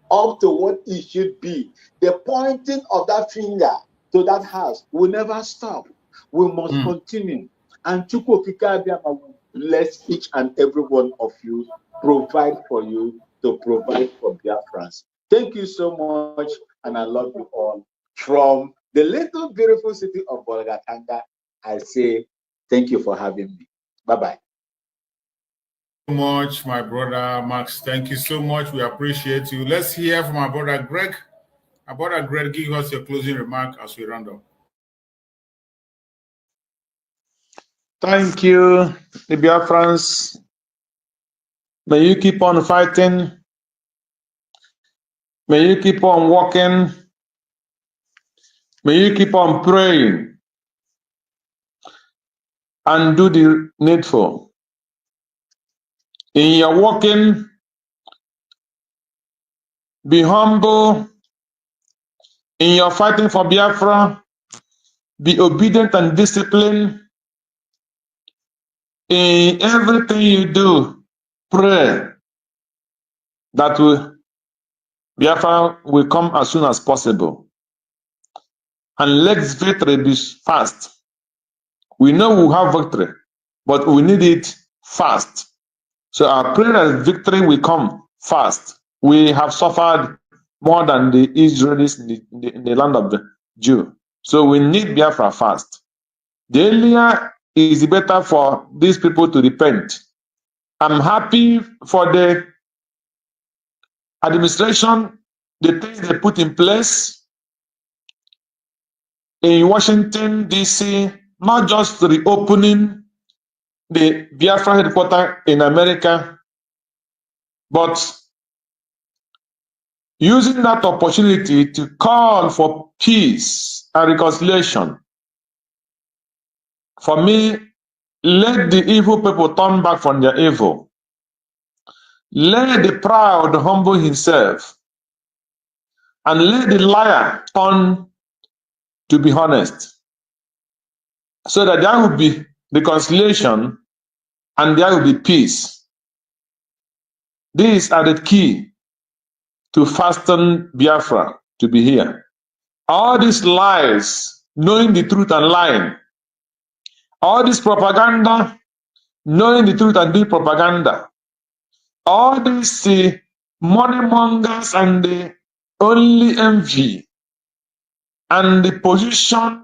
Speaker 12: up to what it should be, the pointing of that finger to that house will never stop. We must continue. And Chukwu Okike Abiama will bless each and every one of you, provide for you, to provide for Biafrans. Thank you so much, and I love you all. From the little beautiful city of Bolgatanga, I say thank you for having me. Bye-bye.
Speaker 5: So much, my brother Max. Thank you so much. We appreciate you. Let's hear from our brother Greg. Our brother Greg, give us your closing remark as we round up.
Speaker 7: Thank you, the Biafrans. May you keep on fighting. May you keep on walking. May you keep on praying and do the needful. In your walking, be humble. In your fighting for Biafra, be obedient and disciplined. In everything you do, pray that Biafra will come as soon as possible. And let's victory be fast. We know we have victory, but we need it fast. So our prayer that victory will come fast. We have suffered more than the Israelis in the land of the Jew. So we need Biafra fast. The earlier is better for these people to repent. I'm happy for the administration, the things they put in place in Washington, D.C., not just reopening the Biafra headquarters in America, but using that opportunity to call for peace and reconciliation. For me, let the evil people turn back from their evil. Let the proud humble himself. And let the liar turn to be honest. So that there will be reconciliation and there will be peace. These are the key to fasten Biafra to be here. All these lies, knowing the truth and lying. All this propaganda, knowing the truth and doing propaganda. All these money mongers and the only envy and the position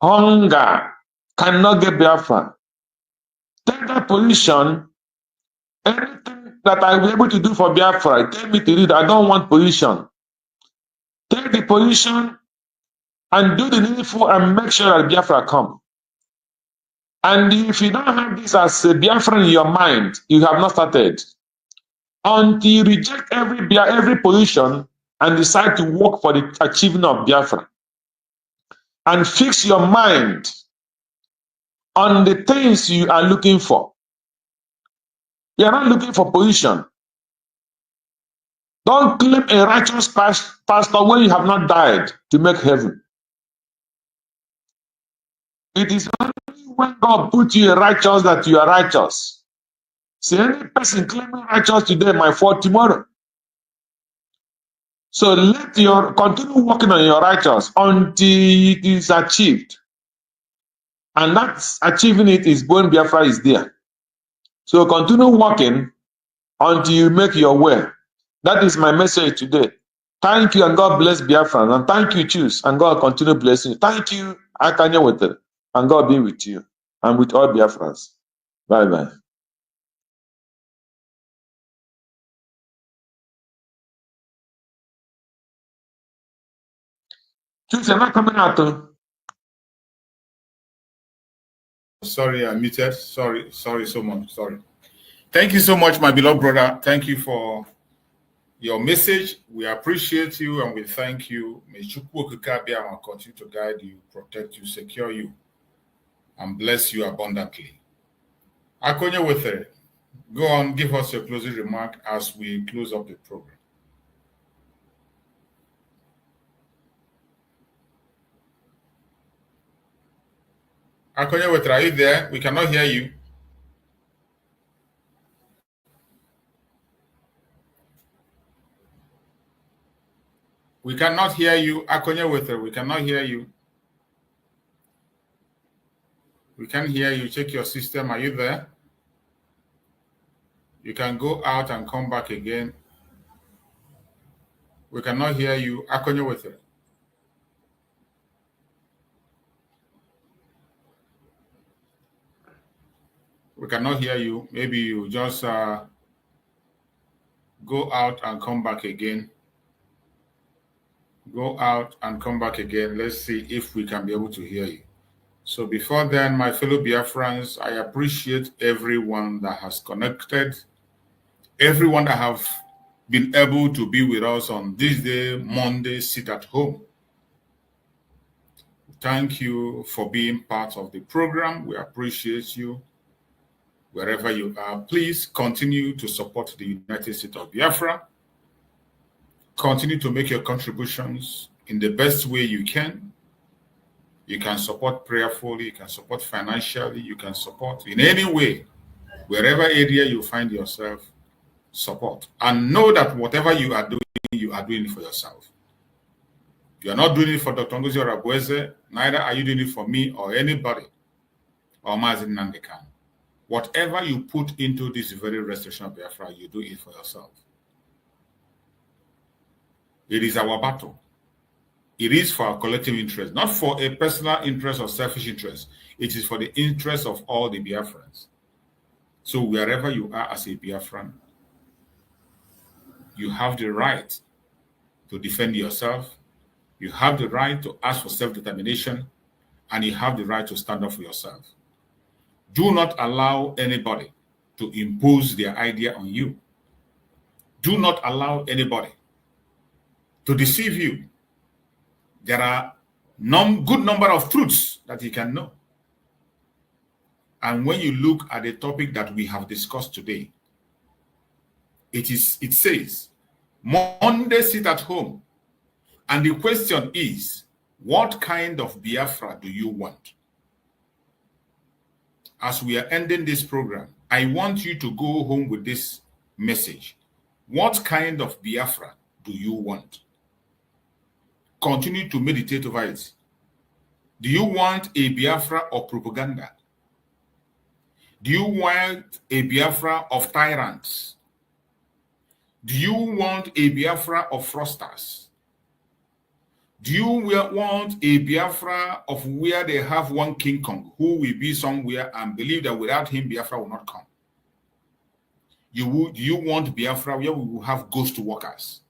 Speaker 7: hunger cannot get Biafra. Take that position, anything that I will be able to do for Biafra, tell me to do that. I don't want position. Take the position and do the needful and make sure that Biafra come. And if you don't have this as a Biafran in your mind, you have not started. Until you reject every position and decide to work for the achievement of Biafra. And fix your mind on the things you are looking for. You are not looking for position. Don't claim a righteous pastor when you have not died to make heaven. It is only when God puts you righteous that you are righteous. See, any person claiming righteous today might fall tomorrow. So continue working on your righteous until it is achieved. And that's achieving it is when Biafra is there. So continue working until you make your way. That is my message today. Thank you and God bless Biafran. And thank you, Choose, and God continue blessing you. Thank you, Akanya Wetel, and God be with you and with all Biafrans. Bye-bye. Choose, you're not coming out.
Speaker 5: Sorry, I muted. Sorry so much. Sorry. Thank you so much, my beloved brother. Thank you for your message. We appreciate you and we thank you. May Chukwu Okike continue to guide you, protect you, secure you, and bless you abundantly. Akonye Wethere, go on, give us your closing remark as we close up the program. Akonye Wethere, are you there? We cannot hear you. We cannot hear you. Akonye Wethere, we cannot hear you. We can't hear you. Check your system. Are you there? You can go out and come back again. We cannot hear you. Akonye Wethere. We cannot hear you. Maybe you just go out and come back again. Go out and come back again. Let's see if we can be able to hear you. So before then, my fellow Biafrans, I appreciate everyone that has connected, everyone that have been able to be with us on this day, Monday, sit at home. Thank you for being part of the program. We appreciate you wherever you are. Please continue to support the United States of Biafra. Continue to make your contributions in the best way you can. You can support prayerfully, you can support financially, you can support in any way, wherever area you find yourself. support. And know that whatever you are doing it for yourself. You are not doing it for Dr. Ngozi Orabueze, neither are you doing it for me or anybody or Mazin Nandekan. Whatever you put into this very restoration of Biafra, you do it for yourself. It is our battle. It is for our collective interest, not for a personal interest or selfish interest. It is for the interest of all the Biafrans. So wherever you are as a Biafran, you have the right to defend yourself. You have the right to ask for self-determination, and you have the right to stand up for yourself. Do not allow anybody to impose their idea on you. Do not allow anybody to deceive you. There are good number of truths that you can know. And when you look at the topic that we have discussed today, it says, Monday sit at home. And the question is, what kind of Biafra do you want? As we are ending this program, I want you to go home with this message. What kind of Biafra do you want? Continue to meditate over it. Do you want a Biafra of propaganda? Do you want a Biafra of tyrants? Do you want a Biafra of fraudsters? Do you want a Biafra of where they have one King Kong who will be somewhere and believe that without him Biafra will not come? Do you want Biafra where we will have ghost workers?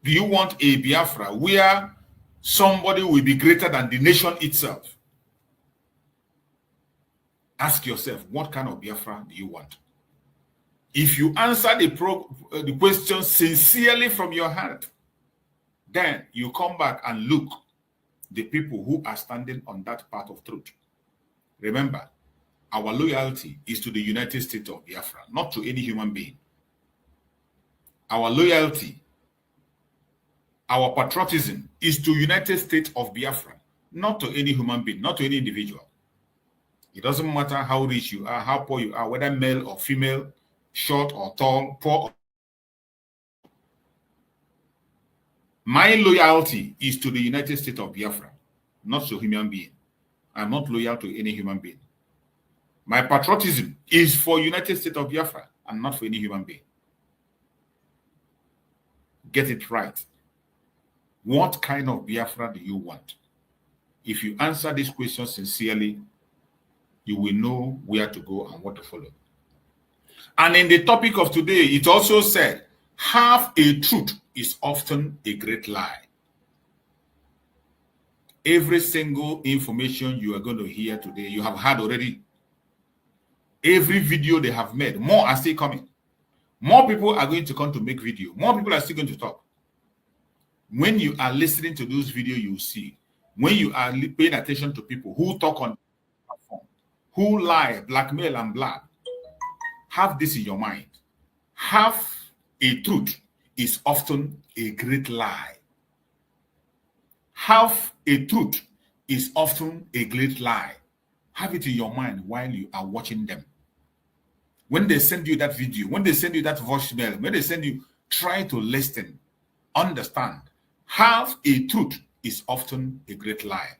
Speaker 5: Do you want a Biafra where somebody will be greater than the nation itself? Ask yourself, what kind of Biafra do you want? If you answer the question sincerely from your heart, then you come back and look the people who are standing on that path of truth. Remember, our loyalty is to the United States of Biafra, not to any human being. Our loyalty, our patriotism is to United States of Biafra, not to any human being, not to any individual. It doesn't matter how rich you are, how poor you are, whether male or female, short or tall, poor or... My loyalty is to the United States of Biafra, not to human being. I'm not loyal to any human being. My patriotism is for United States of Biafra and not for any human being. Get it right. What kind of Biafra do you want? If you answer this question sincerely, you will know where to go and what to follow. And in the topic of today, it also said, half a truth is often a great lie. Every single information you are going to hear today, you have heard already. Every video they have made, more are still coming. More people are going to come to make video. More people are still going to talk. When you are listening to those videos, you see. When you are paying attention to people who talk on platform, who lie, blackmail, and blah, have this in your mind. Half a truth is often a great lie. Half a truth is often a great lie. Have it in your mind while you are watching them. When they send you that video, when they send you that voicemail, when they send you, try to listen, understand. Half a truth is often a great lie.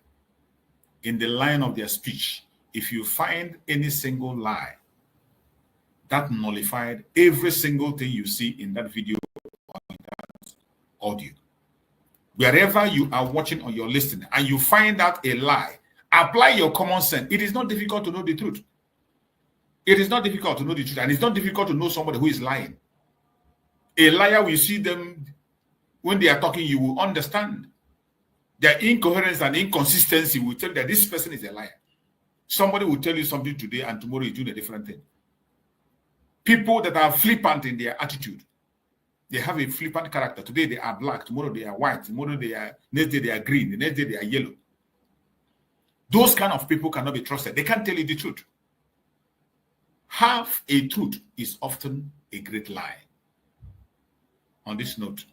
Speaker 5: In the line of their speech, if you find any single lie, that nullified every single thing you see in that video or in that audio. Wherever you are watching or you're listening and you find out a lie, apply your common sense. It is not difficult to know the truth. It is not difficult to know the truth, and it's not difficult to know somebody who is lying. A liar, will see them when they are talking, you will understand. Their incoherence and inconsistency will tell you that this person is a liar. Somebody will tell you something today and tomorrow you're doing a different thing. People that are flippant in their attitude, they have a flippant character. Today they are black, tomorrow they are white, tomorrow next day they are green, the next day they are yellow. Those kind of people cannot be trusted. They can't tell you the truth. Half a truth is often a great lie. On this note,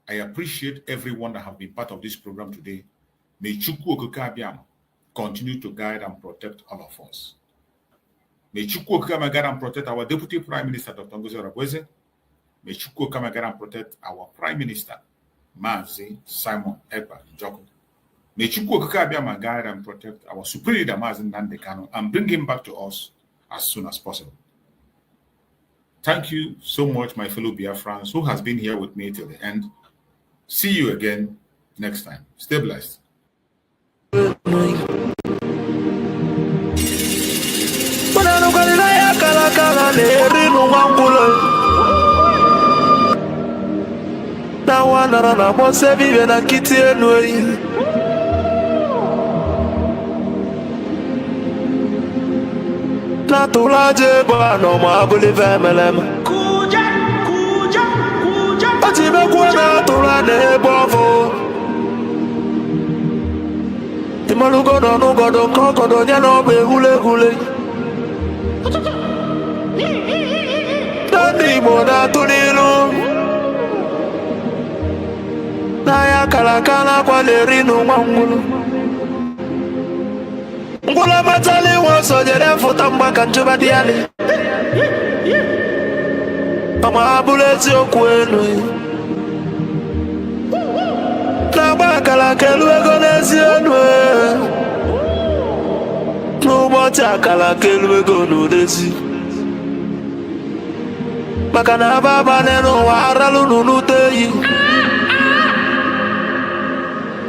Speaker 5: I appreciate everyone that have been part of this program today. May Chukwu Okike Abiam continue to guide and protect all of us. May Chukwu come and protect our Deputy Prime Minister, Dr. Ngozi Orebweze. May Chukwu come and protect our Prime Minister, Mazi Simon Ekpa Njoku. May Chukwu come and protect our Supreme Leader, Mazi Nnamdi Kanu, and bring him back to us as soon as possible. Thank you so much, my fellow Biafrans, who has been here with me till the end. See you again next time. Stay blessed.
Speaker 14: Natulaje bano mabuli vemelem. Atibe kwa natulane bovo. Timalugo no nugo do koko do nyano be hule hule. Dani mo natulilu. Naya kalakala kwa lerinu mangulu. Ngula matali waso jere futa mbaka njuba diali. Ama abulezi okwenu. Nabaka la kelu egonezi enwe. Nubota kala kelu egonu desi. Maka na baba neno wa aralu nunuteyi.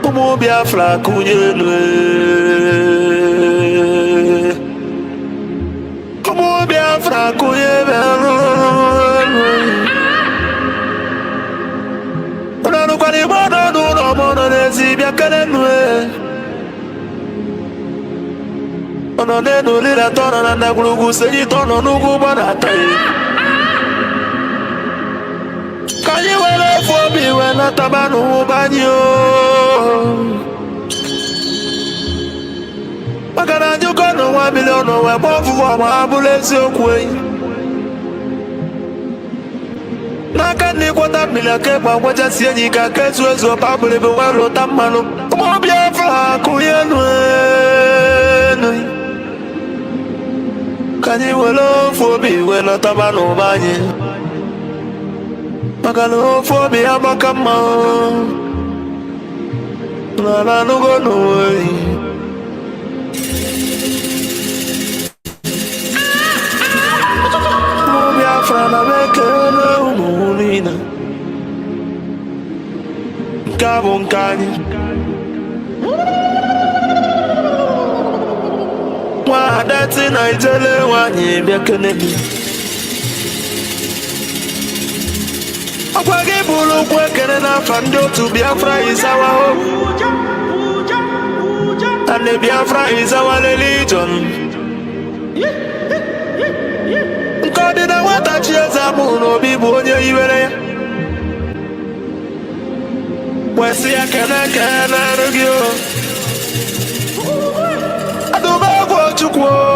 Speaker 14: Umu Biafra kunyenwe. Biafra kuyebelu Unanu kwani mono nuno mono nezi biakenenwe Ono nenu lila tono nanda gulugu seji tono nugu banatai Kanyi wele fobi wena tabanu banyo Makana nyuko no 1 million we bofu wa mabulezi okwe Naka ni kwata milake pa waja sienyi ka kesu ezo pabule be walo tamano Mo Biafra kuyenwe Kanyi welo fobi wena tabano banye Makana fobi abakama Nala nugo no Biafra na bekele umunina Nkabo nkani Wadati na ijele wanyi bekele mi Akwagi bulu kwekene na fandi otu Biafra is our hope And the Biafra is our religion Nkodi na wata chieza muno bibu onye iwere Wesi ya kene rugio Adubagwo chukwo